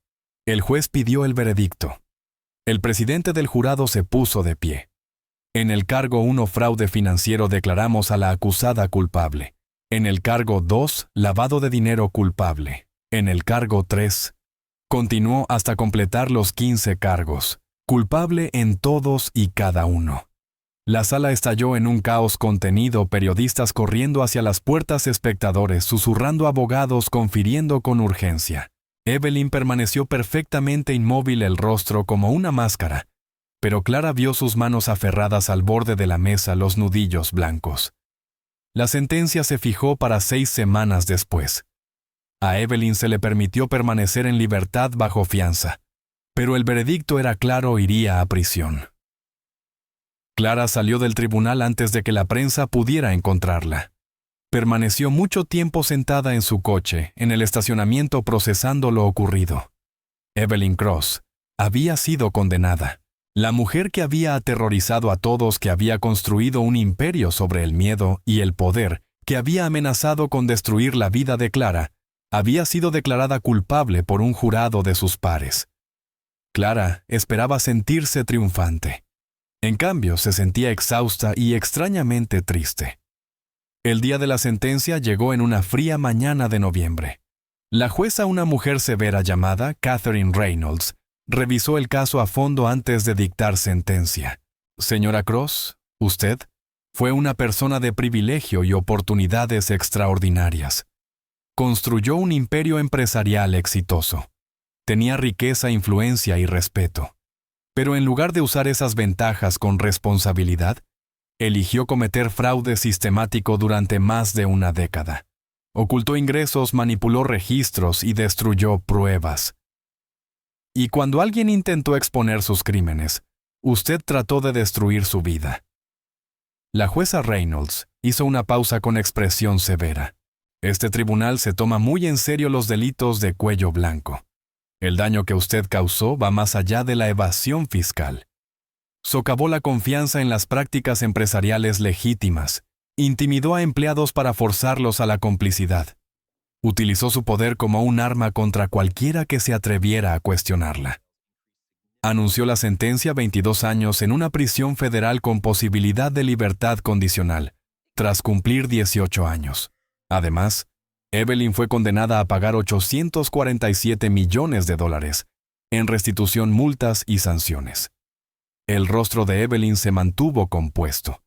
[SPEAKER 1] El juez pidió el veredicto. El presidente del jurado se puso de pie. En el cargo 1, fraude financiero, declaramos a la acusada culpable. En el cargo 2, lavado de dinero, culpable. En el cargo 3, continuó hasta completar los 15 cargos. Culpable en todos y cada uno. La sala estalló en un caos contenido, periodistas corriendo hacia las puertas, espectadores susurrando, abogados confiriendo con urgencia. Evelyn permaneció perfectamente inmóvil, el rostro como una máscara, pero Clara vio sus manos aferradas al borde de la mesa, los nudillos blancos. La sentencia se fijó para 6 semanas después. A Evelyn se le permitió permanecer en libertad bajo fianza, pero el veredicto era claro: iría a prisión. Clara salió del tribunal antes de que la prensa pudiera encontrarla. Permaneció mucho tiempo sentada en su coche, en el estacionamiento, procesando lo ocurrido. Evelyn Cross había sido condenada. La mujer que había aterrorizado a todos, que había construido un imperio sobre el miedo y el poder, que había amenazado con destruir la vida de Clara, había sido declarada culpable por un jurado de sus pares. Clara esperaba sentirse triunfante. En cambio, se sentía exhausta y extrañamente triste. El día de la sentencia llegó en una fría mañana de noviembre. La jueza, una mujer severa llamada Catherine Reynolds, revisó el caso a fondo antes de dictar sentencia. Señora Cross, usted fue una persona de privilegio y oportunidades extraordinarias. Construyó un imperio empresarial exitoso. Tenía riqueza, influencia y respeto. Pero en lugar de usar esas ventajas con responsabilidad, eligió cometer fraude sistemático durante más de una década. Ocultó ingresos, manipuló registros y destruyó pruebas. Y cuando alguien intentó exponer sus crímenes, usted trató de destruir su vida. La jueza Reynolds hizo una pausa con expresión severa. Este tribunal se toma muy en serio los delitos de cuello blanco. El daño que usted causó va más allá de la evasión fiscal. Socavó la confianza en las prácticas empresariales legítimas, intimidó a empleados para forzarlos a la complicidad. Utilizó su poder como un arma contra cualquiera que se atreviera a cuestionarla. Anunció la sentencia 22 años en una prisión federal con posibilidad de libertad condicional, tras cumplir 18 años. Además, Evelyn fue condenada a pagar $847 millones en restitución, multas y sanciones. El rostro de Evelyn se mantuvo compuesto,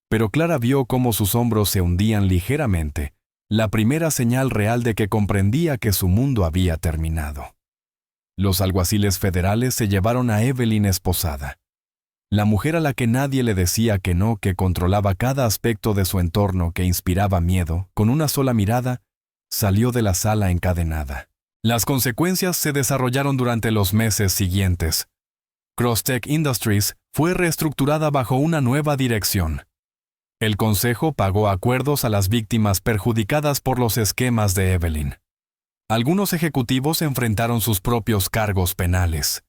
[SPEAKER 1] pero Clara vio cómo sus hombros se hundían ligeramente, la primera señal real de que comprendía que su mundo había terminado. Los alguaciles federales se llevaron a Evelyn esposada. La mujer a la que nadie le decía que no, que controlaba cada aspecto de su entorno, que inspiraba miedo, con una sola mirada, salió de la sala encadenada. Las consecuencias se desarrollaron durante los meses siguientes. Crosstech Industries fue reestructurada bajo una nueva dirección. El consejo pagó acuerdos a las víctimas perjudicadas por los esquemas de Evelyn. Algunos ejecutivos enfrentaron sus propios cargos penales.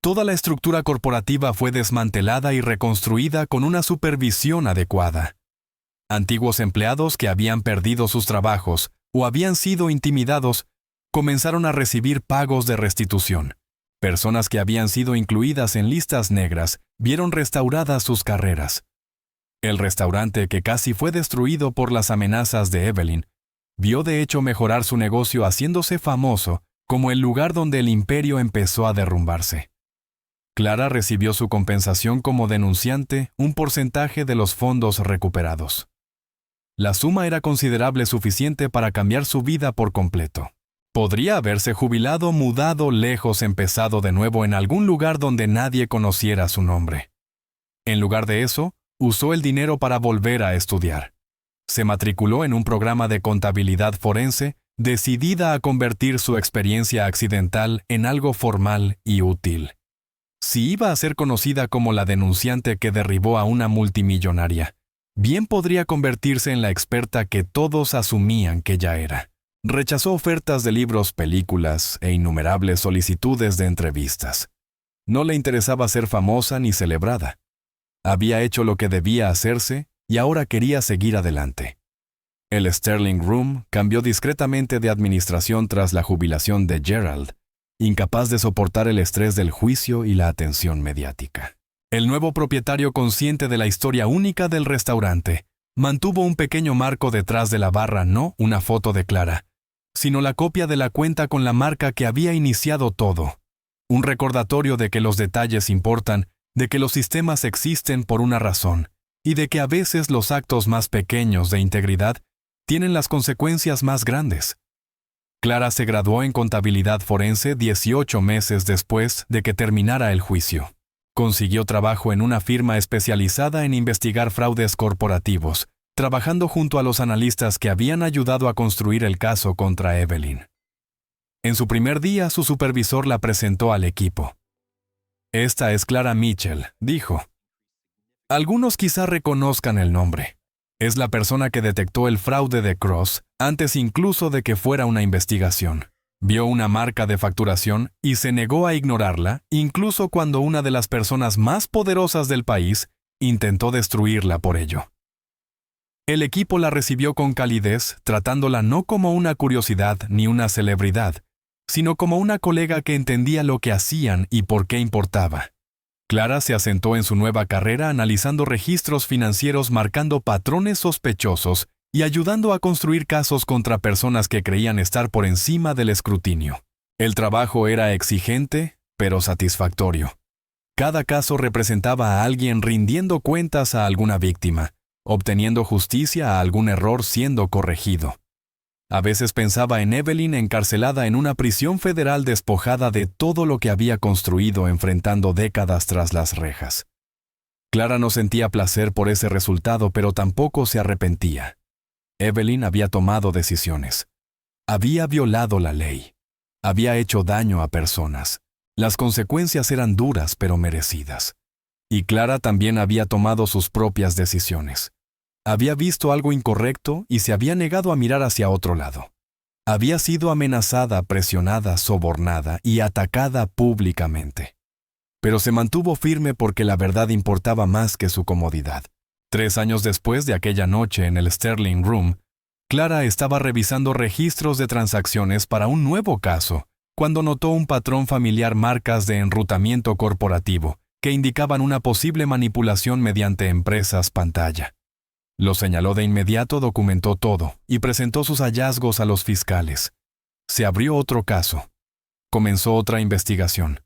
[SPEAKER 1] Toda la estructura corporativa fue desmantelada y reconstruida con una supervisión adecuada. Antiguos empleados que habían perdido sus trabajos o habían sido intimidados comenzaron a recibir pagos de restitución. Personas que habían sido incluidas en listas negras vieron restauradas sus carreras. El restaurante, que casi fue destruido por las amenazas de Evelyn, vio de hecho mejorar su negocio, haciéndose famoso como el lugar donde el imperio empezó a derrumbarse. Clara recibió su compensación como denunciante, un porcentaje de los fondos recuperados. La suma era considerable, suficiente para cambiar su vida por completo. Podría haberse jubilado, mudado lejos, empezado de nuevo en algún lugar donde nadie conociera su nombre. En lugar de eso, usó el dinero para volver a estudiar. Se matriculó en un programa de contabilidad forense, decidida a convertir su experiencia accidental en algo formal y útil. Si iba a ser conocida como la denunciante que derribó a una multimillonaria, bien podría convertirse en la experta que todos asumían que ya era. Rechazó ofertas de libros, películas e innumerables solicitudes de entrevistas. No le interesaba ser famosa ni celebrada. Había hecho lo que debía hacerse y ahora quería seguir adelante. El Sterling Room cambió discretamente de administración tras la jubilación de Gerald, incapaz de soportar el estrés del juicio y la atención mediática. El nuevo propietario, consciente de la historia única del restaurante, mantuvo un pequeño marco detrás de la barra, no una foto de Clara, sino la copia de la cuenta con la marca que había iniciado todo. Un recordatorio de que los detalles importan, de que los sistemas existen por una razón, y de que a veces los actos más pequeños de integridad tienen las consecuencias más grandes. Clara se graduó en contabilidad forense 18 meses después de que terminara el juicio. Consiguió trabajo en una firma especializada en investigar fraudes corporativos, trabajando junto a los analistas que habían ayudado a construir el caso contra Evelyn. En su primer día, su supervisor la presentó al equipo. «Esta es Clara Mitchell», dijo. Algunos quizá reconozcan el nombre. Es la persona que detectó el fraude de Cross antes incluso de que fuera una investigación. Vio una marca de facturación y se negó a ignorarla, incluso cuando una de las personas más poderosas del país intentó destruirla por ello. El equipo la recibió con calidez, tratándola no como una curiosidad ni una celebridad, sino como una colega que entendía lo que hacían y por qué importaba. Clara se asentó en su nueva carrera analizando registros financieros, marcando patrones sospechosos y ayudando a construir casos contra personas que creían estar por encima del escrutinio. El trabajo era exigente, pero satisfactorio. Cada caso representaba a alguien rindiendo cuentas a alguna víctima, obteniendo justicia a algún error siendo corregido. A veces pensaba en Evelyn encarcelada en una prisión federal despojada de todo lo que había construido enfrentando décadas tras las rejas. Clara no sentía placer por ese resultado, pero tampoco se arrepentía. Evelyn había tomado decisiones. Había violado la ley. Había hecho daño a personas. Las consecuencias eran duras pero merecidas. Y Clara también había tomado sus propias decisiones. Había visto algo incorrecto y se había negado a mirar hacia otro lado. Había sido amenazada, presionada, sobornada y atacada públicamente. Pero se mantuvo firme porque la verdad importaba más que su comodidad. 3 años después de aquella noche en el Sterling Room, Clara estaba revisando registros de transacciones para un nuevo caso, cuando notó un patrón familiar, marcas de enrutamiento corporativo, que indicaban una posible manipulación mediante empresas pantalla. Lo señaló de inmediato, documentó todo y presentó sus hallazgos a los fiscales. Se abrió otro caso. Comenzó otra investigación.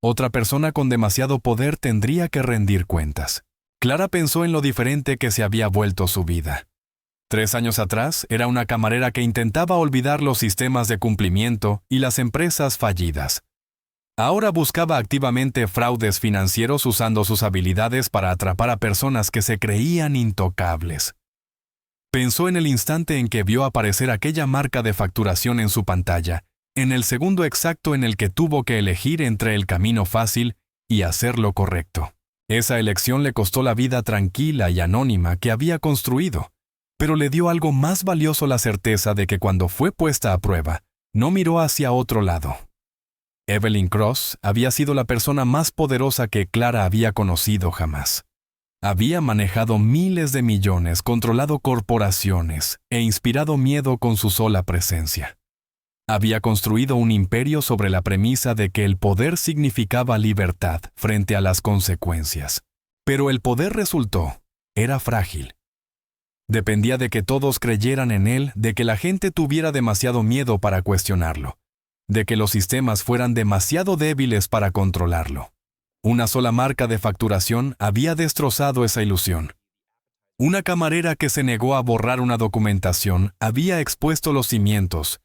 [SPEAKER 1] Otra persona con demasiado poder tendría que rendir cuentas. Clara pensó en lo diferente que se había vuelto su vida. 3 años atrás era una camarera que intentaba olvidar los sistemas de cumplimiento y las empresas fallidas. Ahora buscaba activamente fraudes financieros usando sus habilidades para atrapar a personas que se creían intocables. Pensó en el instante en que vio aparecer aquella marca de facturación en su pantalla, en el segundo exacto en el que tuvo que elegir entre el camino fácil y hacer lo correcto. Esa elección le costó la vida tranquila y anónima que había construido, pero le dio algo más valioso: la certeza de que cuando fue puesta a prueba, no miró hacia otro lado. Evelyn Cross había sido la persona más poderosa que Clara había conocido jamás. Había manejado miles de millones, controlado corporaciones e inspirado miedo con su sola presencia. Había construido un imperio sobre la premisa de que el poder significaba libertad frente a las consecuencias. Pero el poder era frágil. Dependía de que todos creyeran en él, de que la gente tuviera demasiado miedo para cuestionarlo, de que los sistemas fueran demasiado débiles para controlarlo. Una sola marca de facturación había destrozado esa ilusión. Una camarera que se negó a borrar una documentación había expuesto los cimientos,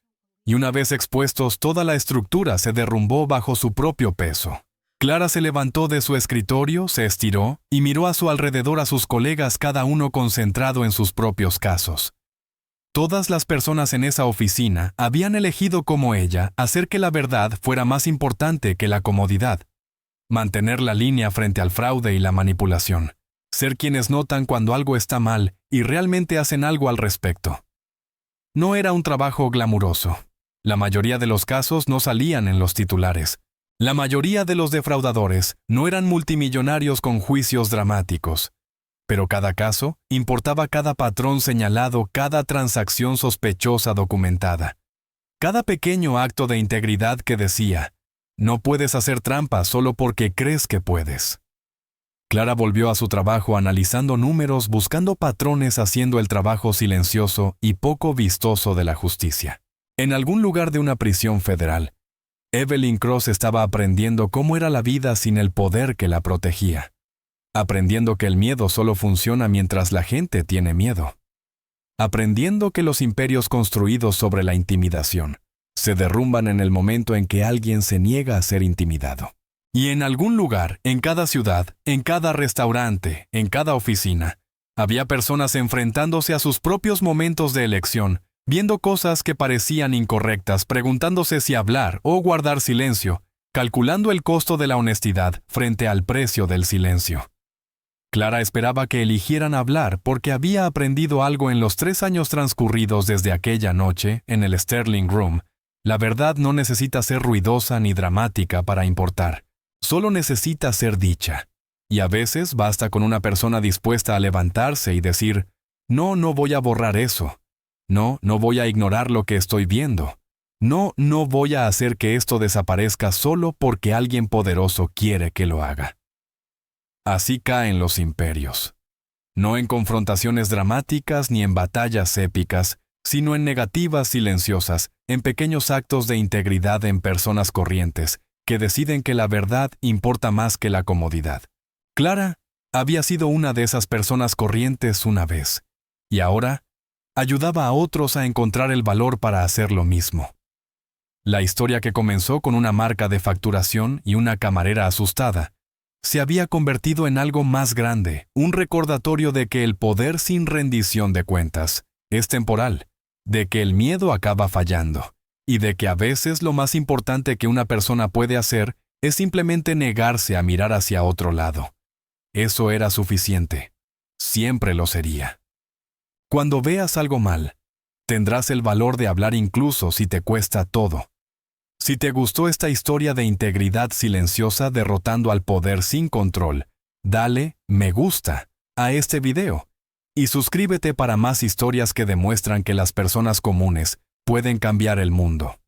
[SPEAKER 1] y una vez expuestos, toda la estructura se derrumbó bajo su propio peso. Clara se levantó de su escritorio, se estiró y miró a su alrededor a sus colegas, cada uno concentrado en sus propios casos. Todas las personas en esa oficina habían elegido, como ella, hacer que la verdad fuera más importante que la comodidad. Mantener la línea frente al fraude y la manipulación. Ser quienes notan cuando algo está mal y realmente hacen algo al respecto. No era un trabajo glamuroso. La mayoría de los casos no salían en los titulares. La mayoría de los defraudadores no eran multimillonarios con juicios dramáticos. Pero cada caso importaba, cada patrón señalado, cada transacción sospechosa documentada. Cada pequeño acto de integridad que decía: no puedes hacer trampa solo porque crees que puedes. Clara volvió a su trabajo analizando números, buscando patrones, haciendo el trabajo silencioso y poco vistoso de la justicia. En algún lugar de una prisión federal, Evelyn Cross estaba aprendiendo cómo era la vida sin el poder que la protegía. Aprendiendo que el miedo solo funciona mientras la gente tiene miedo. Aprendiendo que los imperios construidos sobre la intimidación se derrumban en el momento en que alguien se niega a ser intimidado. Y en algún lugar, en cada ciudad, en cada restaurante, en cada oficina, había personas enfrentándose a sus propios momentos de elección, viendo cosas que parecían incorrectas, preguntándose si hablar o guardar silencio, calculando el costo de la honestidad frente al precio del silencio. Clara esperaba que eligieran hablar porque había aprendido algo en los 3 años transcurridos desde aquella noche en el Sterling Room. La verdad no necesita ser ruidosa ni dramática para importar. Solo necesita ser dicha. Y a veces basta con una persona dispuesta a levantarse y decir: no voy a borrar eso. No voy a ignorar lo que estoy viendo. No voy a hacer que esto desaparezca solo porque alguien poderoso quiere que lo haga. Así caen los imperios. No en confrontaciones dramáticas ni en batallas épicas, sino en negativas silenciosas, en pequeños actos de integridad en personas corrientes, que deciden que la verdad importa más que la comodidad. Clara había sido una de esas personas corrientes una vez, y ahora ayudaba a otros a encontrar el valor para hacer lo mismo. La historia, que comenzó con una marca de facturación y una camarera asustada, se había convertido en algo más grande, un recordatorio de que el poder sin rendición de cuentas es temporal, de que el miedo acaba fallando, y de que a veces lo más importante que una persona puede hacer es simplemente negarse a mirar hacia otro lado. Eso era suficiente. Siempre lo sería. Cuando veas algo mal, tendrás el valor de hablar incluso si te cuesta todo. Si te gustó esta historia de integridad silenciosa derrotando al poder sin control, dale me gusta a este video y suscríbete para más historias que demuestran que las personas comunes pueden cambiar el mundo.